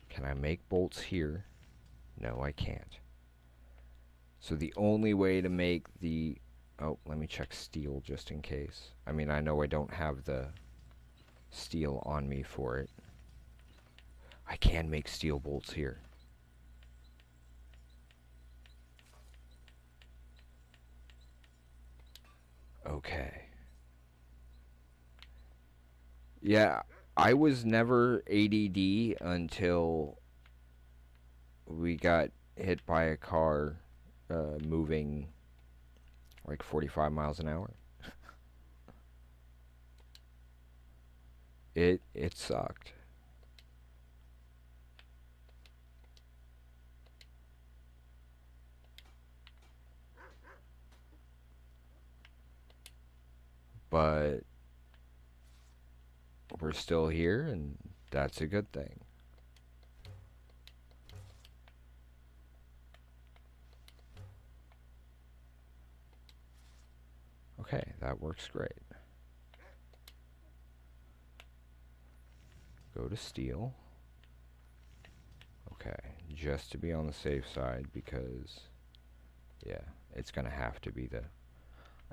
Can I make bolts here? No, I can't. So the only way to make the... Oh, let me check steel just in case. I mean, I know I don't have the steel on me for it. I can make steel bolts here. Okay. Yeah, I was never ADD until we got hit by a car moving like 45 miles an hour. It sucked. But we're still here, and that's a good thing. Okay, that works great. Go to steel. Okay, just to be on the safe side, because yeah, it's gonna have to be the...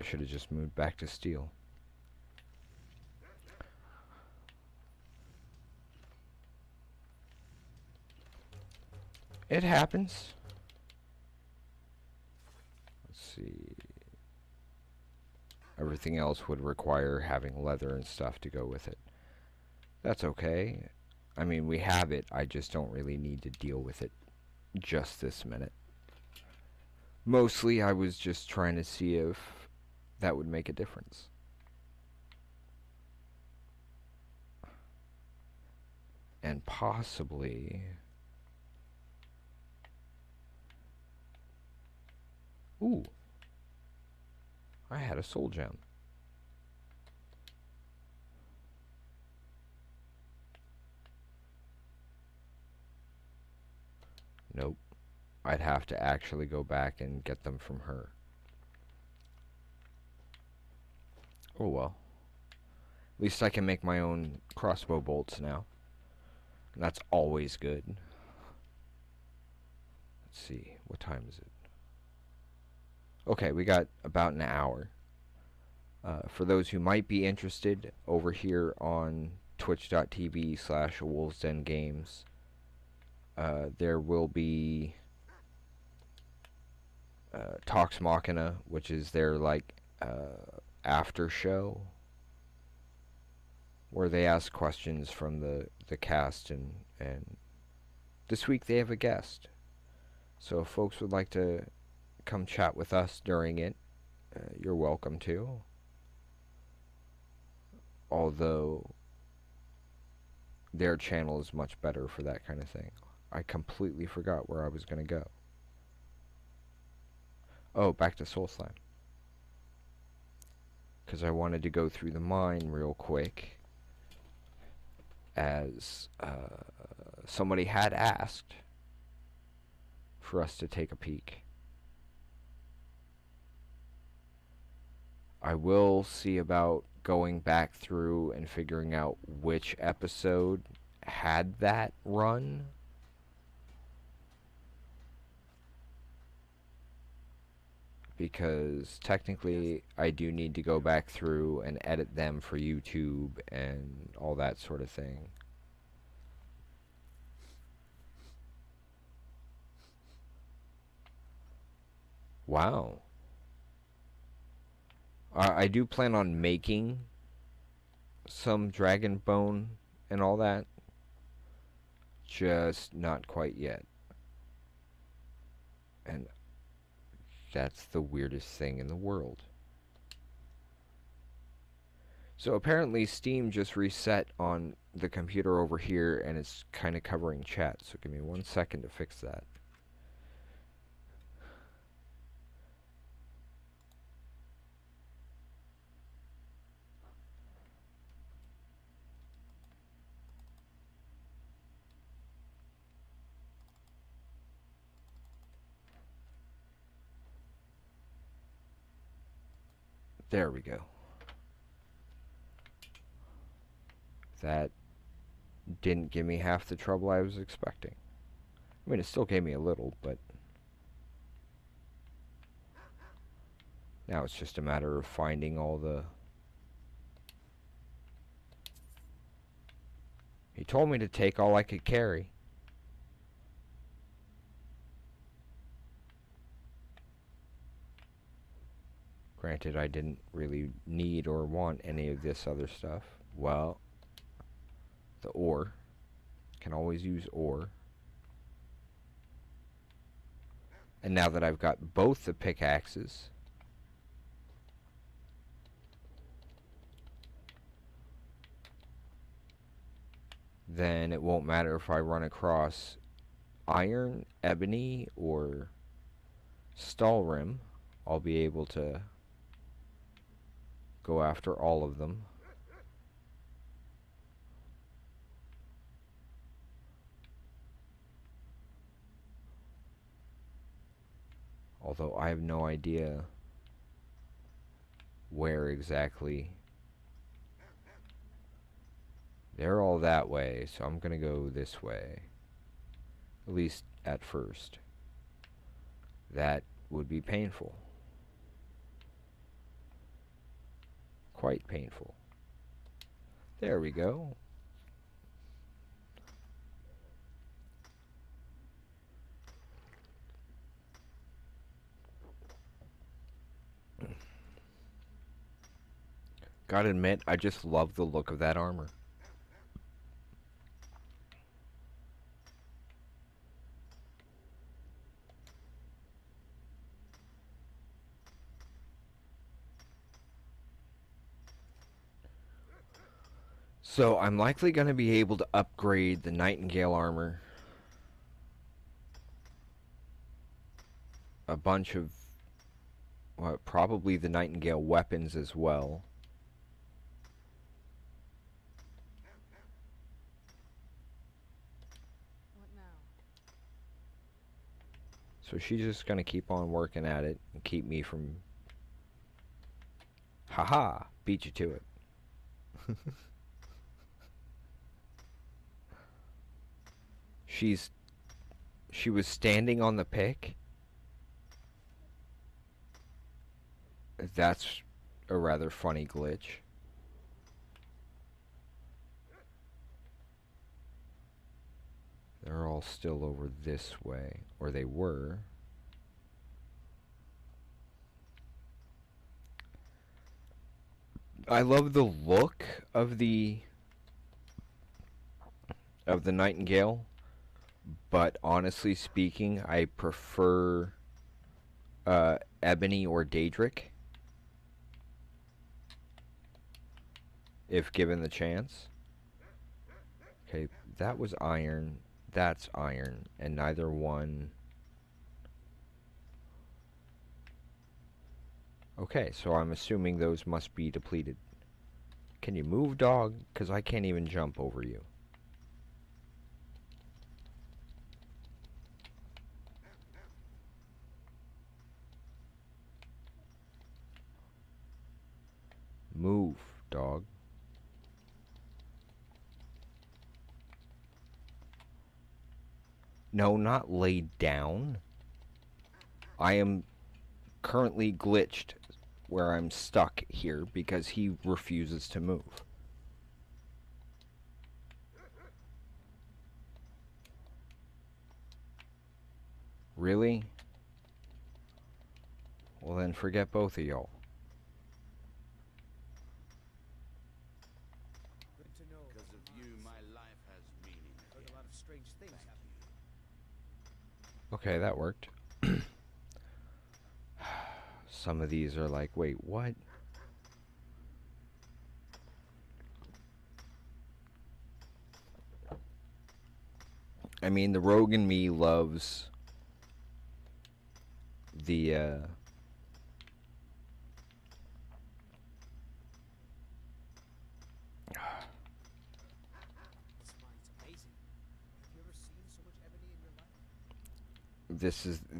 I should have just moved back to steel. It happens. Let's see. Everything else would require having leather and stuff to go with it. That's okay. I mean, we have it. I just don't really need to deal with it just this minute. Mostly, I was just trying to see if that would make a difference. And possibly... Ooh. I had a soul gem. Nope. I'd have to actually go back and get them from her. Oh well. At least I can make my own crossbow bolts now. And that's always good. Let's see. What time is it? Okay, we got about an hour. For those who might be interested, over here on twitch.tv/wolvesdengames, there will be Talks Machina, which is their like after show, where they ask questions from the cast, and this week they have a guest. So if folks would like to come chat with us during it, you're welcome to. Although their channel is much better for that kind of thing. I completely forgot where I was going to go. Oh, back to Soul Slime. Because I wanted to go through the mine real quick, as somebody had asked for us to take a peek. I will see about going back through and figuring out which episode had that run. Because technically I do need to go back through and edit them for YouTube and all that sort of thing. Wow. I do plan on making some dragon bone and all that. Just not quite yet. And that's the weirdest thing in the world. So apparently Steam just reset on the computer over here, and it's kind of covering chat. So give me 1 second to fix that. There we go. That didn't give me half the trouble I was expecting. I mean, it still gave me a little, but now it's just a matter of finding all the... He told me to take all I could carry. Granted, I didn't really need or want any of this other stuff. Well, the ore. Can always use ore. And now that I've got both the pickaxes, then it won't matter if I run across iron, ebony, or Stalrim. I'll be able to go after all of them. Although I have no idea where exactly. They're all that way, so I'm gonna go this way. At least at first. That would be painful. Quite painful. There we go. Gotta admit, I just love the look of that armor. So I'm likely going to be able to upgrade the Nightingale armor. A bunch of, well, probably the Nightingale weapons as well. What now? So she's just going to keep on working at it and keep me from... Haha! Beat you to it. She was standing on the pick. That's a rather funny glitch. They're all still over this way, or they were. I love the look of the Nightingale, but honestly speaking, I prefer Ebony or Daedric if given the chance. Okay, that was iron, that's iron, and neither one. Okay, so I'm assuming those must be depleted. Can you move, dog? Because I can't even jump over you. Move, dog. No, not lay down. I am currently glitched where I'm stuck here because he refuses to move. Really? Well then forget both of y'all. Good to know. Because of you, my life has meaning. Heard a lot of strange things happen. Okay, that worked. Some of these are like, wait, what? I mean, the rogue in me loves the, This mine's amazing. Have you ever seen so much ebony in your life?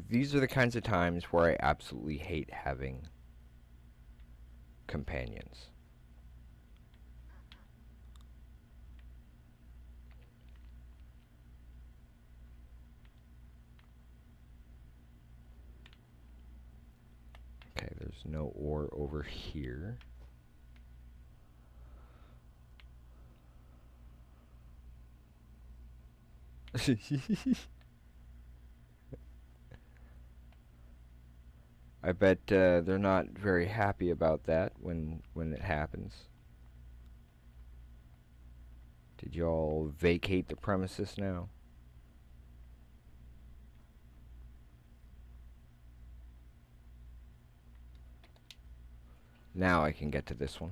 these are the kinds of times where I absolutely hate having companions. Okay, there's no ore over here. I bet they're not very happy about that when it happens. Did y'all vacate the premises now? Now I can get to this one.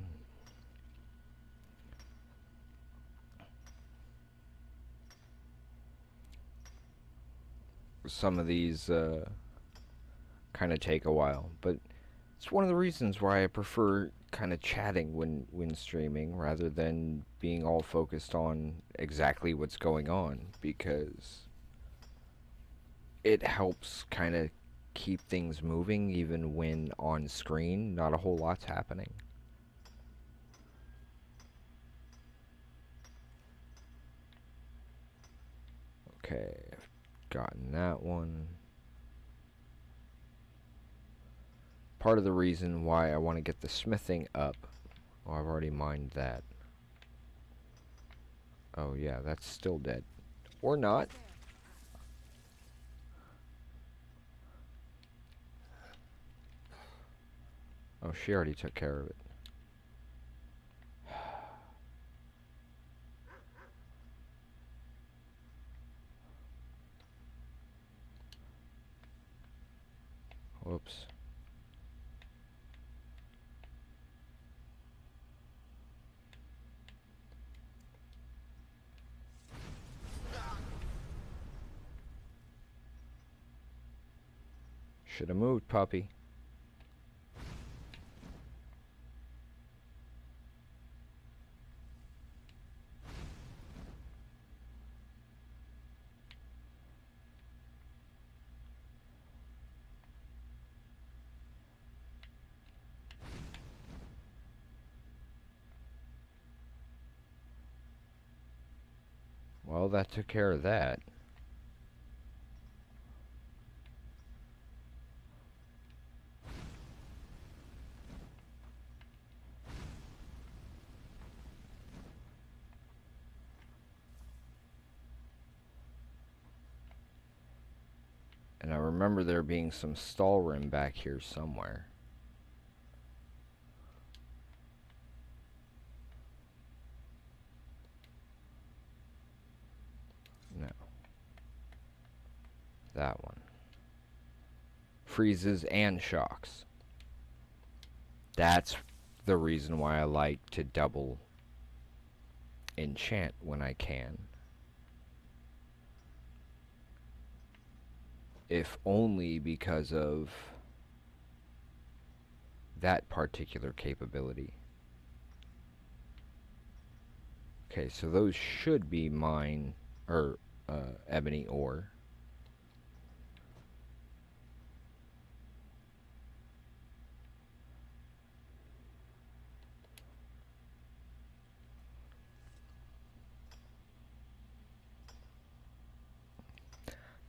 Some of these kind of take a while, but it's one of the reasons why I prefer kind of chatting when streaming rather than being all focused on exactly what's going on, because it helps kind of keep things moving even when on screen not a whole lot's happening. Okay, I've gotten that one. Part of the reason why I want to get the smithing up, oh, I've already mined that. Oh yeah, that's still dead. Or not. Oh, she already took care of it. Whoops. Should have moved, puppy. Well, that took care of that. And I remember there being some Stalrim back here somewhere. No. That one. Freezes and shocks. That's the reason why I like to double enchant when I can. If only because of that particular capability. Okay, so those should be mine, or ebony ore.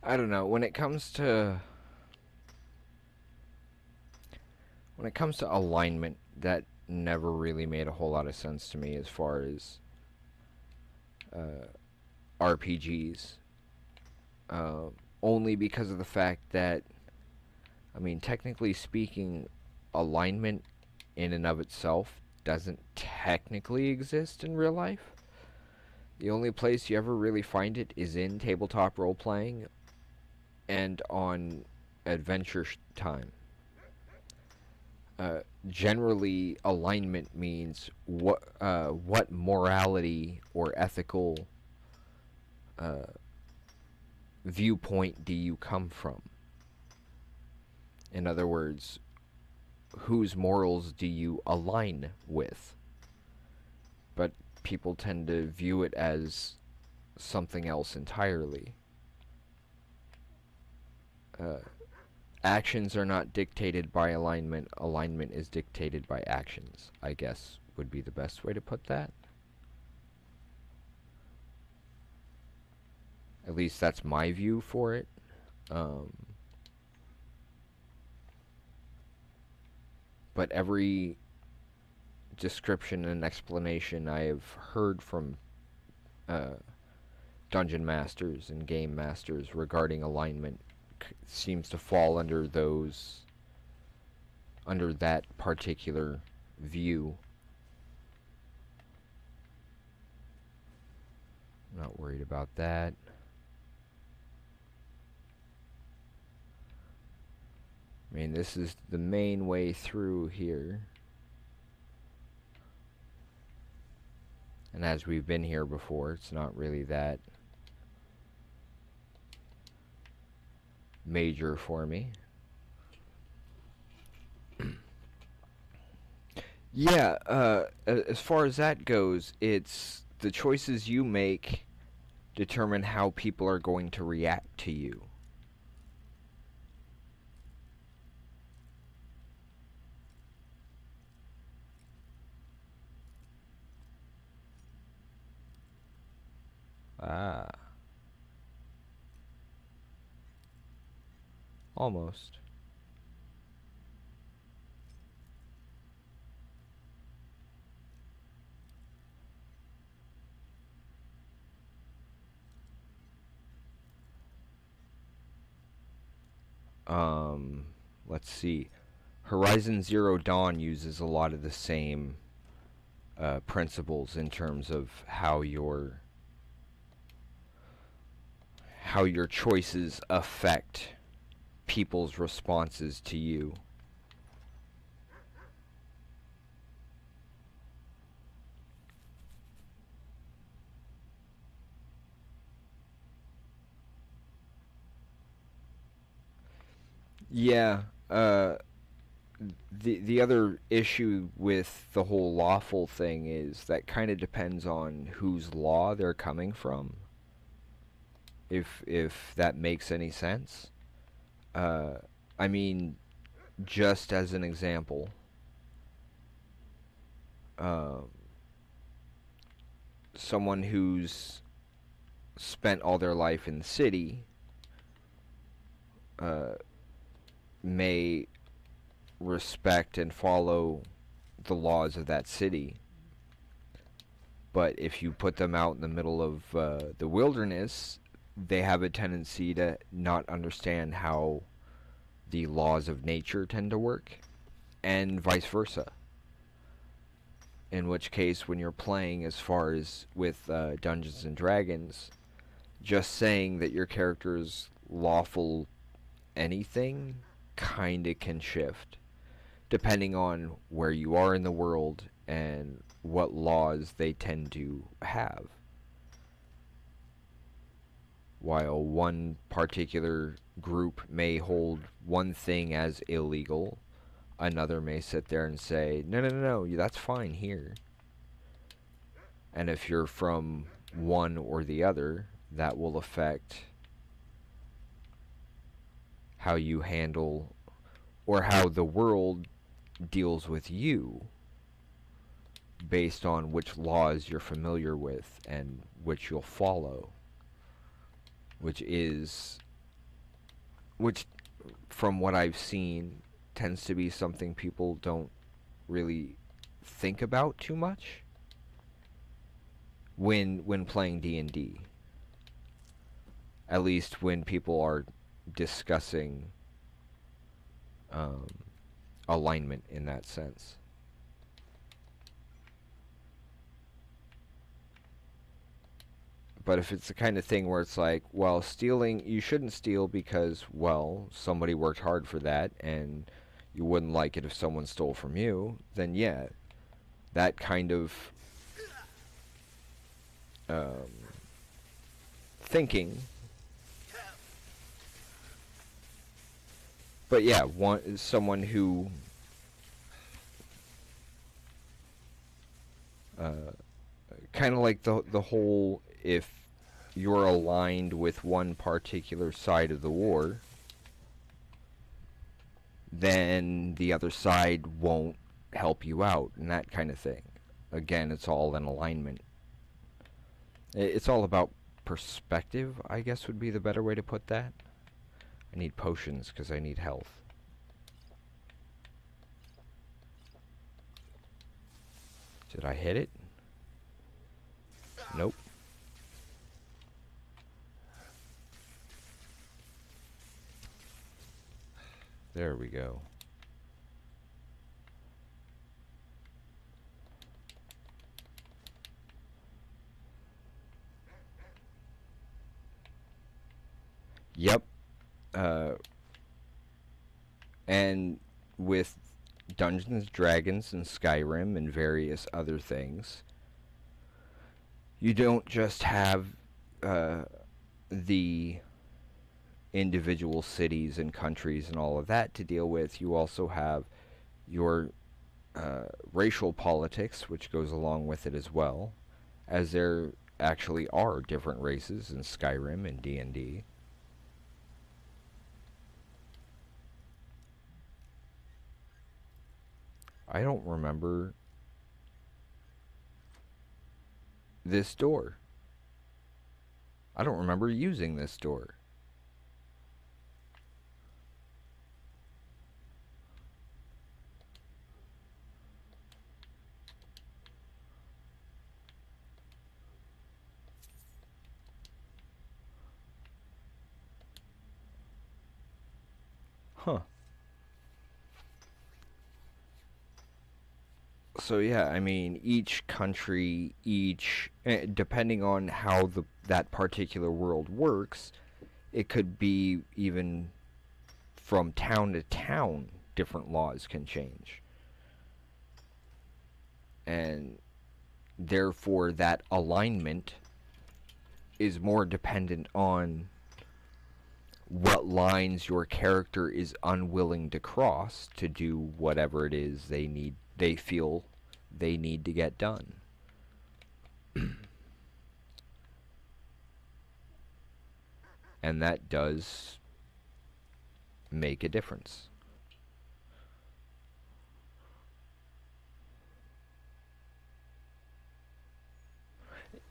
I don't know, when it comes to alignment, that never really made a whole lot of sense to me as far as RPGs. Only because of the fact that, I mean, technically speaking, alignment in and of itself doesn't technically exist in real life. The only place you ever really find it is in tabletop role-playing and on Adventure Time. Generally, alignment means what morality or ethical viewpoint do you come from? In other words, whose morals do you align with? But people tend to view it as something else entirely. Actions are not dictated by alignment. Alignment is dictated by actions, I guess would be the best way to put that. At least that's my view for it. But every description and explanation I have heard from dungeon masters and game masters regarding alignment seems to fall under that particular view. I'm not worried about that. I mean, this is the main way through here. And as we've been here before, it's not really that major for me. Yeah, as far as that goes, it's the choices you make determine how people are going to react to you. Ah. Almost. Let's see. Horizon Zero Dawn uses a lot of the same principles in terms of how your choices affect people's responses to you. Yeah, the other issue with the whole lawful thing is that kind of depends on whose law they're coming from. If that makes any sense. I mean, just as an example, someone who's spent all their life in the city may respect and follow the laws of that city. But if you put them out in the middle of the wilderness, they have a tendency to not understand how the laws of nature tend to work, and vice versa. In which case, when you're playing as far as with Dungeons and Dragons, just saying that your character is lawful anything kinda can shift, depending on where you are in the world and what laws they tend to have. While one particular group may hold one thing as illegal, another may sit there and say, no, no, no, no, that's fine here. And if you're from one or the other, that will affect how you handle, or how the world deals with you, based on which laws you're familiar with and which you'll follow. Which, from what I've seen, tends to be something people don't really think about too much when playing D&D. At least when people are discussing alignment in that sense. But if it's the kind of thing where it's like, well, stealing, you shouldn't steal because, well, somebody worked hard for that and you wouldn't like it if someone stole from you, then yeah, that kind of thinking. But yeah, someone who kind of like the whole, if you're aligned with one particular side of the war, then the other side won't help you out, and that kind of thing. Again, it's all in alignment. It's all about perspective, I guess would be the better way to put that. I need potions because I need health. Did I hit it? Nope. There we go. Yep. And with Dungeons, Dragons, and Skyrim and various other things, you don't just have the individual cities and countries and all of that to deal with. You also have your racial politics, which goes along with it as well, as there actually are different races in Skyrim and D&D. I don't remember this door. I don't remember using this door. Huh. So yeah, I mean, each country, depending on how that particular world works, it could be even from town to town, different laws can change. And therefore that alignment is more dependent on what lines your character is unwilling to cross to do whatever it is they feel they need to get done. And that does make a difference.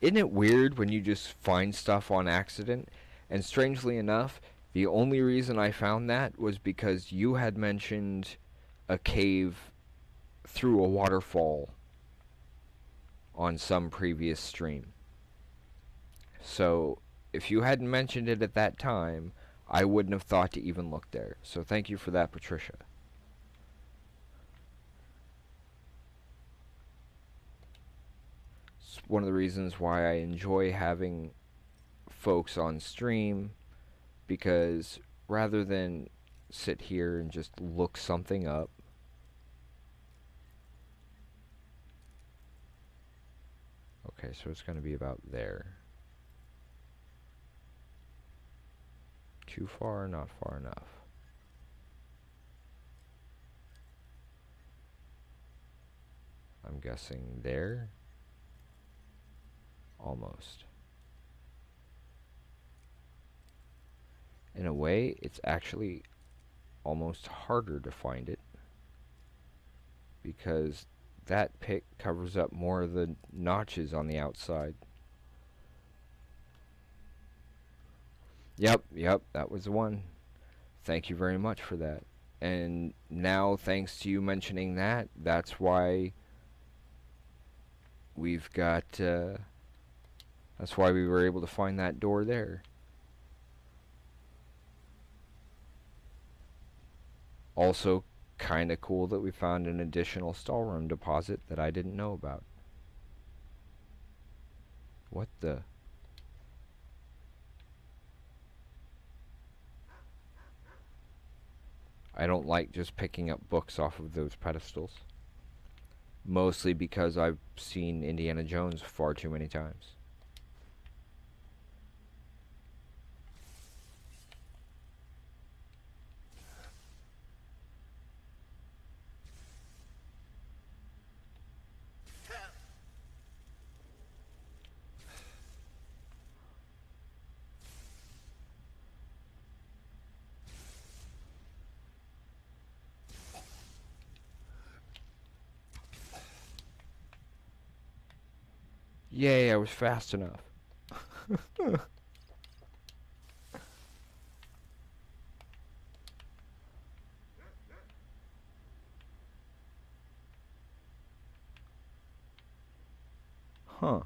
Isn't it weird when you just find stuff on accident? And strangely enough, the only reason I found that was because you had mentioned a cave through a waterfall on some previous stream. So if you hadn't mentioned it at that time, I wouldn't have thought to even look there. So thank you for that, Patricia. It's one of the reasons why I enjoy having folks on stream, because rather than sit here and just look something up, okay, so it's going to be about there. Too far, not far enough. I'm guessing there. Almost. In a way, it's actually almost harder to find it, because that pick covers up more of the notches on the outside. Yep, that was the one. Thank you very much for that. And now, thanks to you mentioning that, that's why we've got, that's why we were able to find that door there. Also, kind of cool that we found an additional storeroom deposit that I didn't know about. What the? I don't like just picking up books off of those pedestals. Mostly because I've seen Indiana Jones far too many times. Yay, I was fast enough. Huh.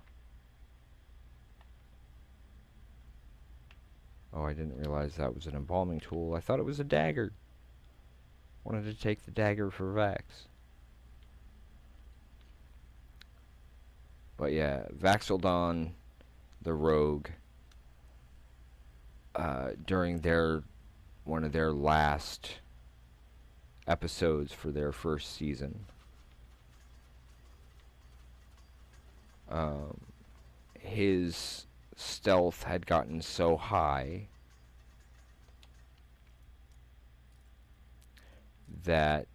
Oh, I didn't realize that was an embalming tool. I thought it was a dagger. Wanted to take the dagger for Vax. But yeah, Vax'ildan, the rogue, during one of their last episodes for their first season, his stealth had gotten so high that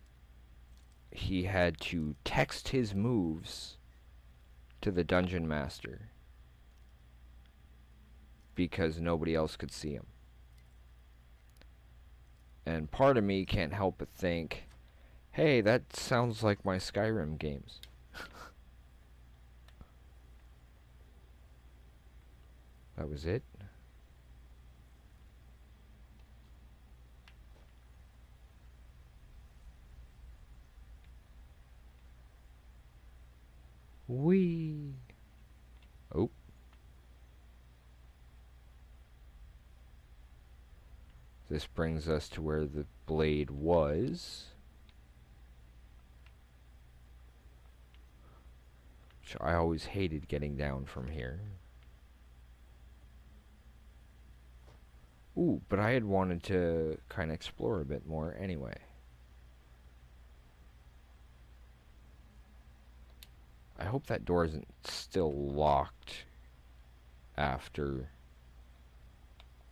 he had to text his moves to the dungeon master because nobody else could see him. And part of me can't help but think, hey, that sounds like my Skyrim games. That was it? Whee! Oh. This brings us to where the blade was. Which I always hated getting down from here. Ooh, but I had wanted to kind of explore a bit more anyway. I hope that door isn't still locked after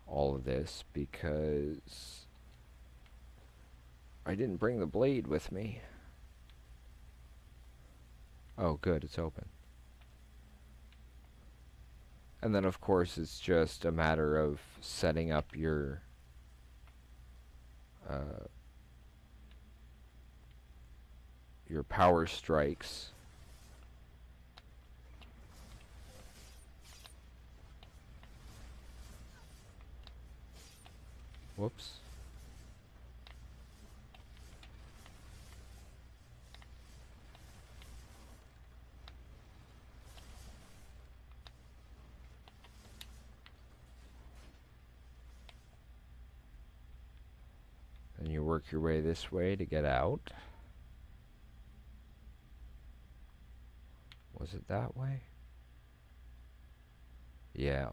all of this, because I didn't bring the blade with me. Oh, good, it's open. And then, of course, it's just a matter of setting up your power strikes. Whoops. work your way this way to get out. Was it that way? Yeah.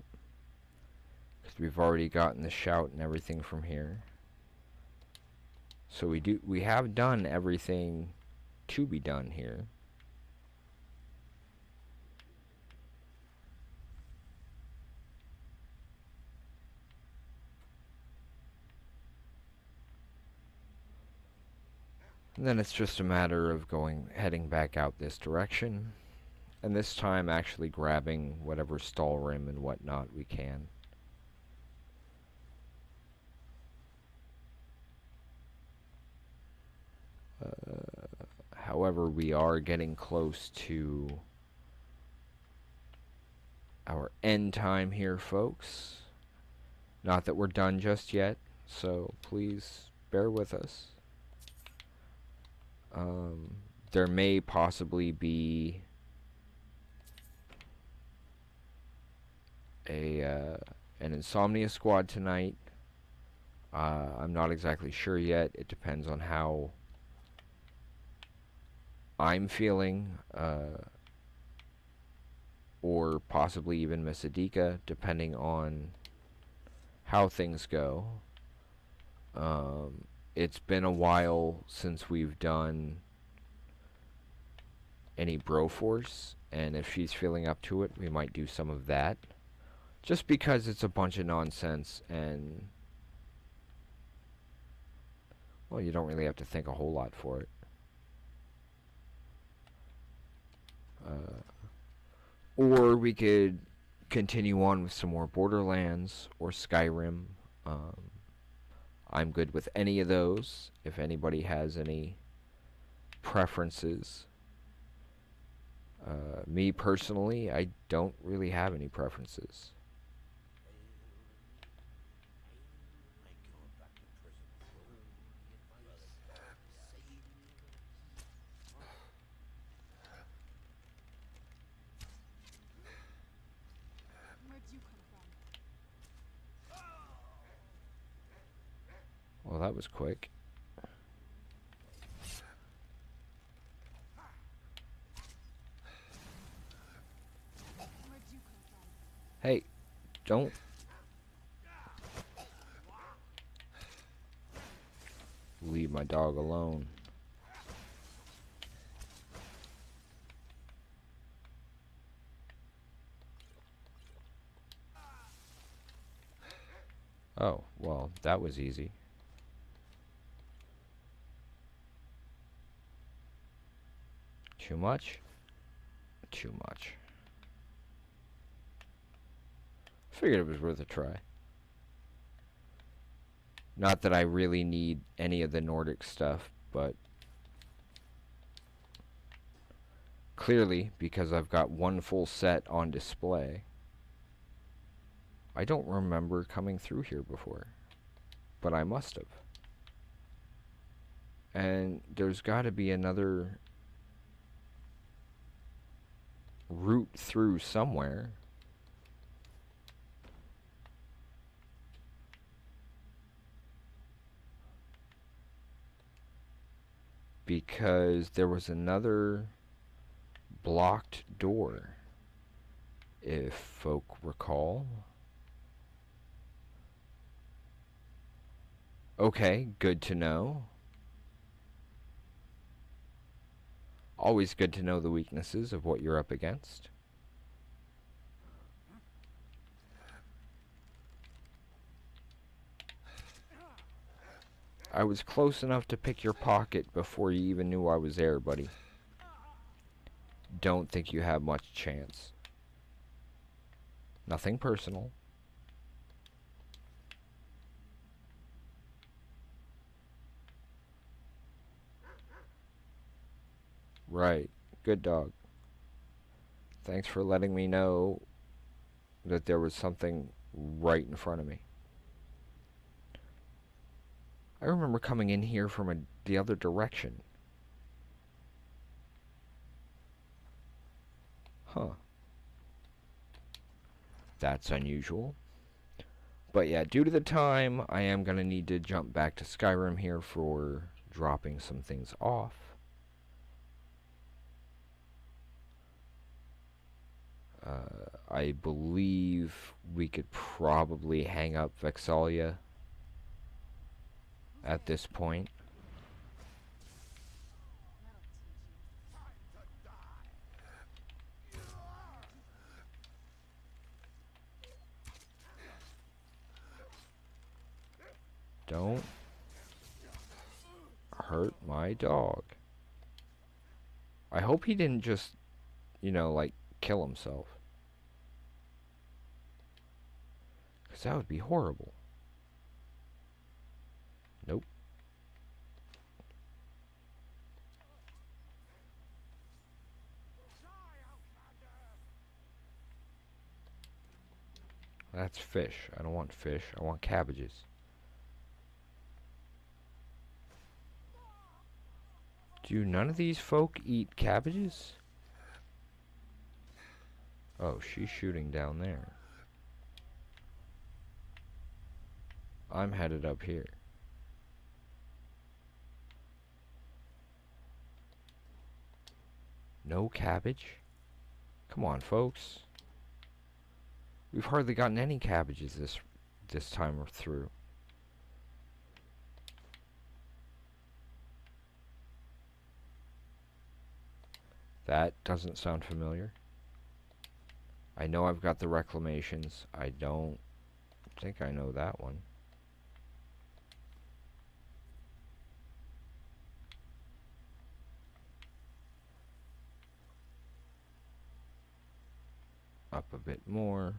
Because we've already gotten the shout and everything from here. So we have done everything to be done here. And then it's just a matter of heading back out this direction. And this time actually grabbing whatever stall rim and whatnot we can. However, we are getting close to our end time here, folks. Not that we're done just yet, so please bear with us. There may possibly be an insomnia squad tonight. I'm not exactly sure yet. It depends on how I'm feeling, or possibly even Miss Adika, depending on how things go. It's been a while since we've done any Broforce, and if she's feeling up to it, we might do some of that. Just because it's a bunch of nonsense, and, well, you don't really have to think a whole lot for it. Or we could continue on with some more Borderlands or Skyrim. I'm good with any of those, if anybody has any preferences. Me personally, I don't really have any preferences. Well, that was quick. Hey, don't. Leave my dog alone. Oh, well, that was easy. Too much? Too much. Figured it was worth a try. Not that I really need any of the Nordic stuff, but clearly, because I've got one full set on display, I don't remember coming through here before, but I must have. And there's got to be another route through somewhere. Because there was another blocked door, if folk recall. Okay, good to know. Always good to know the weaknesses of what you're up against. I was close enough to pick your pocket before you even knew I was there, buddy. Don't think you have much chance. Nothing personal. Right. Good dog. Thanks for letting me know that there was something right in front of me. I remember coming in here from the other direction. Huh. That's unusual. But yeah, due to the time, I am going to need to jump back to Skyrim here for dropping some things off. I believe we could probably hang up Vexalia at this point. Don't hurt my dog. I hope he didn't just, like, kill himself. Because that would be horrible. Nope. That's fish. I don't want fish. I want cabbages. Do none of these folk eat cabbages? Oh, she's shooting down there. I'm headed up here. No cabbage? Come on, folks. We've hardly gotten any cabbages this time through. That doesn't sound familiar. I know I've got the reclamations. I don't think I know that one. Up a bit more.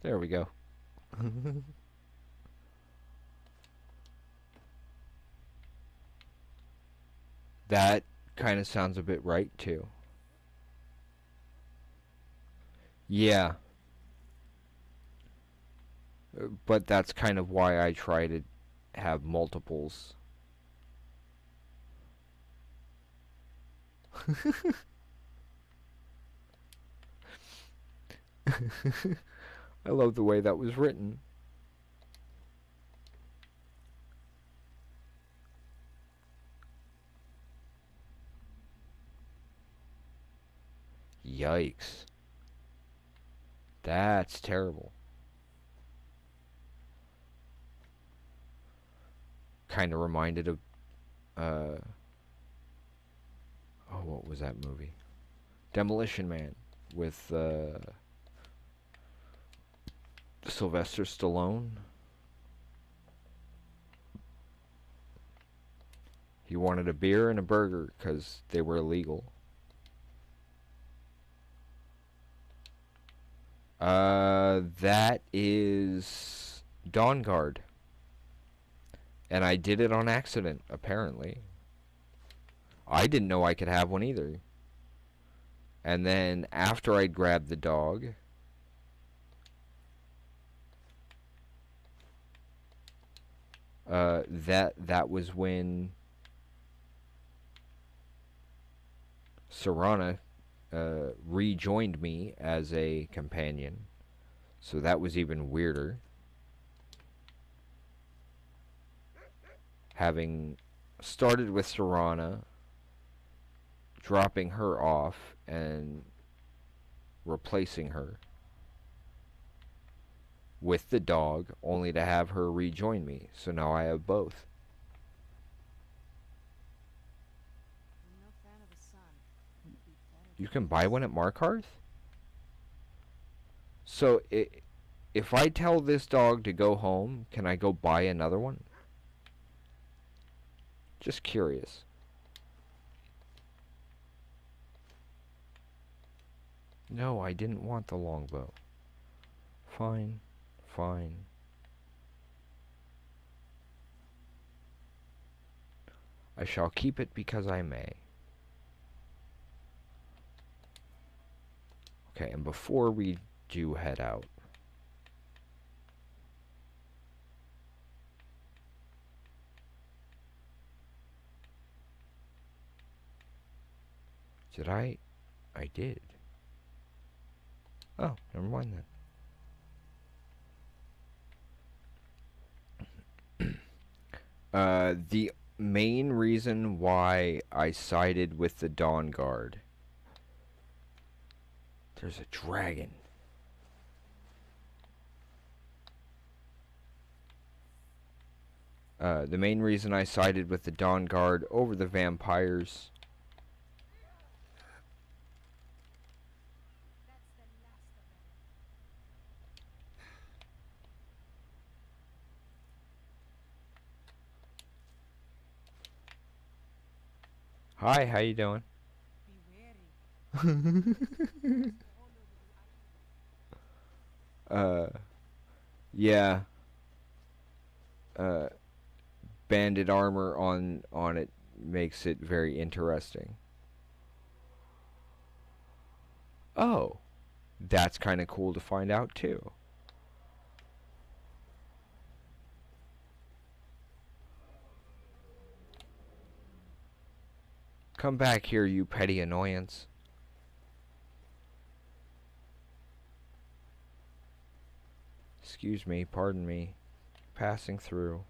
There we go. That kind of sounds a bit right, too. Yeah. But that's kind of why I try to have multiples. I love the way that was written. Yikes. That's terrible. Kind of reminded of, oh, what was that movie? Demolition Man with, Sylvester Stallone. He wanted a beer and a burger because they were illegal. That is Dawn Guard. And I did it on accident, apparently. I didn't know I could have one either. And then after I'd grabbed the dog, that was when Serana rejoined me as a companion. So that was even weirder. Having started with Serana, dropping her off and replacing her with the dog, only to have her rejoin me. So now I have both. You can buy one at Markarth? So if I tell this dog to go home, can I go buy another one? Just curious. No, I didn't want the longbow. Fine, fine. I shall keep it because I may. Okay, and before we do head out. Did I? I did. Oh, never mind then. The main reason why I sided with the Dawn Guard. There's a dragon. The main reason I sided with the Dawn Guard over the vampires. Hi, how you doing? Yeah. Banded armor on it makes it very interesting. Oh, that's kind of cool to find out too. Come back here, you petty annoyance. Excuse me, pardon me. Passing through.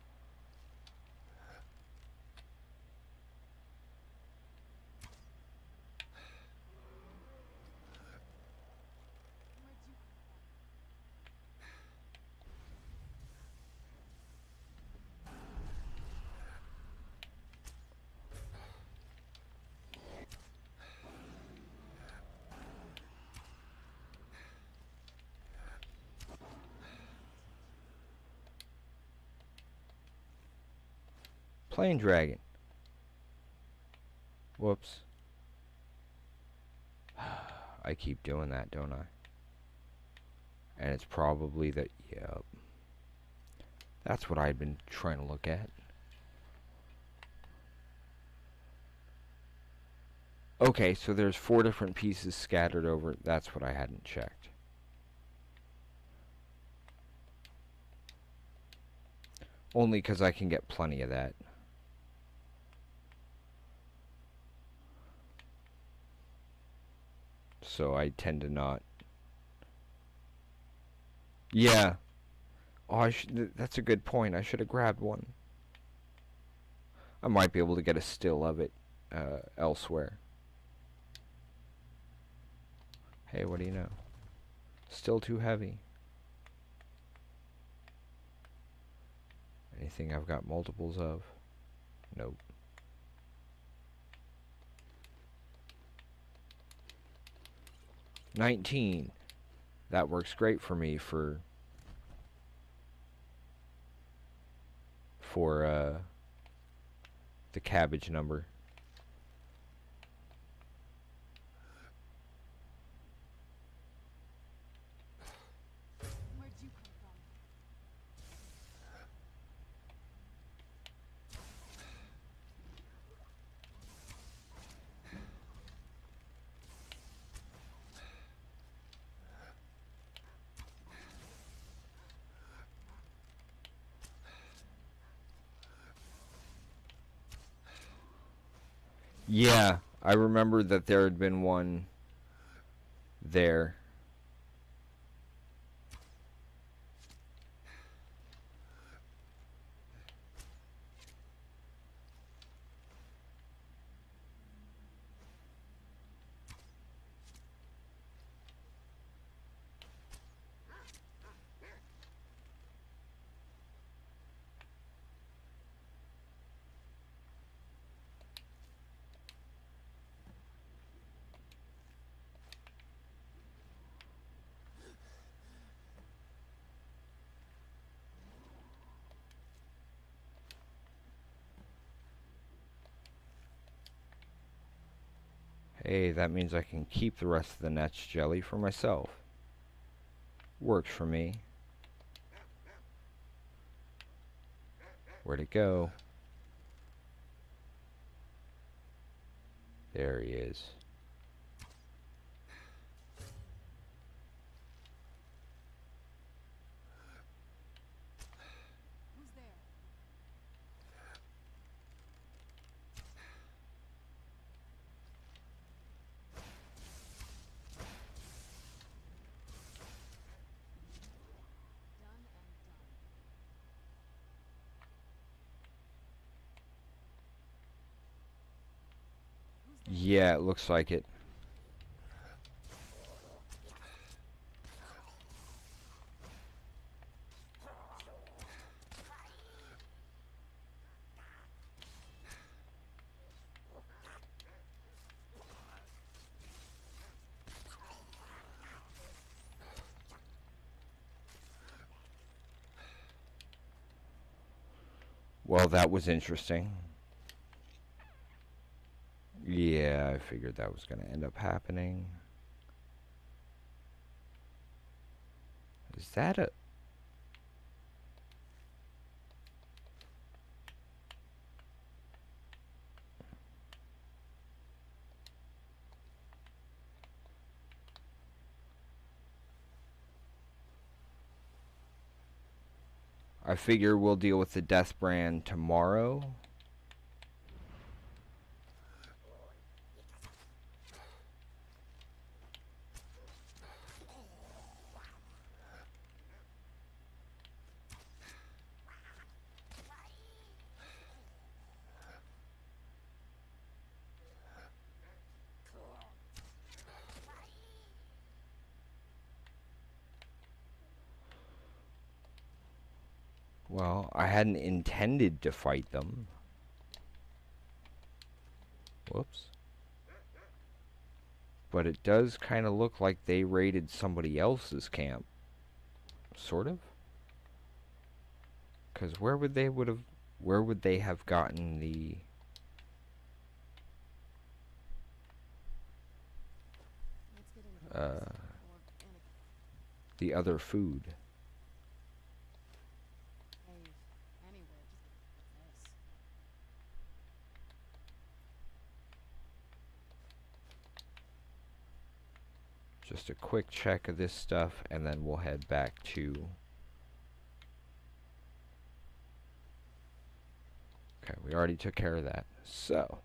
Plain dragon. Whoops. I keep doing that, don't I? And it's probably that, yep. That's what I'd been trying to look at. Okay, so there's 4 different pieces scattered over. That's what I hadn't checked. Only because I can get plenty of that. So I tend to not. Yeah. Oh, that's a good point. I should have grabbed one. I might be able to get a still of it elsewhere. Hey, what do you know? Still too heavy. Anything I've got multiples of? Nope. $19. That works great for me for the cabbage number. Where'd you come from? Yeah, I remember that there had been one there. Hey, that means I can keep the rest of the Netch jelly for myself. Works for me. Where'd it go? There he is. Yeah, it looks like it. Well, that was interesting. Yeah, I figured that was going to end up happening. Is that a... I figure we'll deal with the death brand tomorrow. Well, I hadn't intended to fight them. Whoops. But it does kind of look like they raided somebody else's camp. Sort of. Because where would they have gotten the other food? Just a quick check of this stuff, and then we'll head back to... Okay, we already took care of that. So,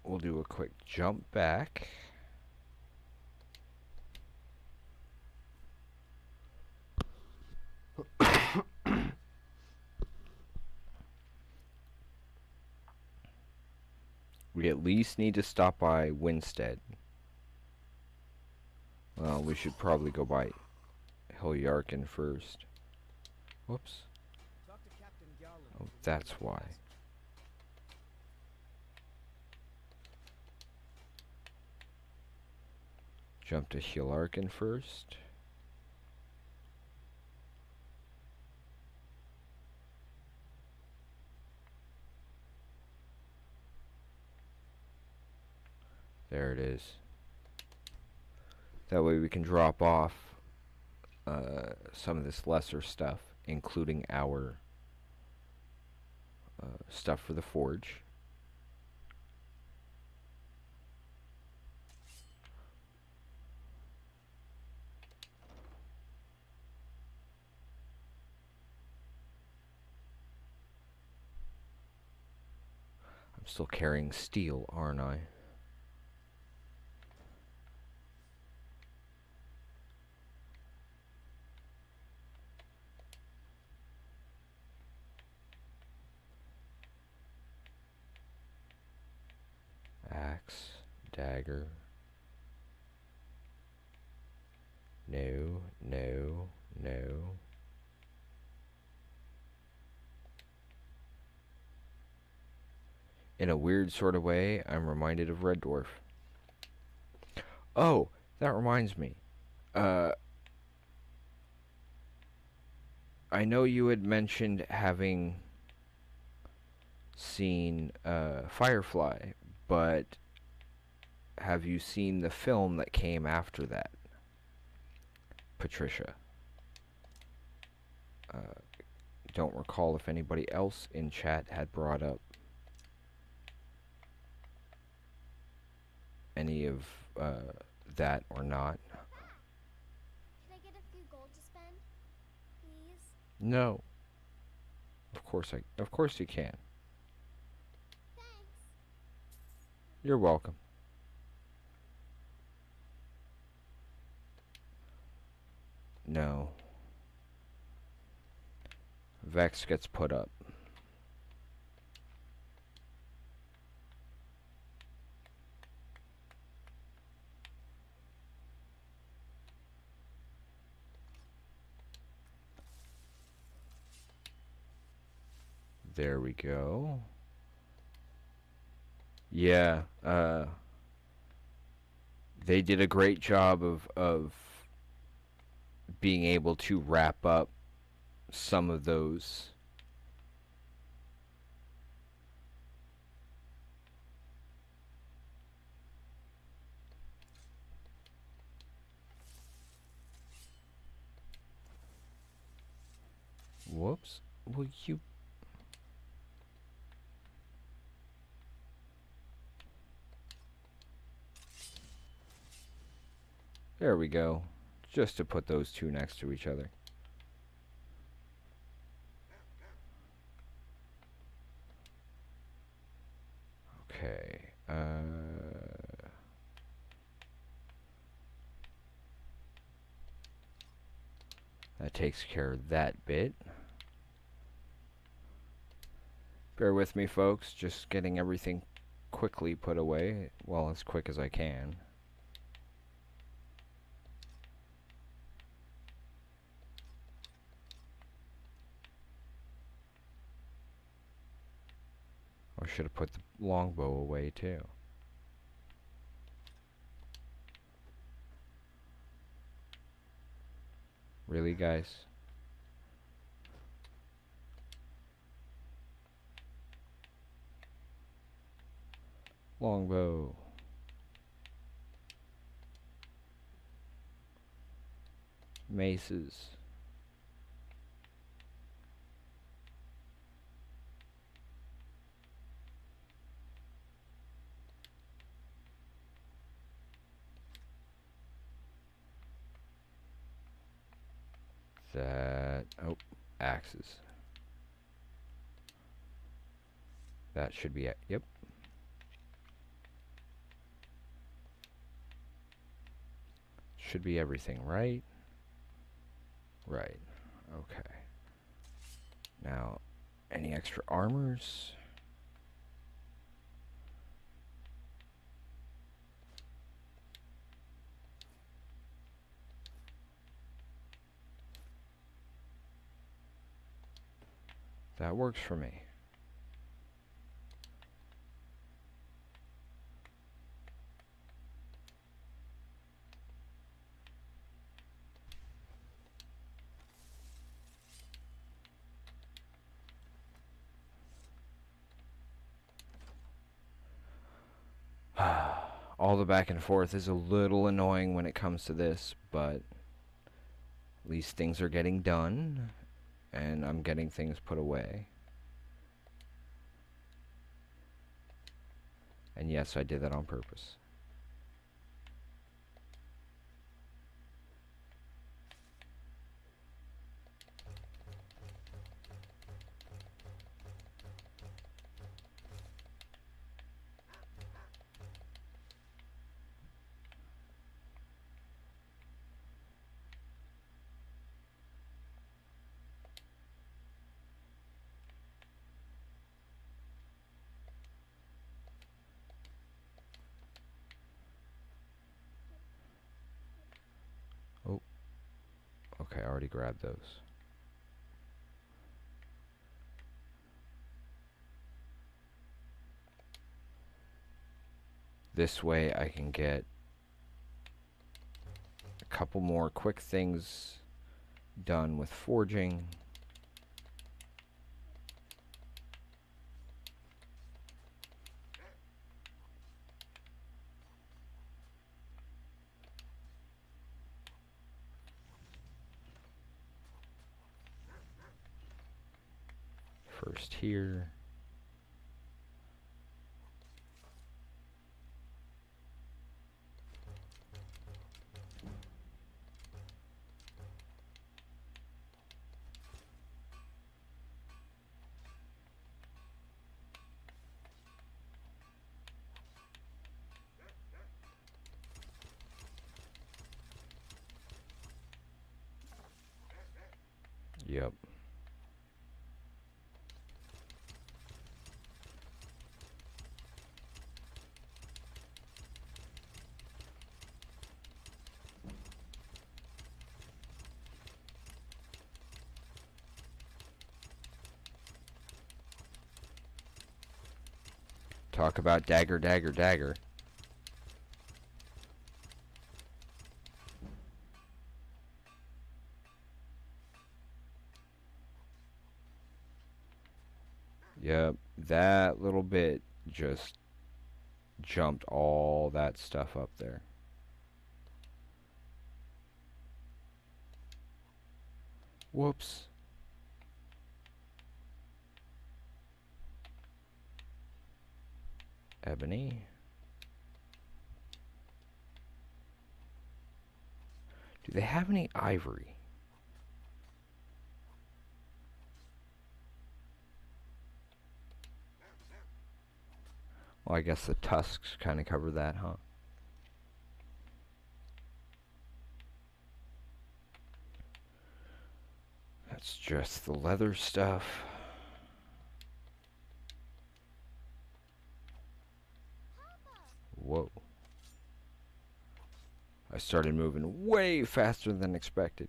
we'll do a quick jump back. We at least need to stop by Winstead. Well, we should probably go by Geroya'lor first. Whoops. Oh, that's why. Jump to Geroya'lor first. There it is. That way we can drop off some of this lesser stuff, including our stuff for the forge. I'm still carrying steel, aren't I? Axe, dagger. No, no, no. In a weird sort of way, I'm reminded of Red Dwarf. Oh, that reminds me. I know you had mentioned having seen Firefly, but have you seen the film that came after that, Patricia? Don't recall if anybody else in chat had brought up any of that or not. Can I get a few gold to spend, please? No. Of course you can. Thanks. You're welcome. No. Vex gets put up. There we go. Yeah, they did a great job of being able to wrap up some of those. Whoops. Will you... There we go. Just to put those two next to each other. Okay. That takes care of that bit. Bear with me, folks. Just getting everything quickly put away. Well, as quick as I can. Or should have put the longbow away too. Really, guys? Longbow. Maces. That... Oh, axes. That should be it. Yep. Should be everything, right? Right. Okay. Now, any extra armors? That works for me. All the back and forth is a little annoying when it comes to this, but at least things are getting done, and I'm getting things put away. And yes, I did that on purpose. Oh, okay, I already grabbed those. This way I can get a couple more quick things done with forging. First here. Yep. Talk about dagger, dagger, dagger. Yep, that little bit just jumped all that stuff up there. Whoops. Ebony. Do they have any ivory? Well, I guess the tusks kind of cover that, huh? That's just the leather stuff. Whoa. I started moving way faster than expected.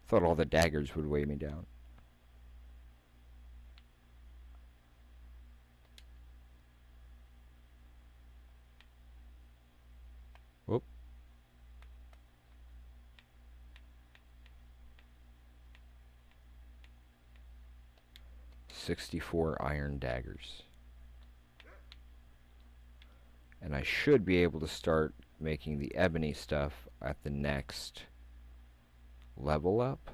Thought all the daggers would weigh me down. Whoop. $64 iron daggers. And I should be able to start making the ebony stuff at the next level up.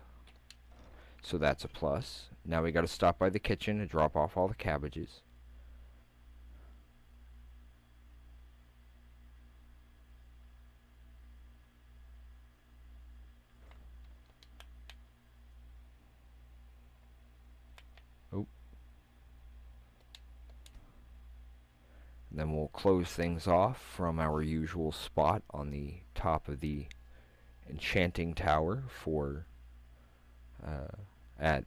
So that's a plus. Now we got to stop by the kitchen and drop off all the cabbages. Oh. And then we'll close things off from our usual spot on the top of the enchanting tower for at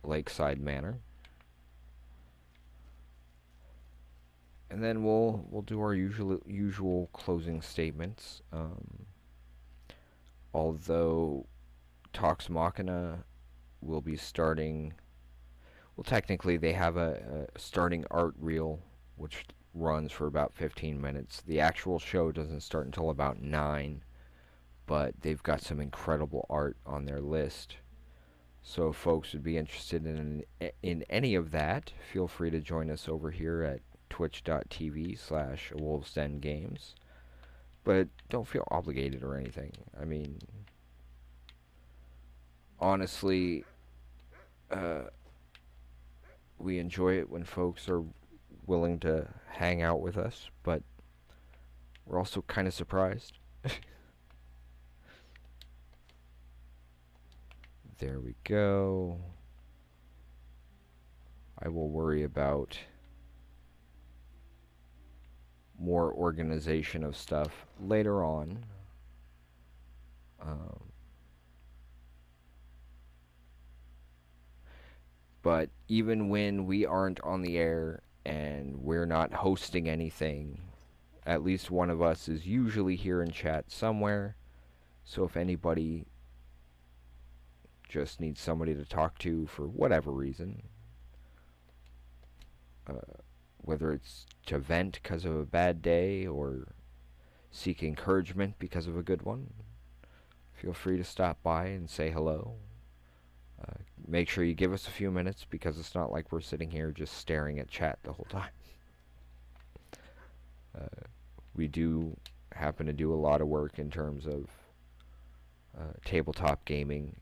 Lakeside Manor. And then we'll do our usual closing statements. Although Talks Machina will be starting. Well, technically they have a starting art reel which runs for about 15 minutes. The actual show doesn't start until about 9, but they've got some incredible art on their list. So if folks would be interested in any of that, feel free to join us over here at twitch.tv/wolvesdengames. But don't feel obligated or anything. I mean, honestly, we enjoy it when folks are willing to hang out with us, but we're also kind of surprised. There we go. I will worry about more organization of stuff later on. But even when we aren't on the air and we're not hosting anything, at least one of us is usually here in chat somewhere. So if anybody just needs somebody to talk to for whatever reason, whether it's to vent because of a bad day or seek encouragement because of a good one, feel free to stop by and say hello. Make sure you give us a few minutes, because it's not like we're sitting here just staring at chat the whole time. We do happen to do a lot of work in terms of tabletop gaming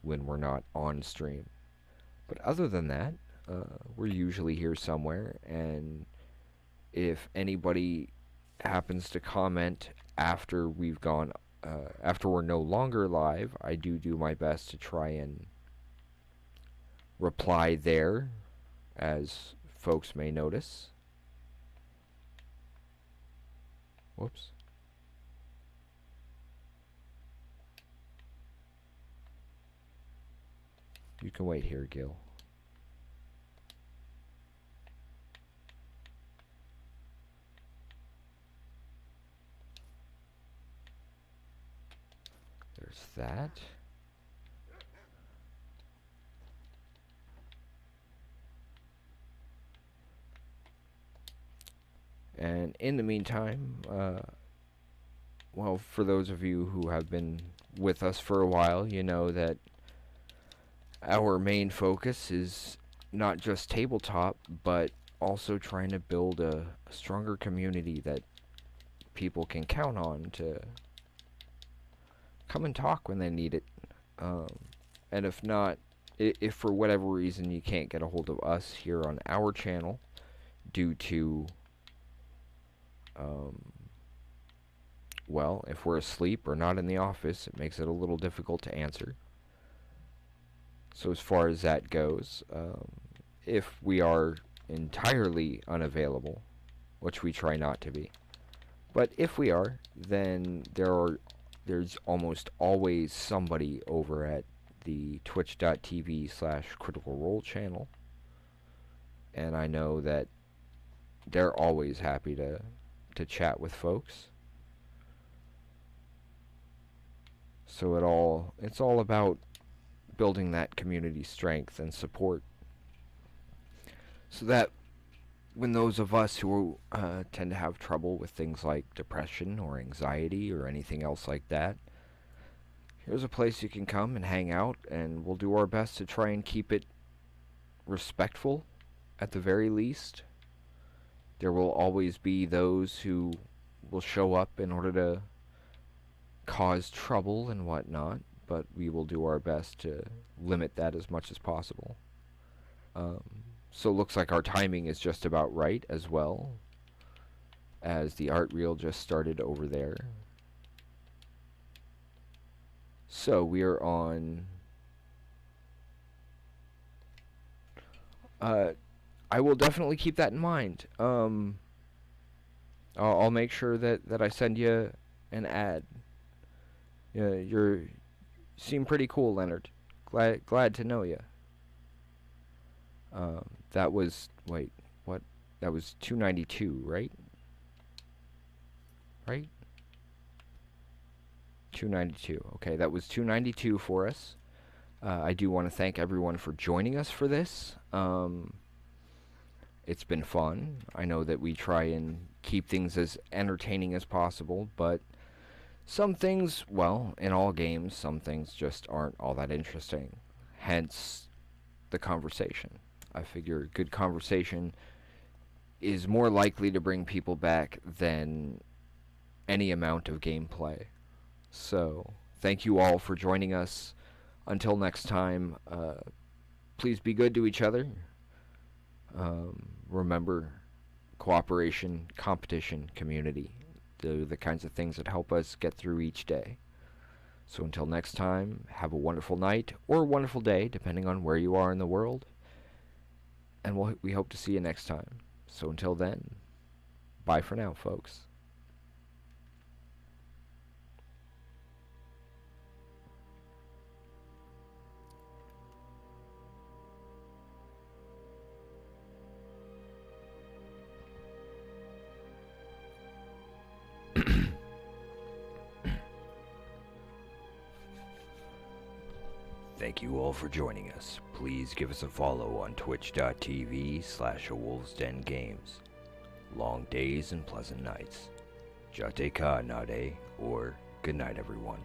when we're not on stream. But other than that, we're usually here somewhere, and if anybody happens to comment after we've gone, after we're no longer live, I do my best to try and reply there, as folks may notice. Whoops. You can wait here, Gil. There's that. And in the meantime, well, for those of you who have been with us for a while, you know that our main focus is not just tabletop, but also trying to build a stronger community that people can count on to come and talk when they need it. And if not, if for whatever reason you can't get a hold of us here on our channel due to, well, if we're asleep or not in the office, it makes it a little difficult to answer. So as far as that goes, if we are entirely unavailable, which we try not to be, but if we are, then there's almost always somebody over at the twitch.tv/Critical Role channel, and I know that they're always happy to chat with folks. So it's all about building that community strength and support, so that when those of us who tend to have trouble with things like depression or anxiety or anything else like that, here's a place you can come and hang out, and we'll do our best to try and keep it respectful at the very least. There will always be those who will show up in order to cause trouble and whatnot, but we will do our best to limit that as much as possible. So it looks like our timing is just about right as well, as the art reel just started over there. So we are on... I will definitely keep that in mind. I'll make sure that I send you an ad. You seem pretty cool, Leonard. Glad to know you. That was, wait, what? That was 292, right? Right? 292. Okay, that was 292 for us. I do want to thank everyone for joining us for this. It's been fun. I know that we try and keep things as entertaining as possible, but some things, well, in all games, some things just aren't all that interesting. Hence, the conversation. I figure good conversation is more likely to bring people back than any amount of gameplay. So, thank you all for joining us. Until next time, please be good to each other. Remember, cooperation, competition, community. They're the kinds of things that help us get through each day. So until next time, have a wonderful night or a wonderful day, depending on where you are in the world. And we hope to see you next time. So until then, bye for now, folks. Thank you all for joining us. Please give us a follow on twitch.tv/awolvesdengames. Long days and pleasant nights. Jate ka nade, or good night everyone.